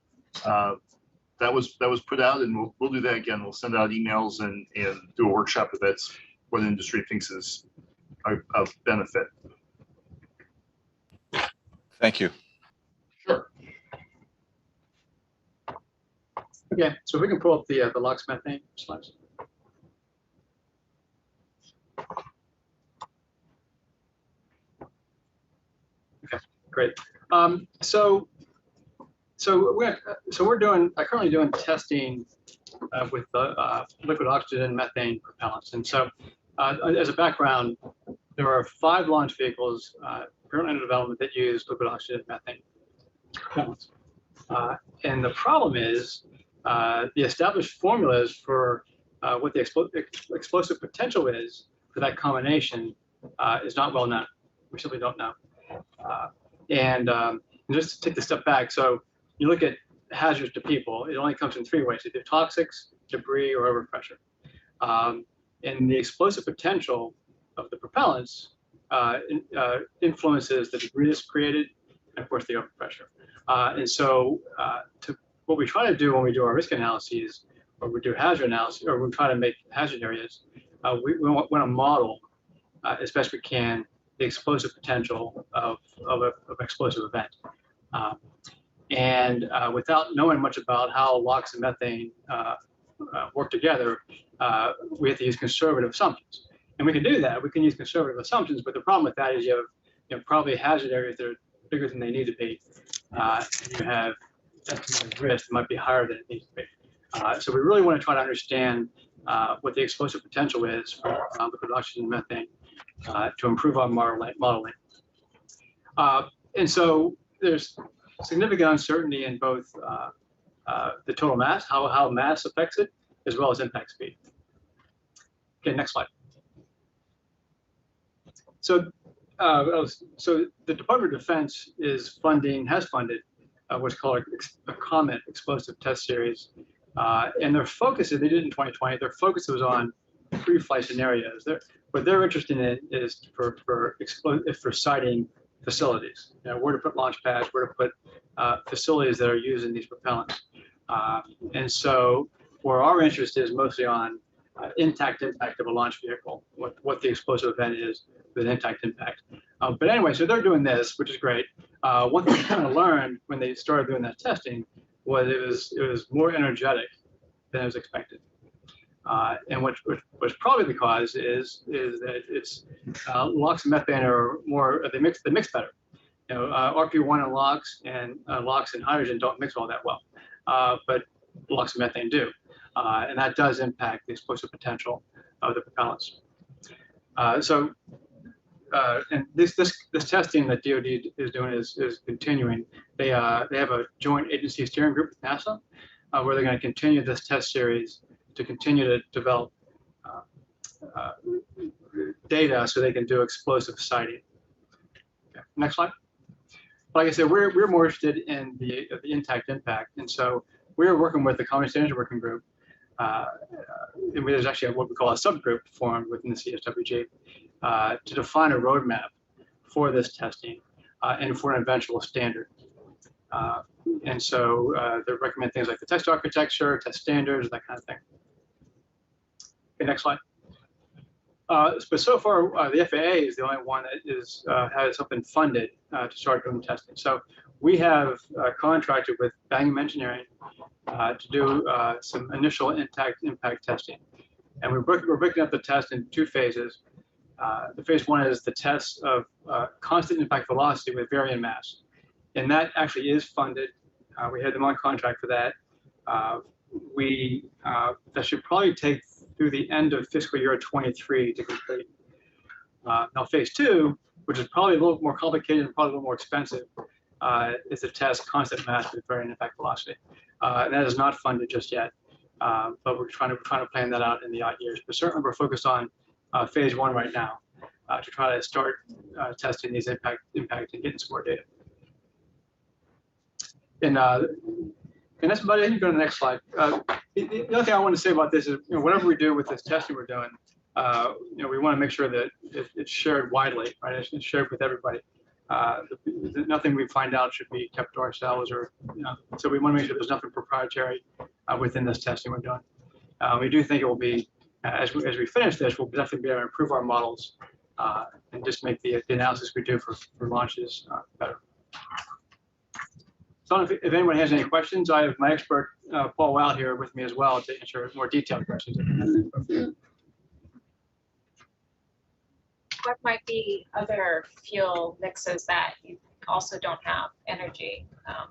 That was put out, and we'll do that again. We'll send out emails and do a workshop if that's what the industry thinks is of benefit. Thank you. Sure. Okay, so we can pull up the LOX methane slides. Okay, great. So we're currently doing testing with liquid oxygen and methane propellants. And so as a background, there are 5 launch vehicles currently under development that use liquid oxygen and methane propellants. And the problem is the established formulas for what the explosive potential is for that combination is not well known. We simply don't know. And just to take the step back, so you look at hazards to people, it only comes in 3 ways: either toxics, debris, or overpressure. And the explosive potential of the propellants influences the debris that's created, and of course the overpressure. And so what we try to do when we do our risk analyses, or we do hazard analysis, or we try to make hazard areas, we want to model as best we can the explosive potential of an explosive event. And without knowing much about how LOX and methane work together, we have to use conservative assumptions. And we can do that. We can use conservative assumptions, but the problem with that is you have probably hazard areas that are bigger than they need to be. And you have estimated risk that might be higher than it needs to be. So we really want to try to understand what the explosive potential is for liquid oxygen and methane to improve our modeling. And so there's significant uncertainty in both the total mass, how mass affects it, as well as impact speed. Okay, next slide. So, so the Department of Defense has funded what's called a COMET explosive test series. And their focus, they did it in 2020, their focus was on pre-flight scenarios. What they're interested in is for siting facilities, where to put launch pads, where to put facilities that are using these propellants. And so where our interest is mostly on intact impact of a launch vehicle, what the explosive event is with intact impact. But anyway, so they're doing this, which is great. One thing we kind of learned when they started doing that testing was it was more energetic than was expected. And what was probably the cause is that it's LOX and methane are more, they mix better. RP1 and LOX and hydrogen don't mix all that well, but LOX and methane do. And that does impact the explosive potential of the propellants. And this testing that DoD is doing is continuing. They have a joint agency steering group with NASA, where they're going to continue this test series to continue to develop data so they can do explosive sighting. Okay, next slide. Like I said, we're more interested in the intact impact, and so we're working with the Common Standards Working Group. And there's actually what we call a subgroup formed within the CSWG to define a roadmap for this testing and for an eventual standard. And so they recommend things like the test architecture, test standards, that kind of thing. Okay, next slide. But so far, the FAA is the only one that has something funded to start doing testing. So we have contracted with Bangham Engineering to do some initial intact impact testing. And we're breaking up the test in two phases. The phase one is the test of constant impact velocity with varying mass. And that actually is funded. We had them on contract for that. That should probably take through the end of fiscal year 23 to complete. Now, phase two, which is probably a little more complicated and probably a little more expensive, is to test constant mass with varying impact velocity. And that is not funded just yet, but we're trying to plan that out in the odd years. But certainly, we're focused on phase one right now to try to start testing these impact and getting some more data. And that's about it. You can go to the next slide. The other thing I want to say about this is, whatever we do with this testing we're doing, we want to make sure that it's shared widely, right? It's shared with everybody. Nothing we find out should be kept to ourselves, or so we want to make sure there's nothing proprietary within this testing we're doing. We do think it will be, as we finish this, we'll definitely be able to improve our models and just make the analysis we do for launches better. So if anyone has any questions, I have my expert, Paul Wow, here with me as well to answer more detailed questions. What might be other fuel mixes that you also don't have energy kind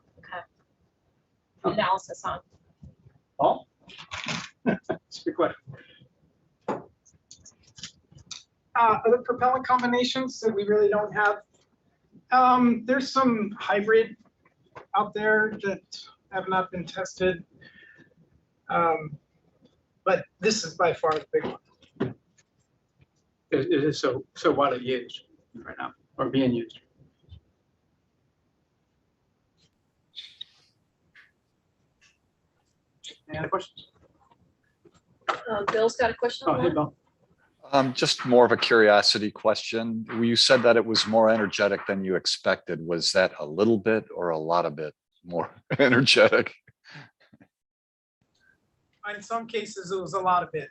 of analysis on? Paul? That's a good question. Other propellant combinations that we really don't have. There's some hybrid out there that have not been tested, but this is by far the big one. It is so widely used right now, or being used. Any other questions? Bill's got a question. Oh, hey, Bill. Just more of a curiosity question. You said that it was more energetic than you expected. Was that a little bit or a lot of bit more energetic? In some cases, it was a lot of it.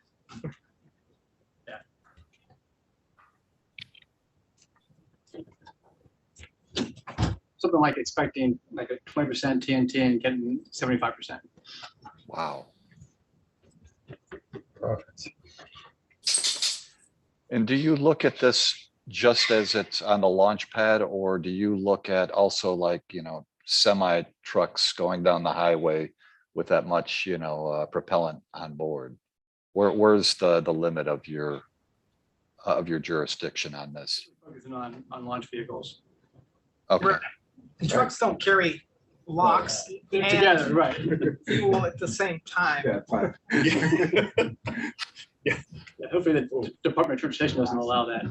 something like expecting like a 20% TNT and getting 75%. Wow. Perfect. And do you look at this just as it's on the launch pad, or do you look at also like, semi trucks going down the highway with that much, propellant on board? Where's the limit of your jurisdiction on this? Focusing on launch vehicles. Okay. The trucks don't carry locks They're and together, right? fuel at the same time. Yeah, fine. Yeah, hopefully the Department of Transportation doesn't allow that.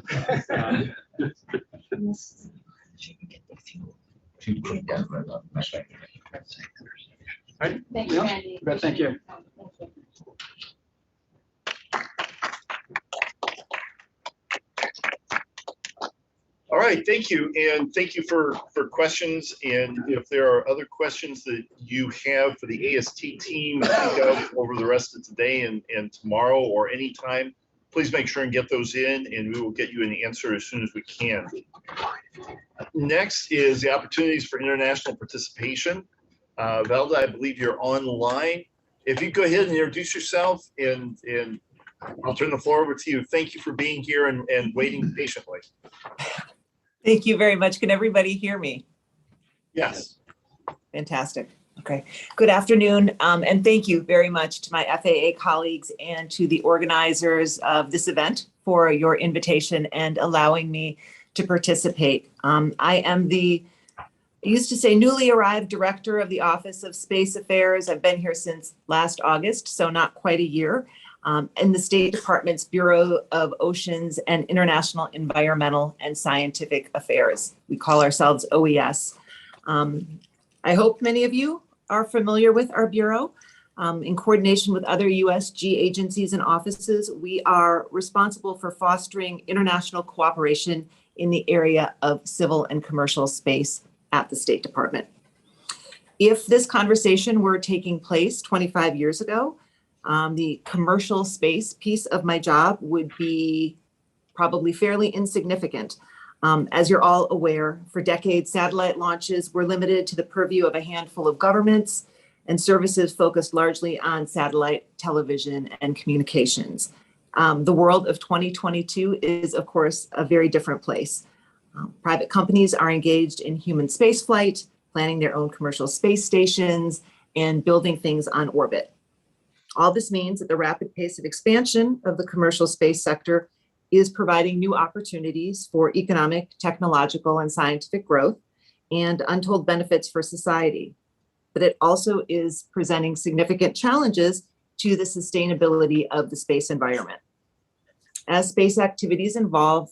Right? Thank you, Andy. Thank you. All right, thank you. And thank you for questions. And if there are other questions that you have for the AST team over the rest of today and tomorrow or anytime, please make sure and get those in, and we will get you an answer as soon as we can. Next is the opportunities for international participation. Velda, I believe you're online. If you go ahead and introduce yourself, and I'll turn the floor over to you. Thank you for being here and waiting patiently. Thank you very much. Can everybody hear me? Yes. Fantastic. Okay. Good afternoon. And thank you very much to my FAA colleagues and to the organizers of this event for your invitation and allowing me to participate. I am I used to say newly arrived director of the Office of Space Affairs. I've been here since last August, so not quite a year. In the State Department's Bureau of Oceans and International Environmental and Scientific Affairs. We call ourselves OES. I hope many of you are familiar with our Bureau. In coordination with other USG agencies and offices, we are responsible for fostering international cooperation in the area of civil and commercial space at the State Department. If this conversation were taking place 25 years ago, the commercial space piece of my job would be probably fairly insignificant. As you're all aware, for decades, satellite launches were limited to the purview of a handful of governments and services focused largely on satellite television and communications. The world of 2022 is, of course, a very different place. Private companies are engaged in human spaceflight, planning their own commercial space stations, and building things on orbit. All this means that the rapid pace of expansion of the commercial space sector is providing new opportunities for economic, technological, and scientific growth and untold benefits for society. But it also is presenting significant challenges to the sustainability of the space environment. As space activities involve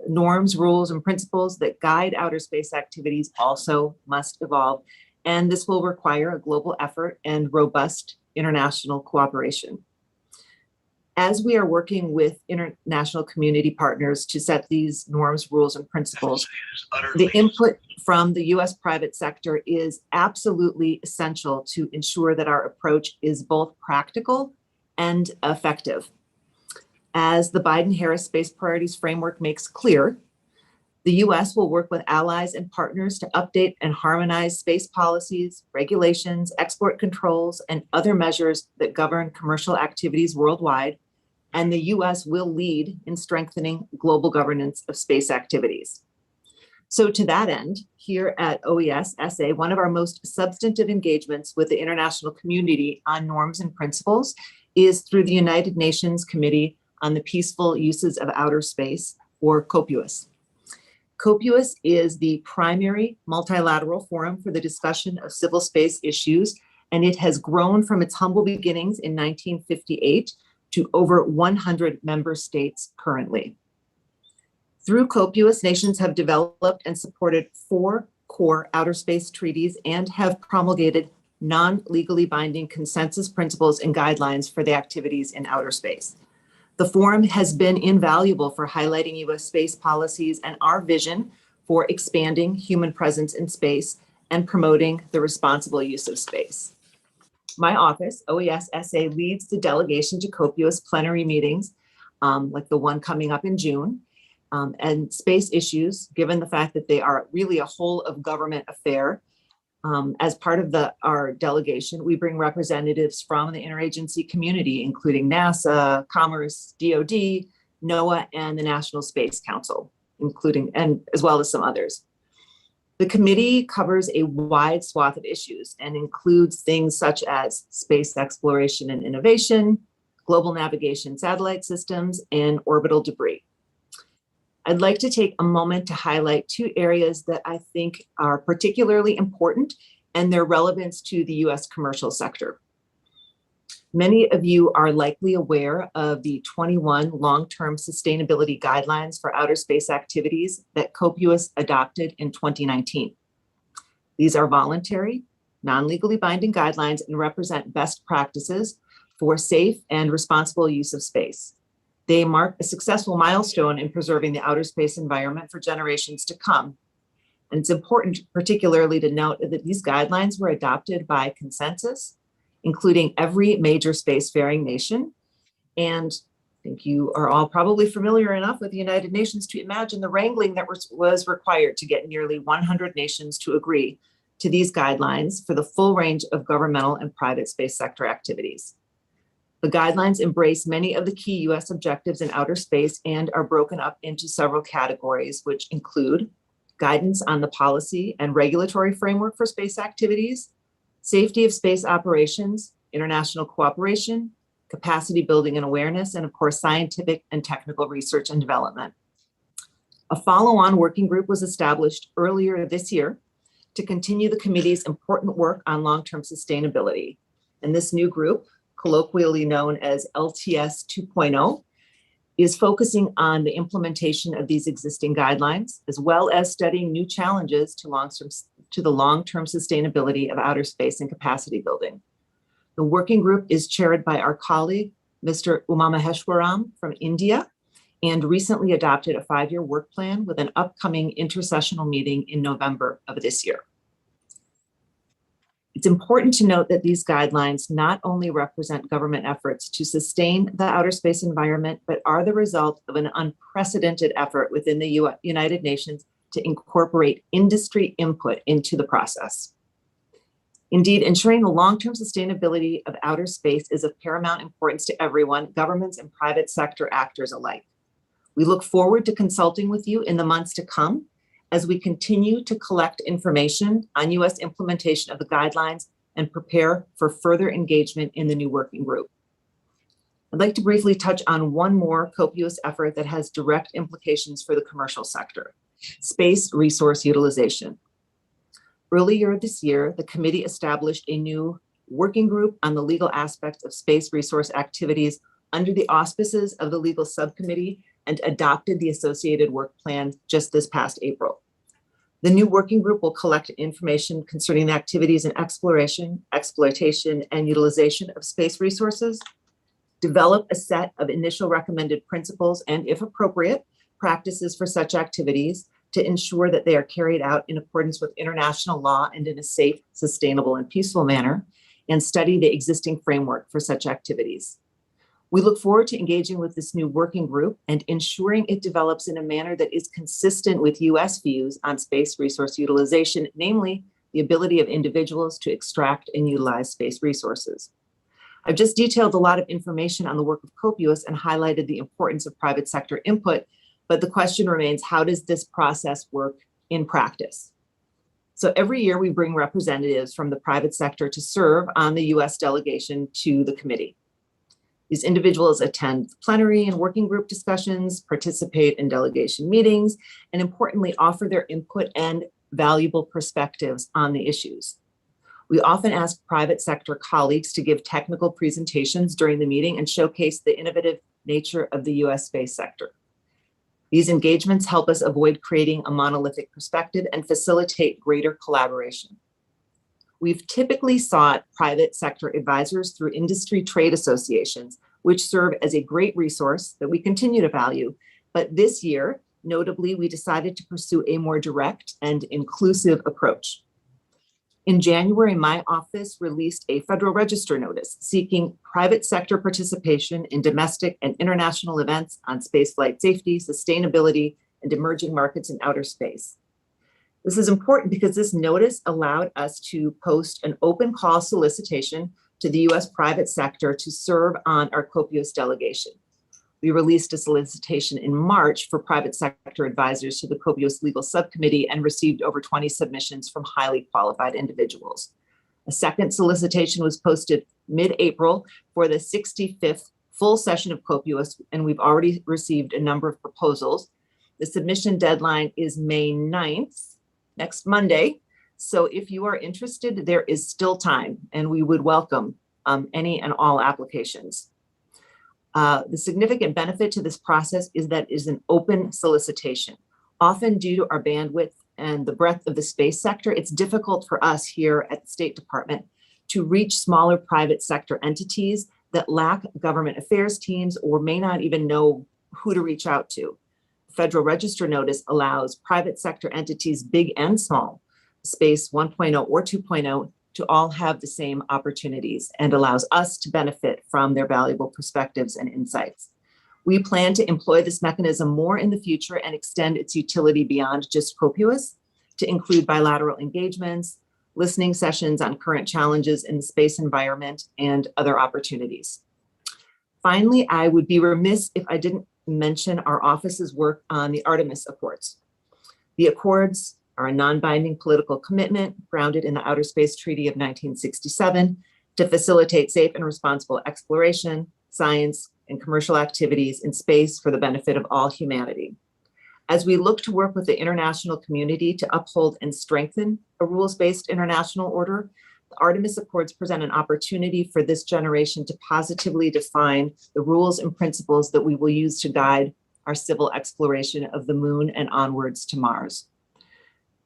norms, rules, and principles that guide outer space activities also must evolve, and this will require a global effort and robust international cooperation. As we are working with international community partners to set these norms, rules, and principles, the input from the US private sector is absolutely essential to ensure that our approach is both practical and effective. As the Biden-Harris Space Priorities Framework makes clear, the US will work with allies and partners to update and harmonize space policies, regulations, export controls, and other measures that govern commercial activities worldwide. And the US will lead in strengthening global governance of space activities. So to that end, here at OES SA, one of our most substantive engagements with the international community on norms and principles is through the United Nations Committee on the Peaceful Uses of Outer Space, or COPUOS. COPUOS is the primary multilateral forum for the discussion of civil space issues, and it has grown from its humble beginnings in 1958 to over 100 member states currently. Through COPUOS, nations have developed and supported 4 core outer space treaties and have promulgated non-legally binding consensus principles and guidelines for the activities in outer space. The forum has been invaluable for highlighting US space policies and our vision for expanding human presence in space and promoting the responsible use of space. My office, OES SA, leads the delegation to COPUOS plenary meetings, like the one coming up in June. and space issues, given the fact that they are really a whole of government affair. As part of our delegation, we bring representatives from the interagency community, including NASA, Commerce, DoD, NOAA, and the National Space Council, and as well as some others. The committee covers a wide swath of issues and includes things such as space exploration and innovation, global navigation satellite systems, and orbital debris. I'd like to take a moment to highlight two areas that I think are particularly important and their relevance to the US commercial sector. Many of you are likely aware of the 21 long-term sustainability guidelines for outer space activities that COPUOS adopted in 2019. These are voluntary, non-legally binding guidelines and represent best practices for safe and responsible use of space. They mark a successful milestone in preserving the outer space environment for generations to come. And it's important particularly to note that these guidelines were adopted by consensus, including every major spacefaring nation. And I think you are all probably familiar enough with the United Nations to imagine the wrangling that was required to get nearly 100 nations to agree to these guidelines for the full range of governmental and private space sector activities. The guidelines embrace many of the key US objectives in outer space and are broken up into several categories, which include guidance on the policy and regulatory framework for space activities, safety of space operations, international cooperation, capacity building and awareness, and of course, scientific and technical research and development. A follow-on working group was established earlier this year to continue the committee's important work on long-term sustainability. And this new group, colloquially known as LTS 2.0, is focusing on the implementation of these existing guidelines, as well as studying new challenges to the long-term sustainability of outer space and capacity building. The working group is chaired by our colleague, Mr. Umamaheshwaram from India, and recently adopted a 5-year work plan with an upcoming intersessional meeting in November of this year. It's important to note that these guidelines not only represent government efforts to sustain the outer space environment, but are the result of an unprecedented effort within the United Nations to incorporate industry input into the process. Indeed, ensuring the long-term sustainability of outer space is of paramount importance to everyone, governments and private sector actors alike. We look forward to consulting with you in the months to come as we continue to collect information on US implementation of the guidelines and prepare for further engagement in the new working group. I'd like to briefly touch on one more COPUOS effort that has direct implications for the commercial sector: space resource utilization. Earlier this year, the committee established a new working group on the legal aspects of space resource activities under the auspices of the legal subcommittee and adopted the associated work plan just this past April. The new working group will collect information concerning the activities in exploration, exploitation, and utilization of space resources, develop a set of initial recommended principles and, if appropriate, practices for such activities to ensure that they are carried out in accordance with international law and in a safe, sustainable, and peaceful manner, and study the existing framework for such activities. We look forward to engaging with this new working group and ensuring it develops in a manner that is consistent with US views on space resource utilization, namely the ability of individuals to extract and utilize space resources. I've just detailed a lot of information on the work of COPUOS and highlighted the importance of private sector input, but the question remains, how does this process work in practice? So every year we bring representatives from the private sector to serve on the US delegation to the committee. These individuals attend plenary and working group discussions, participate in delegation meetings, and importantly, offer their input and valuable perspectives on the issues. We often ask private sector colleagues to give technical presentations during the meeting and showcase the innovative nature of the US space sector. These engagements help us avoid creating a monolithic perspective and facilitate greater collaboration. We've typically sought private sector advisors through industry trade associations, which serve as a great resource that we continue to value. But this year, notably, we decided to pursue a more direct and inclusive approach. In January, my office released a Federal Register notice seeking private sector participation in domestic and international events on spaceflight safety, sustainability, and emerging markets in outer space. This is important because this notice allowed us to post an open call solicitation to the U.S. private sector to serve on our COPIOS delegation. We released a solicitation in March for private sector advisors to the COPIOS Legal Subcommittee and received over 20 submissions from highly qualified individuals. A second solicitation was posted mid-April for the 65th full session of COPIOS, and we've already received a number of proposals. The submission deadline is May 9th, next Monday. So if you are interested, there is still time, and we would welcome any and all applications. The significant benefit to this process is that it is an open solicitation. Often due to our bandwidth and the breadth of the space sector, it's difficult for us here at the State Department to reach smaller private sector entities that lack government affairs teams or may not even know who to reach out to. Federal Register notice allows private sector entities, big and small, space 1.0 or 2.0, to all have the same opportunities and allows us to benefit from their valuable perspectives and insights. We plan to employ this mechanism more in the future and extend its utility beyond just COPIOS to include bilateral engagements, listening sessions on current challenges in the space environment, and other opportunities. Finally, I would be remiss if I didn't mention our office's work on the Artemis Accords. The Accords are a non-binding political commitment grounded in the Outer Space Treaty of 1967 to facilitate safe and responsible exploration, science, and commercial activities in space for the benefit of all humanity. As we look to work with the international community to uphold and strengthen a rules-based international order, the Artemis Accords present an opportunity for this generation to positively define the rules and principles that we will use to guide our civil exploration of the moon and onwards to Mars.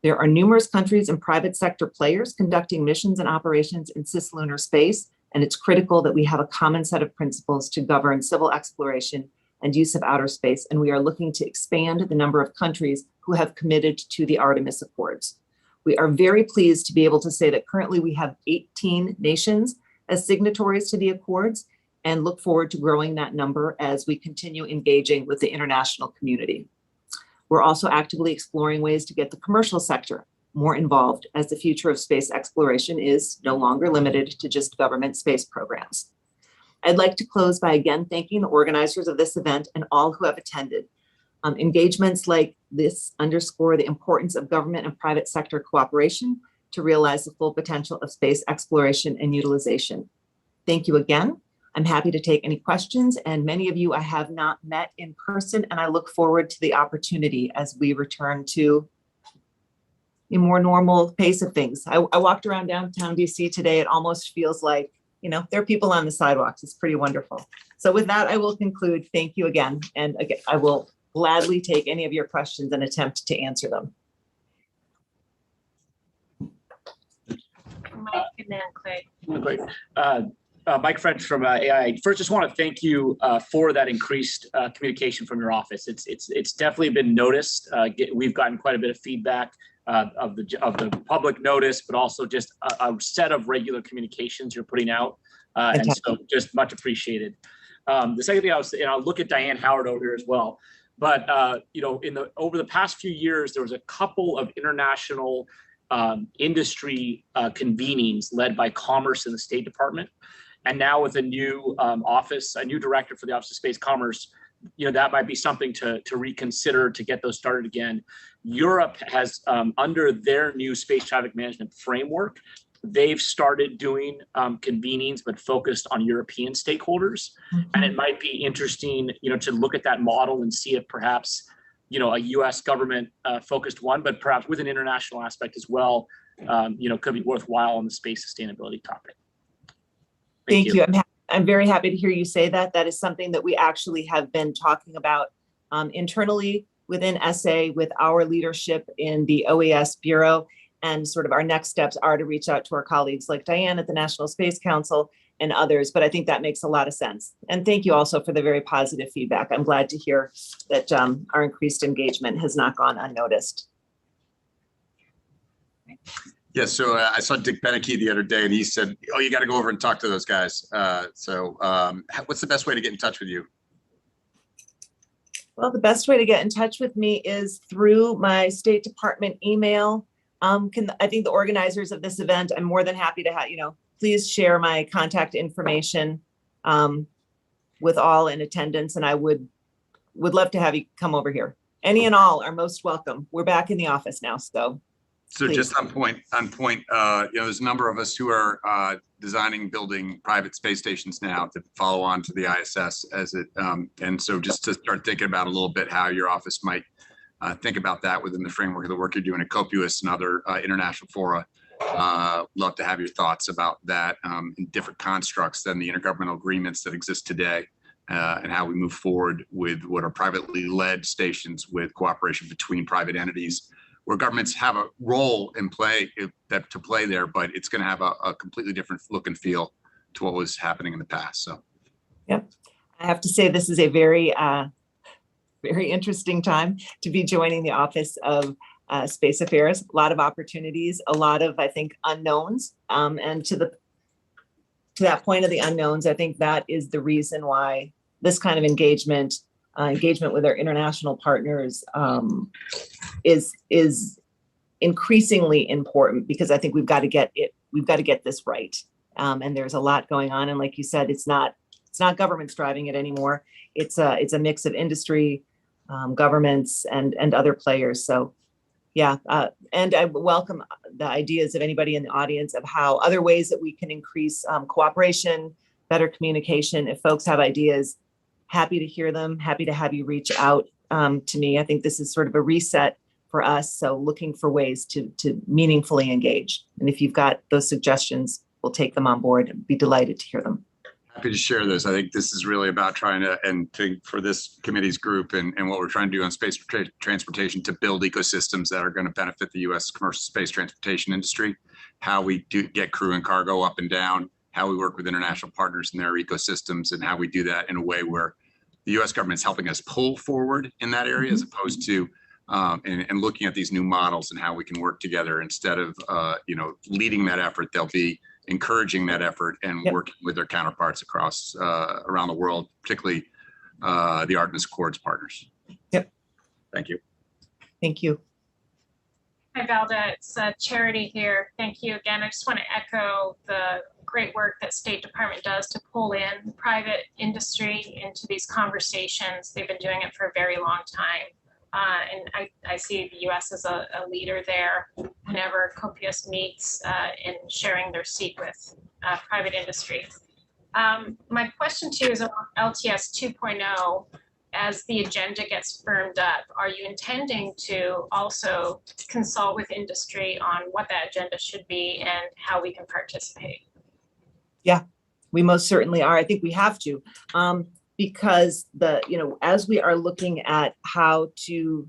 There are numerous countries and private sector players conducting missions and operations in cislunar space, and it's critical that we have a common set of principles to govern civil exploration and use of outer space, and we are looking to expand the number of countries who have committed to the Artemis Accords. We are very pleased to be able to say that currently we have 18 nations as signatories to the Accords and look forward to growing that number as we continue engaging with the international community. We're also actively exploring ways to get the commercial sector more involved, as the future of space exploration is no longer limited to just government space programs. I'd like to close by again thanking the organizers of this event and all who have attended. Engagements like this underscore the importance of government and private sector cooperation to realize the full potential of space exploration and utilization. Thank you again. I'm happy to take any questions, and many of you I have not met in person, and I look forward to the opportunity as we return to a more normal pace of things. I walked around downtown DC today. It almost feels like, you know, there are people on the sidewalks. It's pretty wonderful. So with that, I will conclude. Thank you again. And again, I will gladly take any of your questions and attempt to answer them. Mike and then Clay. Great. Mike French from AI. First, just want to thank you for that increased communication from your office. It's definitely been noticed. We've gotten quite a bit of feedback of the public notice, but also just a set of regular communications you're putting out, and so just much appreciated. The second thing I'll look at Diane Howard over here as well. But over the past few years, there was a couple of international industry convenings led by Commerce in the State Department. And now with a new office, a new director for the Office of Space Commerce, that might be something to reconsider to get those started again. Europe has, under their new space traffic management framework, they've started doing convenings, but focused on European stakeholders. Mm-hmm. And it might be interesting, to look at that model and see if perhaps, a U.S. government focused one, but perhaps with an international aspect as well, could be worthwhile on the space sustainability topic. Thank you. I'm very happy to hear you say that. That is something that we actually have been talking about internally within SA with our leadership in the OES Bureau. And sort of our next steps are to reach out to our colleagues like Diane at the National Space Council and others. But I think that makes a lot of sense. And thank you also for the very positive feedback. I'm glad to hear that our increased engagement has not gone unnoticed. Yeah, so I saw Dick Beneke the other day and he said, oh, you got to go over and talk to those guys. What's the best way to get in touch with you? Well, the best way to get in touch with me is through my State Department email. I think the organizers of this event, I'm more than happy to have, please share my contact information with all in attendance. And I would love to have you come over here. Any and all are most welcome. We're back in the office now, so. So please. just on point, there's a number of us who are designing, building private space stations now to follow on to the ISS and so just to start thinking about a little bit how your office might think about that within the framework of the work you're doing at COPUOS and other international fora. Love to have your thoughts about that in different constructs than the intergovernmental agreements that exist today and how we move forward with what are privately led stations with cooperation between private entities where governments have a role in to play there, but it's going to have a completely different look and feel to what was happening in the past. So, yep, I have to say this is a very, very interesting time to be joining the Office of Space Affairs. A lot of opportunities, a lot of, I think, unknowns, and to that point of the unknowns, I think that is the reason why this kind of engagement with our international partners is increasingly important because I think we've got to get this right. And there's a lot going on. And like you said, it's not governments driving it anymore. It's a mix of industry, governments and other players. So yeah. And I welcome the ideas of anybody in the audience of how other ways that we can increase cooperation, better communication. If folks have ideas, happy to hear them, happy to have you reach out to me. I think this is sort of a reset for us. So looking for ways to meaningfully engage. And if you've got those suggestions, we'll take them on board and be delighted to hear them. Happy to share this. I think this is really about trying to, for this committee's group and what we're trying to do on space transportation to build ecosystems that are going to benefit the U.S. commercial space transportation industry, how we do get crew and cargo up and down, how we work with international partners in their ecosystems, and how we do that in a way where the U.S. government is helping us pull forward in that area, as opposed to and looking at these new models and how we can work together instead of leading that effort. They'll be encouraging that effort and working with their counterparts across around the world, particularly the Artemis Accords partners. Yep. Thank you. Thank you. Hi, Valda. It's Charity here. Thank you again. I just want to echo the great work that State Department does to pull in private industry into these conversations. They've been doing it for a very long time. And I see the U.S. as a leader there whenever COPUOS meets in sharing their seat with private industry. My question to you is on LTS 2.0. As the agenda gets firmed up, are you intending to also consult with industry on what that agenda should be and how we can participate? Yeah, we most certainly are. I think we have to, because as we are looking at how do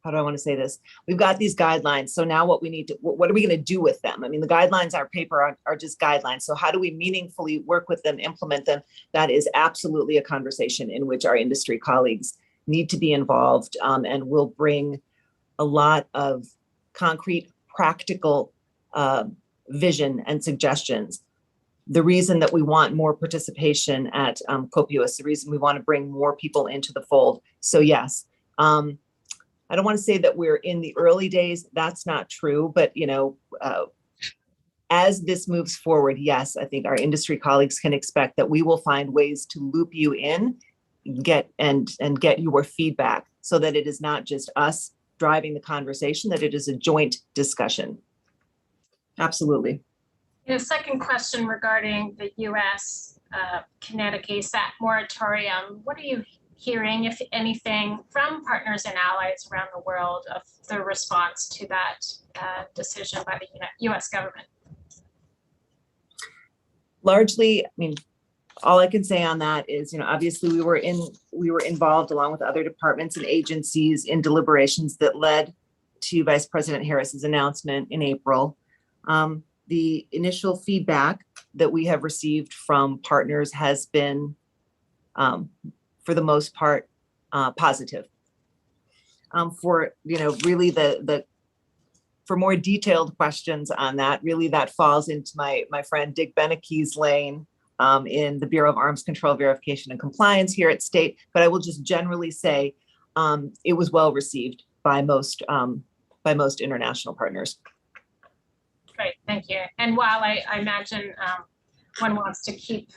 I want to say this? We've got these guidelines. So now what are we going to do with them? I mean, the guidelines, our paper are just guidelines. So how do we meaningfully work with them, implement them? That is absolutely a conversation in which our industry colleagues need to be involved, and will bring a lot of concrete, practical vision and suggestions. The reason that we want more participation at COPUOS, the reason we want to bring more people into the fold. So yes, I don't want to say that we're in the early days. That's not true. But, as this moves forward, yes, I think our industry colleagues can expect that we will find ways to loop you in, get your feedback so that it is not just us driving the conversation, that it is a joint discussion. Absolutely. And a second question regarding the U.S. kinetic ASAP moratorium. What are you hearing, if anything, from partners and allies around the world of the response to that decision by the U.S. government? Largely, I mean, all I can say on that is, obviously we were involved along with other departments and agencies in deliberations that led to Vice President Harris's announcement in April. The initial feedback that we have received from partners has been, for the most part, positive. For really the for more detailed questions on that, really that falls into my friend Dick Beneke's lane in the Bureau of Arms Control Verification and Compliance here at State. But I will just generally say it was well received by most international partners. Great, thank you. And while I imagine one wants to keep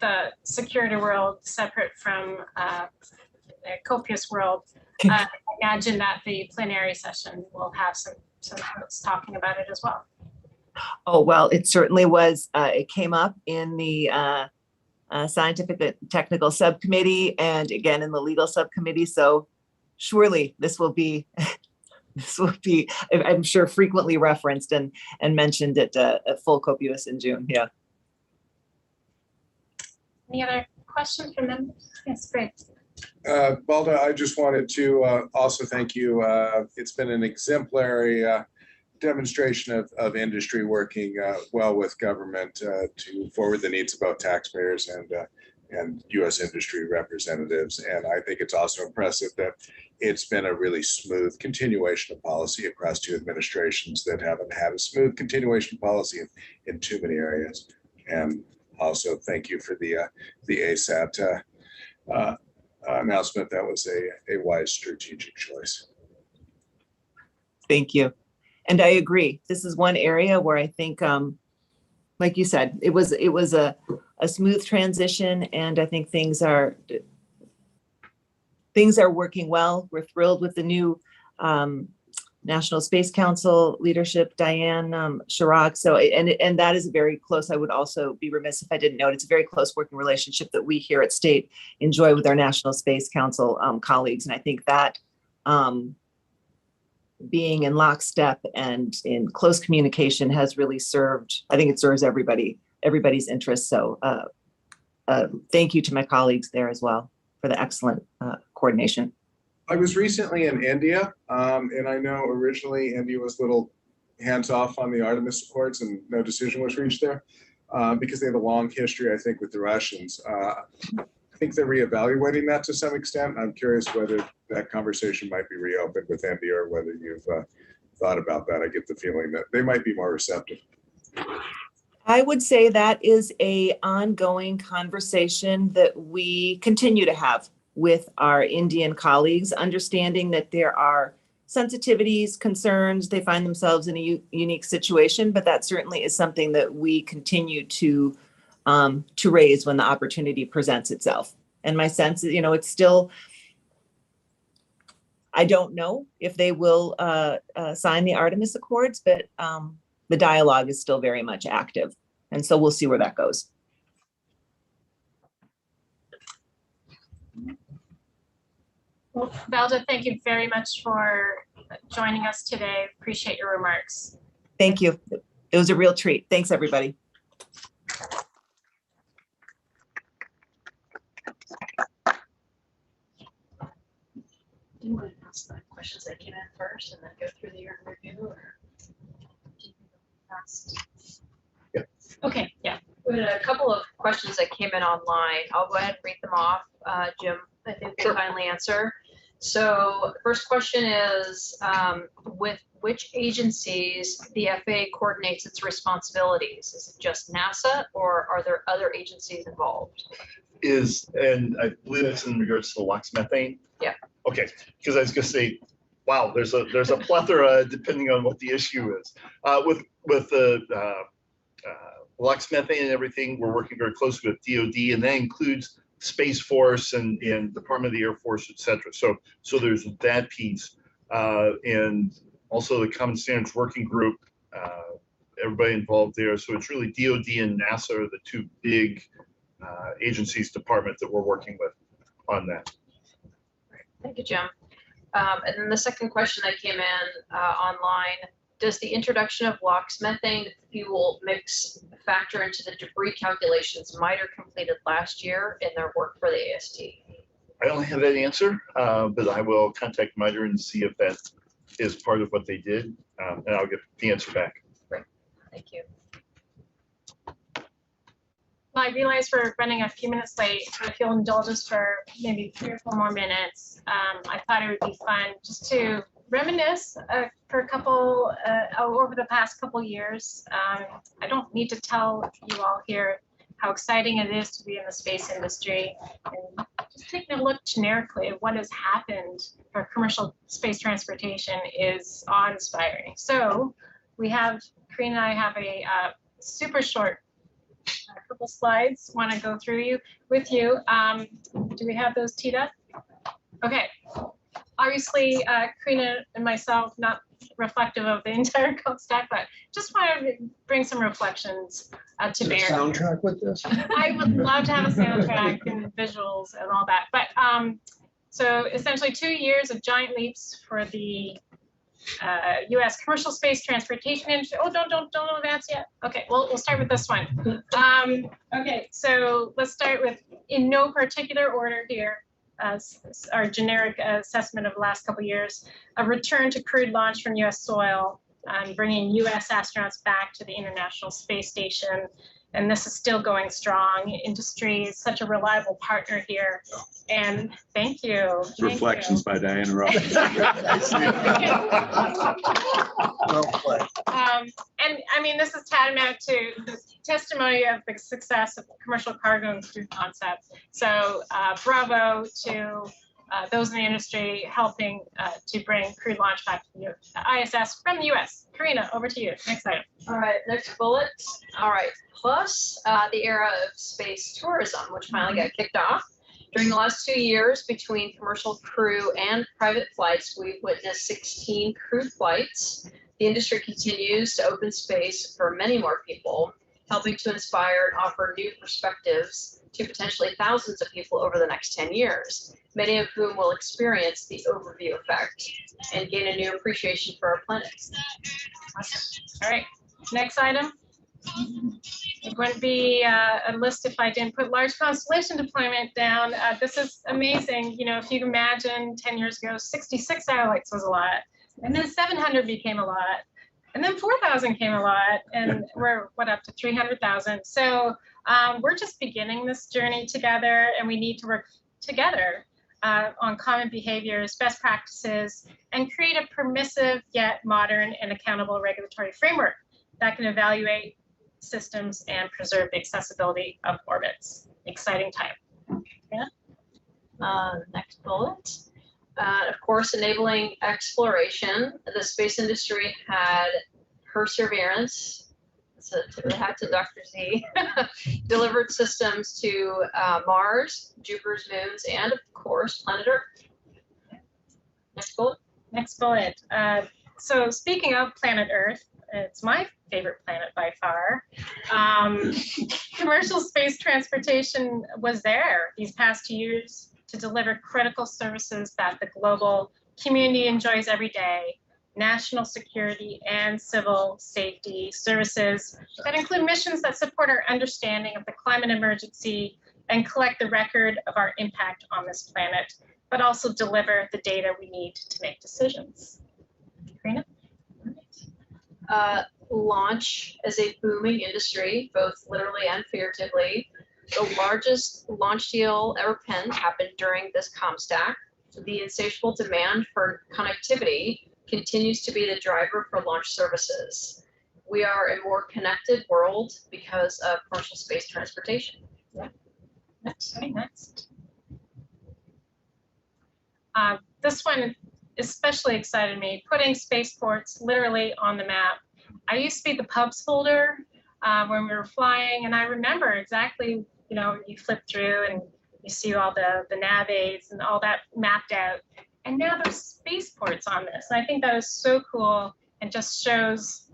the security world separate from the copious world, I imagine that the plenary session will have some folks talking about it as well. Oh, well, it certainly was. It came up in the scientific and technical subcommittee and again in the legal subcommittee. So surely this will be, I'm sure, frequently referenced and mentioned at full copious in June. Yeah. Any other questions from members? Yes, great. Balda, I just wanted to also thank you. It's been an exemplary demonstration of industry working well with government to forward the needs of both taxpayers and U.S. industry representatives. And I think it's also impressive that it's been a really smooth continuation of policy across two administrations that haven't had a smooth continuation policy in too many areas. And also thank you for the ASAT announcement. That was a wise strategic choice. Thank you. And I agree. This is one area where I think, like you said, it was a smooth transition, and I think things are working well. We're thrilled with the new National Space Council leadership, Diane Chirac. So, and that is very close. I would also be remiss if I didn't note it's a very close working relationship that we here at State enjoy with our National Space Council colleagues. And I think that being in lockstep and in close communication has really served, I think it serves everybody's interests. So thank you to my colleagues there as well for the excellent coordination. I was recently in India, and I know originally India was a little hands-off on the Artemis Accords and no decision was reached there because they have a long history, I think, with the Russians. I think they're reevaluating that to some extent. I'm curious whether that conversation might be reopened with India or whether you've thought about that. I get the feeling that they might be more receptive. I would say that is an ongoing conversation that we continue to have with our Indian colleagues, understanding that there are sensitivities, concerns, they find themselves in a unique situation, but that certainly is something that we continue to raise when the opportunity presents itself. And my sense is, it's still, I don't know if they will sign the Artemis Accords, but the dialogue is still very much active. And so we'll see where that goes. Well, Balda, thank you very much for joining us today. Appreciate your remarks. Thank you. It was a real treat. Thanks, everybody. Do you want to ask the questions that came in first and then go through the review, or do you fast? Yeah. Okay, yeah. We had a couple of questions that came in online. I'll go ahead and read them off. Jim, I think will kindly answer. So the first question is, with which agencies the FAA coordinates its responsibilities? Is it just NASA, or are there other agencies involved? And I believe it's in regards to the LOX methane. Yeah. Okay, because I was going to say, wow, there's a plethora depending on what the issue is. With the LOX methane and everything, we're working very closely with DoD, and that includes Space Force and Department of the Air Force, et cetera. So there's that piece, and also the Common Standards Working Group, everybody involved there. So it's really DoD and NASA are the two big agencies, departments that we're working with on that. Thank you, Jim. And then the second question that came in online, does the introduction of LOX methane fuel mix factor into the debris calculations MITRE completed last year in their work for the AST? I don't have that answer, but I will contact MITRE and see if that is part of what they did, and I'll get the answer back. Great, thank you. Well, I realize we're running a few minutes late, so if you'll indulge us for maybe 3 or 4 more minutes, I thought it would be fun just to reminisce for a couple, over the past couple years. I don't need to tell you all here how exciting it is to be in the space industry. And just taking a look generically at what has happened for commercial space transportation is awe-inspiring. So we have, Karina and I have a super short couple slides, want to go through with you. Do we have those teed up? Okay. Obviously, Karina and myself, not reflective of the entire COMSTAC, but just wanted to bring some reflections to bear. Soundtrack with this? I would love to have a soundtrack and visuals and all that. But so essentially 2 years of giant leaps for the U.S. commercial space transportation industry. Oh, don't advance yet. Okay, well, we'll start with this one. Okay, so let's start with, in no particular order here, our generic assessment of the last couple of years, a return to crewed launch from U.S. soil, bringing U.S. astronauts back to the International Space Station. And this is still going strong. Industry is such a reliable partner here. And thank you. Reflections by Diana Ross. And I mean, this is tantamount to the testimony of the success of commercial cargo and crew concept. So bravo to those in the industry helping to bring crewed launch back to the ISS from the US. Karina, over to you. Next item. All right, next bullet. All right, plus the era of space tourism, which finally got kicked off. During the last 2 years, between commercial crew and private flights, we've witnessed 16 crewed flights. The industry continues to open space for many more people, helping to inspire and offer new perspectives to potentially thousands of people over the next 10 years, many of whom will experience the overview effect and gain a new appreciation for our planet. Awesome. All right, next item. It wouldn't be a list if I didn't put large constellation deployment down. This is amazing. You know, if you can imagine 10 years ago, 66 satellites was a lot, and then 700 became a lot, and then 4,000 came a lot, and we're up to 300,000. So we're just beginning this journey together, and we need to work together on common behaviors, best practices, and create a permissive yet modern and accountable regulatory framework that can evaluate systems and preserve the accessibility of orbits. Exciting time. Yeah. Next bullet. Of course, enabling exploration. The space industry had perseverance. So tip of the hat to Dr. Z. Delivered systems to Mars, Jupiter's moons, and of course, planet Earth. Next bullet. Next bullet. So speaking of planet Earth, it's my favorite planet by far. Commercial space transportation was there these past 2 years to deliver critical services that the global community enjoys every day. National security and civil safety services that include missions that support our understanding of the climate emergency and collect the record of our impact on this planet, but also deliver the data we need to make decisions. Karina? Launch is a booming industry, both literally and figuratively. The largest launch deal ever penned happened during this COMSTAC. The insatiable demand for connectivity continues to be the driver for launch services. We are a more connected world because of commercial space transportation. Yeah. Next. This one especially excited me, putting spaceports literally on the map. I used to be the pubs holder when we were flying, and I remember exactly, you know, you flip through and you see all the nav aids and all that mapped out. And now there's spaceports on this. And I think that is so cool and just shows,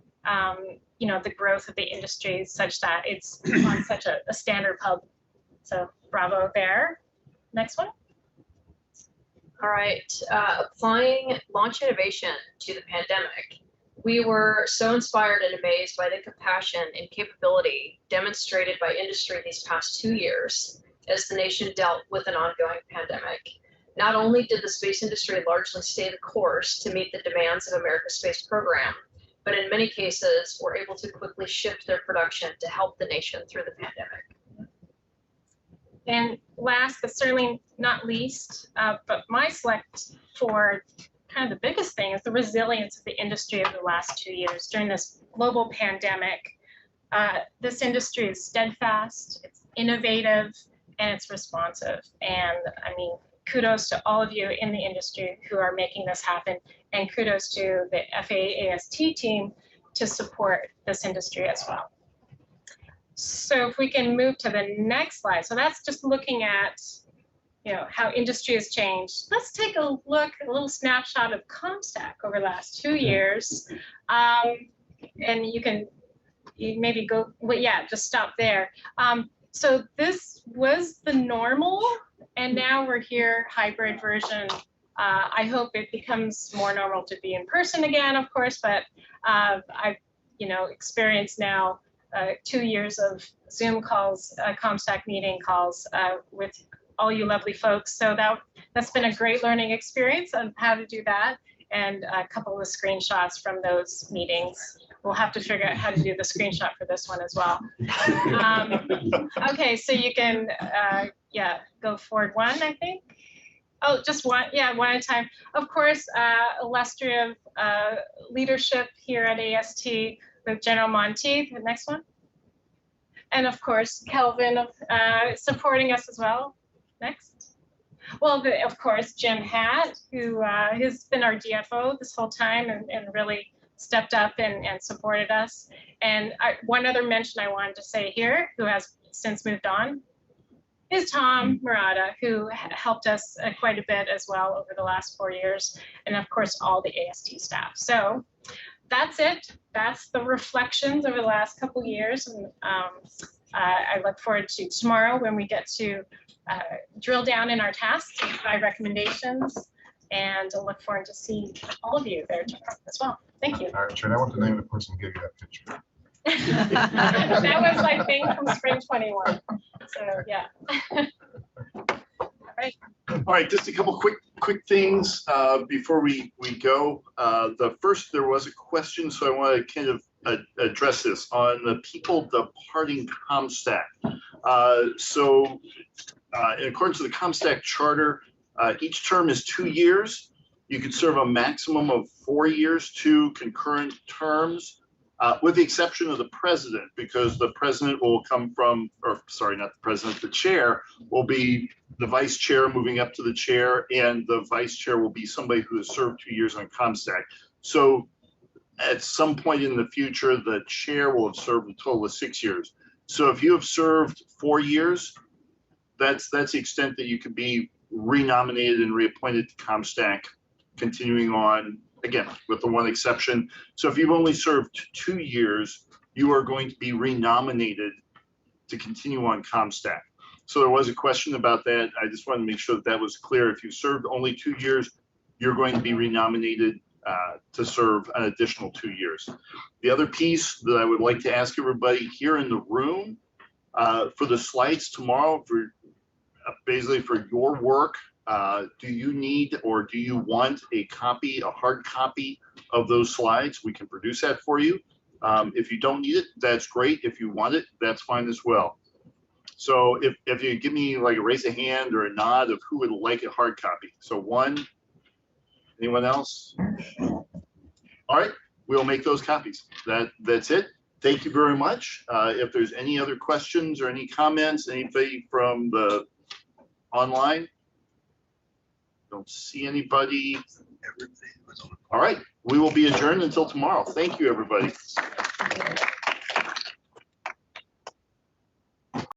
you know, the growth of the industry such that it's on such a standard hub. So bravo there. Next one. All right, applying launch innovation to the pandemic. We were so inspired and amazed by the compassion and capability demonstrated by industry these past 2 years as the nation dealt with an ongoing pandemic. Not only did the space industry largely stay the course to meet the demands of America's space program, but in many cases were able to quickly shift their production to help the nation through the pandemic. And last, but certainly not least, but my select for kind of the biggest thing is the resilience of the industry over the last 2 years during this global pandemic. This industry is steadfast, it's innovative, and it's responsive. And I mean, kudos to all of you in the industry who are making this happen, and kudos to the FAA AST team to support this industry as well. So if we can move to the next slide. So that's just looking at, you know, how industry has changed. Let's take a look, a little snapshot of COMSTAC over the last 2 years. And you maybe go, well, yeah, just stop there. So this was the normal, and now we're here, hybrid version. I hope it becomes more normal to be in person again, of course, but I've, you know, experienced now 2 years of Zoom calls, COMSTAC meeting calls with all you lovely folks. So that's been a great learning experience on how to do that, and a couple of screenshots from those meetings. We'll have to figure out how to do the screenshot for this one as well. Okay, so you can, yeah, go forward one, I think. Oh, just one, yeah, one at a time. Of course, illustrative leadership here at AST with General Monteith, the next one. And of course, Kelvin supporting us as well. Next. Well, of course, Jim Hatt, who has been our DFO this whole time and really stepped up and supported us. And one other mention I wanted to say here, who has since moved on, is Tom Murata, who helped us quite a bit as well over the last 4 years, and of course all the AST staff. So that's it. That's the reflections over the last couple of years, and I look forward to tomorrow when we get to drill down in our tasks and provide recommendations, and I look forward to seeing all of you there tomorrow as well. Thank you. All right, Trent, I want the name of the person who gave you that picture. That was my thing from spring 21. So yeah. All right. All right, just a couple quick things before we go. The first, there was a question, so I want to kind of address this on the people departing COMSTAC. So in accordance with the COMSTAC charter, each term is 2 years. You could serve a maximum of 4 years, 2 concurrent terms. With the exception of the president, because the president will come from, or sorry, not the president, the chair will be the vice chair moving up to the chair, and the vice chair will be somebody who has served 2 years on COMSTAC. So at some point in the future, the chair will have served a total of 6 years. So if you have served 4 years, that's the extent that you could be renominated and reappointed to COMSTAC, continuing on, again, with the one exception. So if you've only served 2 years, you are going to be renominated to continue on COMSTAC. So there was a question about that. I just wanted to make sure that that was clear. If you served only 2 years, you're going to be renominated to serve an additional 2 years. The other piece that I would like to ask everybody here in the room, for the slides tomorrow, for basically for your work, do you need or do you want a copy, a hard copy of those slides? We can produce that for you. If you don't need it, that's great. If you want it, that's fine as well. So if you give me like a raise a hand or a nod of who would like a hard copy. So one, anyone else? All right, we'll make those copies. That's it. Thank you very much. If there's any other questions or any comments, anybody from the online? Don't see anybody. All right, we will be adjourned until tomorrow. Thank you, everybody.